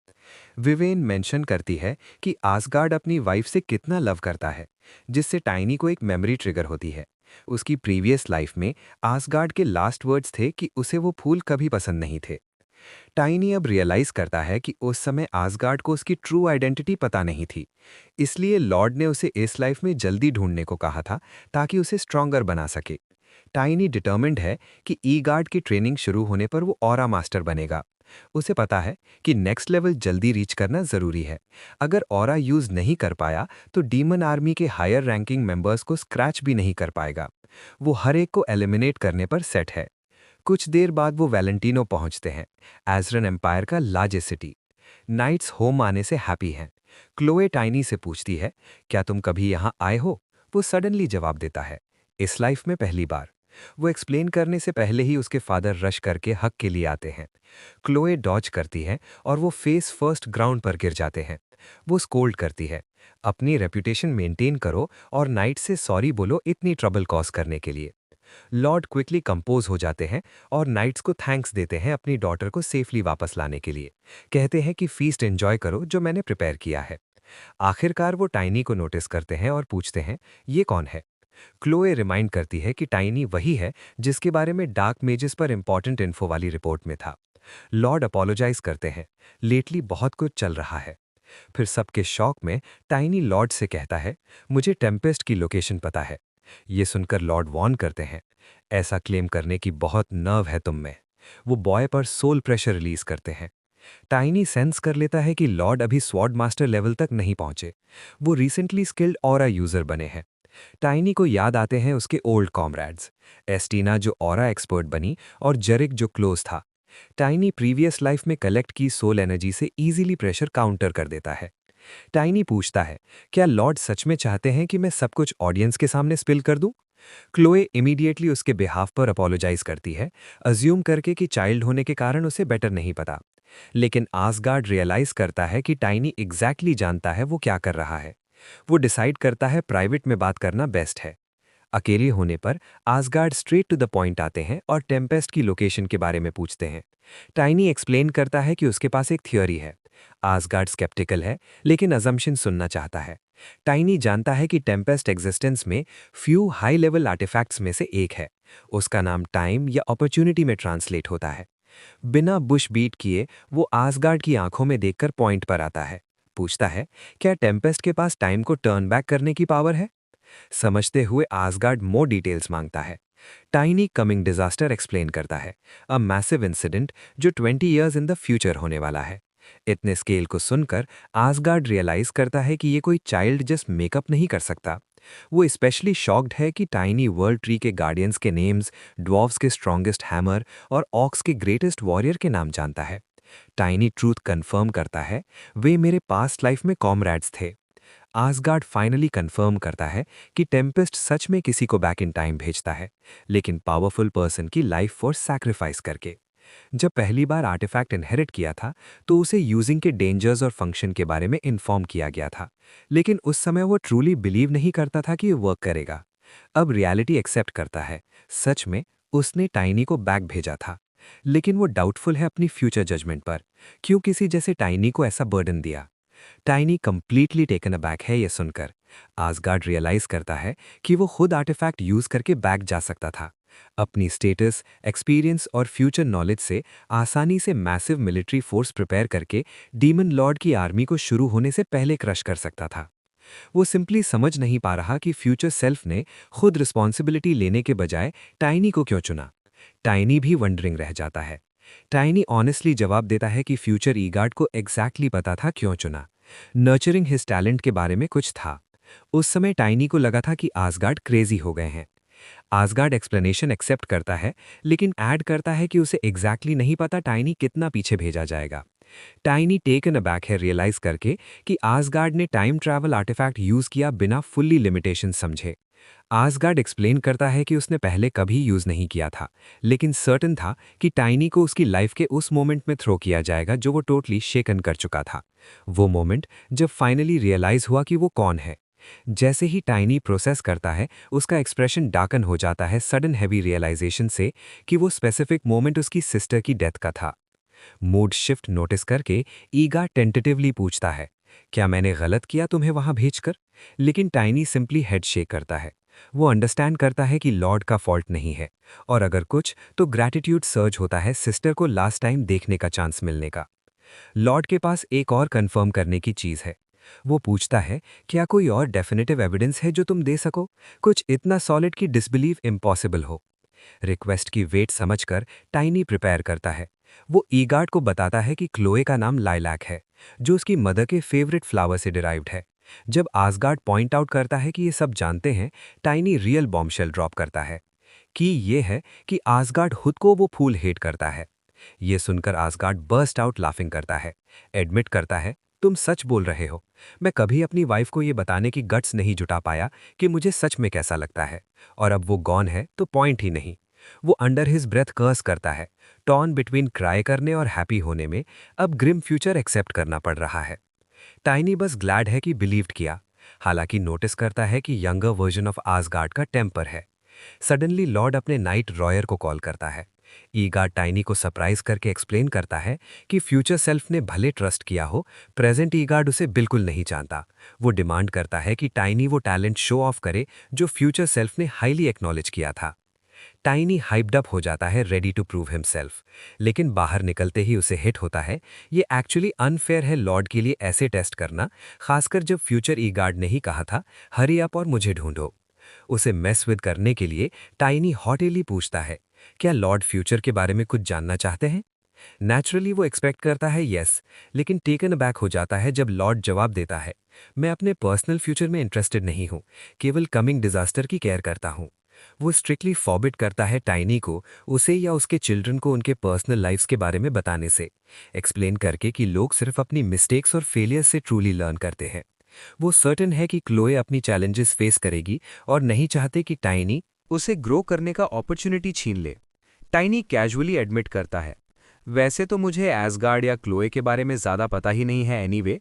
विवेन मेंशन करती है कि आसगार्ड अपनी वाइफ से कितना लव करता है, जिससे टाइनी को एक मेमोरी ट्रिगर होती है। उसकी प्रीवियस लाइफ में आसगार्ड के लास्ट वर्ड्स थे कि उसे वो फूल कभी पसंद नहीं थे। टाइनी अब रियलाइज करता है कि उस समय आसगार्ड को उसकी ट्रू आइडेंटिटी पता नहीं थी, इसलिए लॉर्ड ने उसे इस लाइफ में जल्दी ढूंढने को कहा था ताकि उसे स्ट्रॉन्गर बना सके। टाइनी डिटर्मिन्ड है कि ई गार्ड की ट्रेनिंग शुरू होने पर वो ऑरा मास्टर बनेगा। उसे पता है कि नेक्स्ट लेवल जल्दी रीच करना जरूरी है। अगर ऑरा यूज नहीं कर पाया तो डीमन आर्मी के हायर रैंकिंग मेंबर्स को स्क्रैच भी नहीं कर पाएगा। वो हर एक को एलिमिनेट करने पर सेट है। कुछ देर बाद वो वैलेंटिनो पहुंचते हैं, एजरन एम्पायर का लार्जेस्ट सिटी। नाइट्स होम आने से हैप्पी हैं। क्लोए टाइनी से पूछती है, क्या तुम कभी यहाँ आए हो? वो सडनली जवाब देता है, इस लाइफ में पहली बार। वो एक्सप्लेन करने से पहले ही उसके फादर रश करके हक के लिए आते हैं। क्लोए डॉज करती है और वो फेस फर्स्ट ग्राउंड पर गिर जाते हैं। वो स्कोल्ड करती है, अपनी रेपुटेशन मेंटेन करो और नाइट से सॉरी बोलो इतनी ट्रबल कॉज करने के लिए। लॉर्ड क्विकली कंपोज हो जाते हैं और नाइट्स को थैंक्स देते हैं अपनी डॉटर को सेफली वापस लाने के लिए। कहते हैं कि फीस्ट एंजॉय करो जो मैंने प्रिपेयर किया है। आखिरकार वो टाइनी को नोटिस करते हैं और पूछते हैं, ये कौन है? क्लोए रिमाइंड करती है कि टाइनी वही है जिसके बारे में डार्क मेजेस पर इंपॉर्टेंट इन्फो वाली रिपोर्ट में था। लॉर्ड अपोलोजाइज करते हैं, लेटली बहुत कुछ चल रहा है। फिर सबके शौक में टाइनी लॉर्ड से कहता है, मुझे टेम्पेस्ट की लोकेशन पता है। ये सुनकर लॉर्ड वॉर्न करते हैं, ऐसा क्लेम करने की बहुत नर्व है तुम में। वो बॉय पर सोल प्रेशर रिलीज करते हैं। टाइनी सेंस कर लेता है कि लॉर्ड अभी स्वॉर्ड मास्टर लेवल तक नहीं पहुंचे। वो रिसेंटली स्किल्ड ऑरा यूजर बने हैं। टाइनी को याद आते हैं उसके ओल्ड कॉमरेड्स, एस्टीना जो ऑरा एक्सपर्ट बनी और जरिक जो क्लोज था। टाइनी प्रीवियस लाइफ में कलेक्ट की सोल एनर्जी से इजीली प्रेशर काउंटर कर देता है। टाइनी पूछता है, क्या लॉर्ड सच में चाहते हैं कि मैं सब कुछ ऑडियंस के सामने स्पिल कर दूं? क्लोए इमीडिएटली उसके बिहाफ पर अपोलोजाइज करती है, अज्यूम करके कि चाइल्ड होने के कारण उसे बेटर नहीं पता। लेकिन आसगार्ड रियलाइज करता है कि टाइनी एग्जैक्टली जानता है वो क्या कर रहा है। वो डिसाइड करता है प्राइवेट में बात करना बेस्ट है। अकेले होने पर आसगार्ड स्ट्रेट टू द पॉइंट आते हैं और टेम्पेस्ट की लोकेशन के बारे में पूछते हैं। टाइनी एक्सप्लेन करता है कि उसके पास एक थियोरी है। आसगार्ड स्केप्टिकल है, लेकिन अजम्पशन सुनना चाहता है। टाइनी जानता है कि टेम्पेस्ट एग्जिस्टेंस में फ्यू हाई लेवल आर्टिफैक्ट्स में से एक है। उसका नाम टाइम या अपॉर्चुनिटी में ट्रांसलेट होता है। बिना बुश बीट किए वो आसगार्ड की आंखों में देखकर पॉइंट पर आता है। पूछता है, क्या टेम्पेस्ट के पास टाइम को टर्न बैक करने की पावर है? समझते हुए आसगार्ड मोर डिटेल्स मांगता है। टाइनी कमिंग डिजास्टर एक्सप्लेन करता है, अ मैसिव इंसिडेंट जो 20 इयर्स इन द फ्यूचर होने वाला है। इतने स्केल को सुनकर आसगार्ड रियलाइज करता है कि ये कोई चाइल्ड जस्ट मेकअप नहीं कर सकता। वो स्पेशली शॉक्ड है कि टाइनी वर्ल्ड ट्री के गार्डियंस के नेम्स, ड्वार्फ्स के स्ट्रॉन्गेस्ट हैमर और ऑक्स के ग्रेटेस्ट वॉरियर के नाम जानता है। टाइनी ट्रूथ कंफर्म करता है, वे मेरे पास्ट लाइफ में कॉमरेड्स थे। आसगार्ड फाइनली कंफर्म करता है कि टेम्पेस्ट सच में किसी को बैक इन टाइम भेजता है, लेकिन पावरफुल पर्सन की लाइफ फोर्स सैक्रिफाइस करके। जब पहली बार आर्टिफैक्ट इनहेरिट किया था तो उसे यूजिंग के डेंजर्स और फंक्शन के बारे में इन्फॉर्म किया गया था, लेकिन उस समय वो ट्रूली बिलीव नहीं करता था कि ये वर्क करेगा। अब रियलिटी एक्सेप्ट करता है, सच में उसने टाइनी को बैक भेजा था, लेकिन वो डाउटफुल है अपनी फ्यूचर जजमेंट पर। क्यों किसी जैसे टाइनी को ऐसा बर्डन दिया? टाइनी कंप्लीटली टेकन अबैक है ये सुनकर। आसगार्ड रियलाइज करता है कि वो खुद आर्टिफैक्ट यूज करके बैक जा सकता था। अपनी स्टेटस, एक्सपीरियंस और फ्यूचर नॉलेज से आसानी से मैसिव मिलिट्री फोर्स प्रिपेयर करके डीमन लॉर्ड की आर्मी को शुरू होने से पहले क्रश कर सकता था। वो सिंपली समझ नहीं पा रहा कि फ्यूचर सेल्फ ने खुद रिस्पॉन्सिबिलिटी लेने के बजाय टाइनी को क्यों चुना। टाइनी भी वंडरिंग रह जाता है। टाइनी ऑनेस्टली जवाब देता है कि फ्यूचर ईगार्ड को एग्जैक्टली पता था क्यों चुना। नर्चरिंग हिज टैलेंट के बारे में कुछ था। उस समय टाइनी को लगा था कि आसगार्ड क्रेजी हो गए हैं। आसगार्ड एक्सप्लेनेशन एक्सेप्ट करता है, लेकिन ऐड करता है कि उसे एग्जैक्टली नहीं पता टाइनी कितना पीछे भेजा जाएगा। टाइनी टेकन अबैक है रियलाइज करके कि आसगार्ड ने टाइम ट्रैवल आर्टिफैक्ट यूज किया बिना फुल्ली लिमिटेशन समझे। आसगार्ड एक्सप्लेन करता है कि उसने पहले कभी यूज नहीं किया था, लेकिन सर्टन था कि टाइनी को उसकी लाइफ के उस मोमेंट में थ्रो किया जाएगा जो वो टोटली शेकन कर चुका था। वो मोमेंट जब फाइनली रियलाइज हुआ कि वो कौन है। जैसे ही टाइनी प्रोसेस करता है, उसका एक्सप्रेशन डाकन हो जाता है सडन हैवी रियलाइजेशन से कि वो स्पेसिफिक मोमेंट उसकी सिस्टर की डेथ का था। मूड शिफ्ट नोटिस करके ईगा टेंटेटिवली पूछता है, क्या मैंने गलत किया तुम्हें वहां भेजकर? लेकिन टाइनी सिंपली हेड शेक करता है। वो अंडरस्टैंड करता है कि लॉर्ड का फॉल्ट नहीं है, और अगर कुछ तो ग्रैटिट्यूड सर्ज होता है सिस्टर को लास्ट टाइम देखने का चांस मिलने का। लॉर्ड के पास एक और कंफर्म करने की चीज है। वो पूछता है, क्या कोई और डेफिनेटिव एविडेंस है जो तुम दे सको, कुछ इतना सॉलिड कि डिसबिलीव इम्पॉसिबल हो। रिक्वेस्ट की वेट समझकर टाइनी प्रिपेयर करता है। वो ईगार्ड को बताता है कि क्लोए का नाम लाइलैक है, जो उसकी मदर के फेवरेट फ्लावर से डिराइव्ड है। जब आसगार्ड पॉइंट आउट करता है कि ये सब जानते हैं, टाइनी रियल बॉम्बशेल ड्रॉप करता है कि ये है कि आसगार्ड खुद को वो फूल हेट करता है। ये सुनकर आसगार्ड बर्स्ट आउट लाफिंग करता है। एडमिट करता है, तुम सच बोल रहे हो। मैं कभी अपनी वाइफ को ये बताने की गट्स नहीं जुटा पाया कि मुझे सच में कैसा लगता है, और अब वो गॉन है तो पॉइंट ही नहीं। वो अंडर हिज ब्रेथ कर्स करता है। टॉर्न बिटवीन क्राई करने और हैप्पी होने में अब ग्रिम फ्यूचर एक्सेप्ट करना पड़ रहा है। टाइनी बस ग्लैड है कि बिलीव्ड किया, हालांकि नोटिस करता है कि यंगर वर्जन ऑफ आसगार्ड का टेम्पर है। सडनली लॉर्ड अपने नाइट रॉयर को कॉल करता है। ईगार्ड टाइनी को सरप्राइज करके एक्सप्लेन करता है कि फ्यूचर सेल्फ ने भले ट्रस्ट किया हो, प्रेजेंट ईगार्ड उसे बिल्कुल नहीं जानता। वो डिमांड करता है कि टाइनी वो टैलेंट शो ऑफ करे जो फ्यूचर सेल्फ ने हाईली एक्नॉलेज किया था। टाइनी हाइप्ड अप हो जाता है, रेडी टू प्रूव हिमसेल्फ, लेकिन बाहर निकलते ही उसे हिट होता है। ये एक्चुअली अनफेयर है लॉर्ड के लिए ऐसे टेस्ट करना, खासकर जब फ्यूचर ईगार्ड ने ही कहा था, हरी अप और मुझे ढूंढो। उसे मेस विद करने के लिए टाइनी हॉटेली पूछता है, क्या लॉर्ड फ्यूचर के बारे में कुछ जानना चाहते हैं? नेचुरली वो एक्सपेक्ट करता है यस, लेकिन टेकन अबैक हो जाता है जब लॉर्ड जवाब देता है, मैं अपने पर्सनल फ्यूचर में इंटरेस्टेड नहीं हूं, केवल कमिंग डिजास्टर की केयर करता हूं। वो स्ट्रिक्टली फॉरबिड करता है टाइनी को उसे या उसके चिल्ड्रन को उनके पर्सनल लाइफ्स के बारे में बताने से, एक्सप्लेन करके कि लोग सिर्फ अपनी मिस्टेक्स और फेलियर्स से ट्रूली लर्न करते हैं। वो सर्टेन है कि क्लोए अपनी चैलेंजेस फेस करेगी और नहीं चाहते कि टाइनी उसे ग्रो करने का अपॉर्चुनिटी छीन ले। टाइनी कैजुअली एडमिट करता है, वैसे तो मुझे एसगार्ड या क्लोए के बारे में ज़्यादा पता ही नहीं है एनीवे।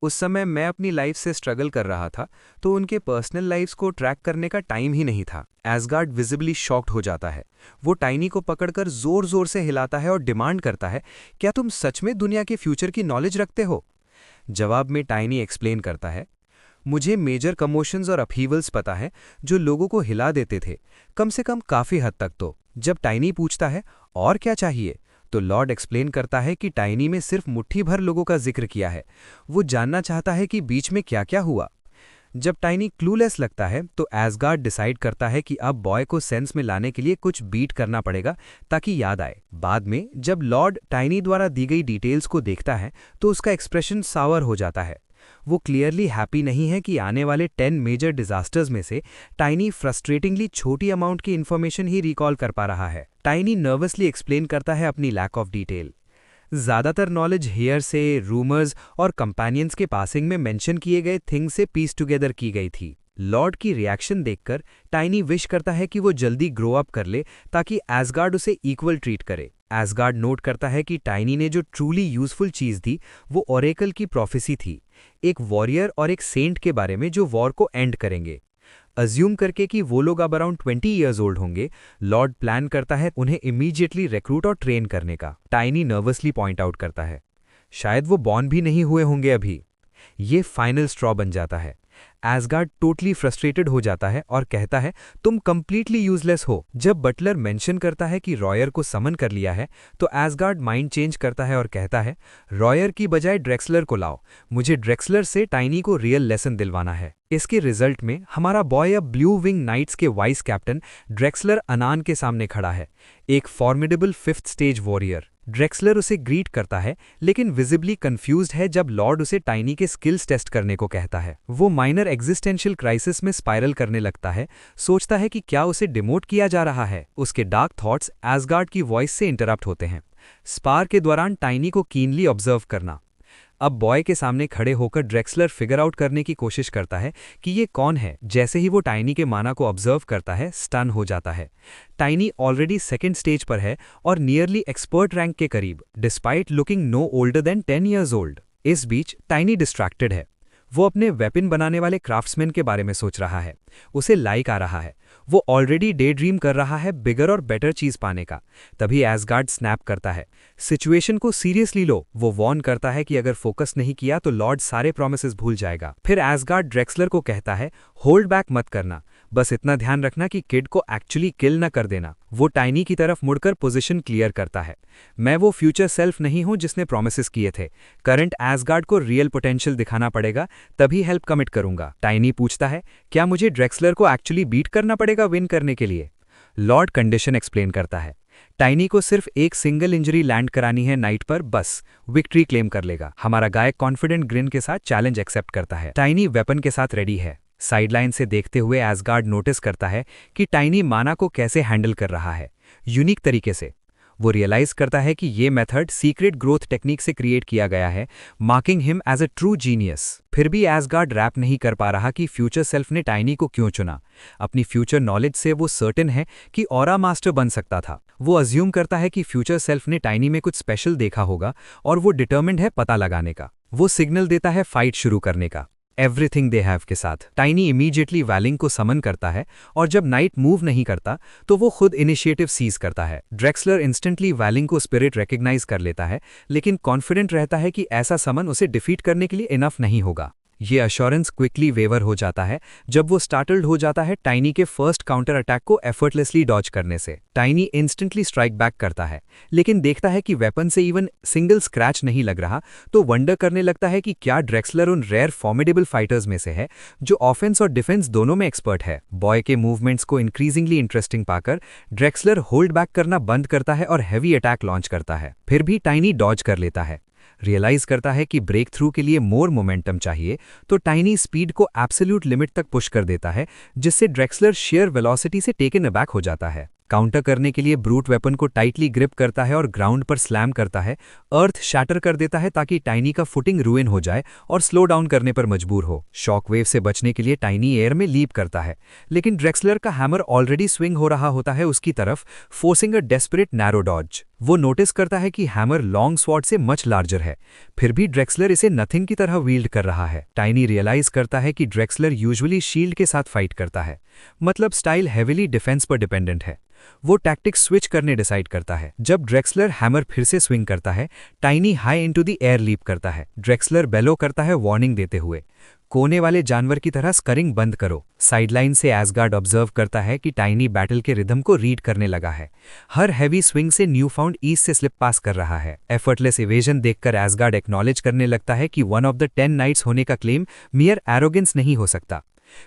उस समय मैं अपनी लाइफ से स्ट्रगल कर रहा था, तो उनके पर्सनल लाइफ्स को ट्रैक करने का टाइम ही नहीं था। एसगार्ड विजिबली शॉक्ड हो जाता है। वो टाइनी को पकड़कर जोर जोर से हिलाता है और डिमांड करता है, क्या तुम सच में दुनिया के फ्यूचर की नॉलेज रखते हो? जवाब में टाइनी एक्सप्लेन करता है, मुझे मेजर कमोशंस और अपहीवल्स पता है जो लोगों को हिला देते थे, कम से कम काफ़ी हद तक तो। जब टाइनी पूछता है और क्या चाहिए, तो लॉर्ड एक्सप्लेन करता है कि टाइनी में सिर्फ मुट्ठी भर लोगों का जिक्र किया है। वो जानना चाहता है कि बीच में क्या क्या हुआ। जब टाइनी क्लूलेस लगता है तो एसगार्ड डिसाइड करता है कि अब बॉय को सेंस में लाने के लिए कुछ बीट करना पड़ेगा ताकि याद आए। बाद में जब लॉर्ड टाइनी द्वारा दी गई डिटेल्स को देखता है तो उसका एक्सप्रेशन सावर हो जाता है। वो क्लियरली हैप्पी नहीं है कि आने वाले 10 मेजर डिजास्टर्स में से टाइनी फ्रस्ट्रेटिंगली छोटी अमाउंट की इन्फॉर्मेशन ही रिकॉल कर पा रहा है। टाइनी नर्वसली एक्सप्लेन करता है अपनी लैक ऑफ डिटेल। ज़्यादातर नॉलेज हेयर से, रूमर्स और कंपेनियंस के पासिंग में मेंशन किए गए थिंग्स से पीस टुगेदर की गई थी। लॉर्ड की रिएक्शन देखकर टाइनी विश करता है कि वो जल्दी ग्रो अप कर ले ताकि एसगार्ड उसे इक्वल ट्रीट करे। एसगार्ड नोट करता है कि टाइनी ने जो ट्रूली यूजफुल चीज़ दी वो ओरेकल की प्रोफेसी थी, एक वॉरियर और एक सेंट के बारे में जो वॉर को एंड करेंगे। अज्यूम करके कि वो लोग अब अराउंड 20 ईयर्स ओल्ड होंगे, लॉर्ड प्लान करता है उन्हें इमीडिएटली रिक्रूट और ट्रेन करने का। टाइनी नर्वसली पॉइंट आउट करता है, शायद वो बॉर्न भी नहीं हुए होंगे अभी। ये फाइनल स्ट्रॉ बन जाता है। एसगार्ड टोटली फ्रस्ट्रेटेड हो जाता है और कहता है, तुम कंप्लीटली यूजलेस हो। जब बटलर मेंशन करता है कि रॉयर को समन कर लिया है, तो एसगार्ड माइंड चेंज करता है और कहता है, रॉयर की बजाय ड्रेक्सलर को लाओ, मुझे ड्रेक्सलर से टाइनी को रियल लेसन दिलवाना है। इसके रिजल्ट में हमारा बॉय अब ब्लू विंग नाइट्स के वाइस कैप्टन ड्रेक्सलर अनान के सामने खड़ा है, एक formidable 5th stage warrior. Drexler उसे ग्रीट करता है, लेकिन विजिबली कंफ्यूज्ड है जब लॉर्ड उसे टाइनी के स्किल्स टेस्ट करने को कहता है। वो माइनर एग्जिस्टेंशियल क्राइसिस में स्पाइरल करने लगता है, सोचता है कि क्या उसे डिमोट किया जा रहा है। उसके डार्क थॉट्स एसगार्ड की वॉइस से इंटरप्ट होते हैं। स्पार के दौरान टाइनी को कीनली ऑब्जर्व करना। अब बॉय के सामने खड़े होकर ड्रेक्सलर फिगर आउट करने की कोशिश करता है कि ये कौन है। जैसे ही वो टाइनी के माना को ऑब्जर्व करता है, स्टन हो जाता है। टाइनी ऑलरेडी 2nd स्टेज पर है और नियरली एक्सपर्ट रैंक के करीब, despite looking know older than 10 years old. इस बीच टाइनी डिस्ट्रैक्टेड है। वो अपने वेपन बनाने वाले क्राफ्ट्समैन के बारे में सोच रहा है। उसे लाइक आ रहा है। वो ऑलरेडी डे ड्रीम कर रहा है बिगर और बेटर चीज पाने का। तभी एसगार्ड स्नैप करता है, सिचुएशन को सीरियसली लो। वो वॉर्न करता है कि अगर फोकस नहीं किया तो लॉर्ड सारे प्रॉमिसेस भूल जाएगा। फिर एसगार्ड ड्रेक्सलर को कहता है, होल्ड बैक मत करना, बस इतना ध्यान रखना कि किड को एक्चुअली किल न कर देना। वो टाइनी की तरफ मुड़कर पोजीशन क्लियर करता है, मैं वो फ्यूचर सेल्फ नहीं हूं जिसने प्रॉमिसेस किए थे। करंट एसगार्ड को रियल पोटेंशियल दिखाना पड़ेगा, तभी हेल्प कमिट करूंगा। टाइनी पूछता है, क्या मुझे ड्रेक्सलर को एक्चुअली बीट करना पड़ेगा विन करने के लिए? लॉर्ड कंडीशन एक्सप्लेन करता है, टाइनी को सिर्फ एक सिंगल इंजरी लैंड करानी है नाइट पर, बस विक्ट्री क्लेम कर लेगा। हमारा गायक कॉन्फिडेंट ग्रिन के साथ चैलेंज एक्सेप्ट करता है। टाइनी वेपन के साथ रेडी है। साइडलाइन से देखते हुए एसगार्ड नोटिस करता है कि टाइनी माना को कैसे हैंडल कर रहा है, यूनिक तरीके से। वो रियलाइज करता है कि ये मेथड सीक्रेट ग्रोथ टेक्निक से क्रिएट किया गया है, marking him as a true genius. फिर भी एसगार्ड रैप नहीं कर पा रहा कि फ्यूचर सेल्फ ने टाइनी को क्यों चुना। अपनी फ्यूचर नॉलेज से वो सर्टेन है कि ऑरा मास्टर बन सकता था। वो अज्यूम करता है कि फ्यूचर सेल्फ ने टाइनी में कुछ स्पेशल देखा होगा और वो डिटर्मिन्ड है पता लगाने का। वो सिग्नल देता है फाइट शुरू करने का, एवरीथिंग दे हैव के साथ। टाइनी इमीडिएटली वैलिंग को समन करता है और जब नाइट मूव नहीं करता तो वो खुद इनिशिएटिव सीज करता है। ड्रेक्सलर इंस्टेंटली वैलिंग को स्पिरिट रिकॉग्नाइज कर लेता है, लेकिन कॉन्फिडेंट रहता है कि ऐसा समन उसे डिफीट करने के लिए इनफ नहीं होगा। ये अश्योरेंस क्विकली वेवर हो जाता है जब वो स्टार्टल्ड हो जाता है टाइनी के फर्स्ट काउंटर अटैक को एफर्टलेसली डॉज करने से। टाइनी इंस्टेंटली स्ट्राइक बैक करता है, लेकिन देखता है कि वेपन से इवन सिंगल स्क्रैच नहीं लग रहा, तो वंडर करने लगता है कि क्या ड्रेक्सलर उन रेयर फॉर्मिडेबल फाइटर्स में से है जो ऑफेंस और डिफेंस दोनों में एक्सपर्ट है। बॉय के मूवमेंट्स को इंक्रीजिंगली इंटरेस्टिंग पाकर ड्रेक्सलर होल्ड बैक करना बंद करता है और हैवी अटैक लॉन्च करता है। फिर भी टाइनी डॉज कर लेता है। रियलाइज करता है कि ब्रेक थ्रू के लिए मोर मोमेंटम चाहिए, तो टाइनी स्पीड को एब्सोल्यूट लिमिट तक पुश कर देता है, जिससे ड्रेक्सलर शेयर वेलोसिटी से टेकन अबैक हो जाता है। काउंटर करने के लिए ब्रूट वेपन को टाइटली ग्रिप करता है और ग्राउंड पर स्लैम करता है, अर्थ शैटर कर देता है ताकि टाइनी का फुटिंग रुइन हो जाए और स्लो डाउन करने पर मजबूर हो। शॉकवेव से बचने के लिए टाइनी एयर में लीप करता है, लेकिन ड्रेक्सलर का हैमर ऑलरेडी स्विंग हो रहा होता है उसकी तरफ, forcing a desperate narrow dodge. वो नोटिस करता है कि हैमर लॉन्ग स्वॉर्ड से मच लार्जर है, फिर भी ड्रेक्सलर इसे नथिंग की तरह वील्ड कर रहा है। टाइनी रियलाइज करता है कि ड्रेक्सलर यूजुअली शील्ड के साथ फाइट करता है, मतलब स्टाइल हेविली डिफेंस पर डिपेंडेंट है। वो टैक्टिक्स स्विच करने डिसाइड करता है। जब ड्रेक्सलर हैमर फिर से स्विंग करता है, Tiny high into the air leap करता है। ड्रेक्सलर बेलो करता है वार्निंग देते हुए, कोने वाले जानवर की तरह स्करिंग बंद करो। साइडलाइन से एसगार्ड ऑब्जर्व करता है कि टाइनी बैटल के रिदम को रीड करने लगा है। हर हैवी स्विंग से न्यू फाउंड ईस्ट से स्लिप पास कर रहा है। एफर्टलेस इवेजन देखकर एसगार्ड एक्नॉलेज करने लगता है कि वन ऑफ द 10 नाइट्स होने का क्लेम मियर एरोगेंस नहीं हो सकता।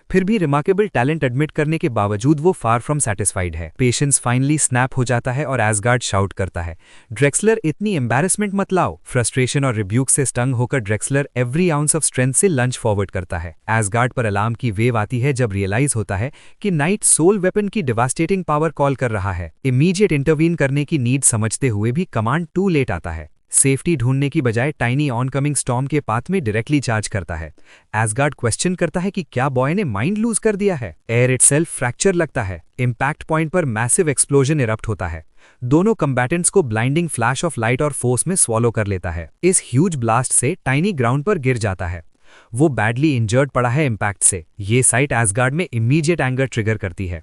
फिर भी रिमार्केबल टैलेंट एडमिट करने के बावजूद वो फार फ्रॉम सैटिस्फाइड है। पेशेंस फाइनली स्नैप हो जाता है और एसगार्ड शाउट करता है, ड्रेक्सलर इतनी एम्बैरेसमेंट मत लाओ। फ्रस्ट्रेशन और रिब्यूक से स्टंग होकर Drexler every ounce of strength से लंच फॉरवर्ड करता है। एसगार्ड पर अलार्म की वेव आती है जब रियलाइज होता है कि नाइट सोल वेपन की डिवास्टेटिंग पावर कॉल कर रहा है। इमीडिएट इंटरवीन करने की नीड समझते हुए भी कमांड टू लेट आता है। सेफ्टी ढूंढने की बजाय टाइनी ऑनकमिंग स्टॉर्म के पाथ में डायरेक्टली चार्ज करता है। एसगार्ड क्वेश्चन करता है कि क्या बॉय ने माइंड लूज कर दिया है। एयर इटसेल्फ फ्रैक्चर लगता है। इंपैक्ट पॉइंट पर मैसिव एक्सप्लोजन इरप्ट होता है। दोनों कंबैटेंट्स को ब्लाइंडिंग फ्लैश ऑफ लाइट और फोर्स में स्वॉलो कर लेता है। इस ह्यूज ब्लास्ट से टाइनी ग्राउंड पर गिर जाता है। वो बैडली इंजर्ड पड़ा है इंपैक्ट से। ये साइट एसगार्ड में इमीडिएट एंगर ट्रिगर करती है।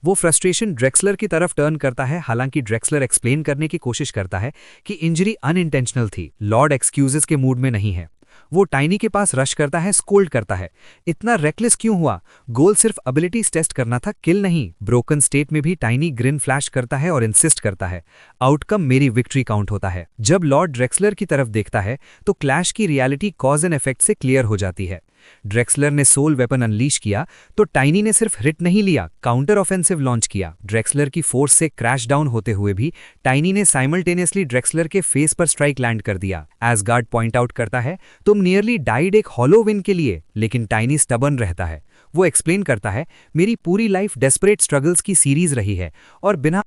वो फ्रस्ट्रेशन ड्रेक्सलर की तरफ टर्न करता है, हालांकि ड्रेक्सलर एक्सप्लेन करने की कोशिश करता है कि इंजरी अनइंटेंशनल थी, लॉर्ड एक्सक्यूजेस के मूड में नहीं है। वो टाइनी के पास रश करता है, स्कोल्ड करता है, इतना रेकलेस क्यों हुआ, गोल सिर्फ एबिलिटीज टेस्ट करना था, किल नहीं। ब्रोकन स्टेट में भी टाइनी ग्रिन फ्लैश करता है और इंसिस्ट करता है, आउटकम मेरी विक्ट्री काउंट होता है। जब लॉर्ड ड्रेक्सलर की तरफ देखता है तो क्लैश की रियलिटी कॉज एंड इफेक्ट से क्लियर हो जाती है। ड्रेक्सलर ने सोल वेपन अनलीश किया तो टाइनी ने सिर्फ हिट नहीं लिया, काउंटर ऑफेंसिव लॉन्च किया। ड्रेक्सलर की फोर्स से क्रैश डाउन होते हुए भी टाइनी ने साइमल्टेनियसली ड्रेक्सलर के फेस पर स्ट्राइक लैंड कर दिया। एसगार्ड पॉइंट आउट करता है, तुम नियरली डाइड एक हॉलो विन के लिए, लेकिन टाइनी स्टबर्न रहता है। वो एक्सप्लेन करता है, मेरी पूरी लाइफ डेस्परेट स्ट्रगल्स की सीरीज रही है और बिना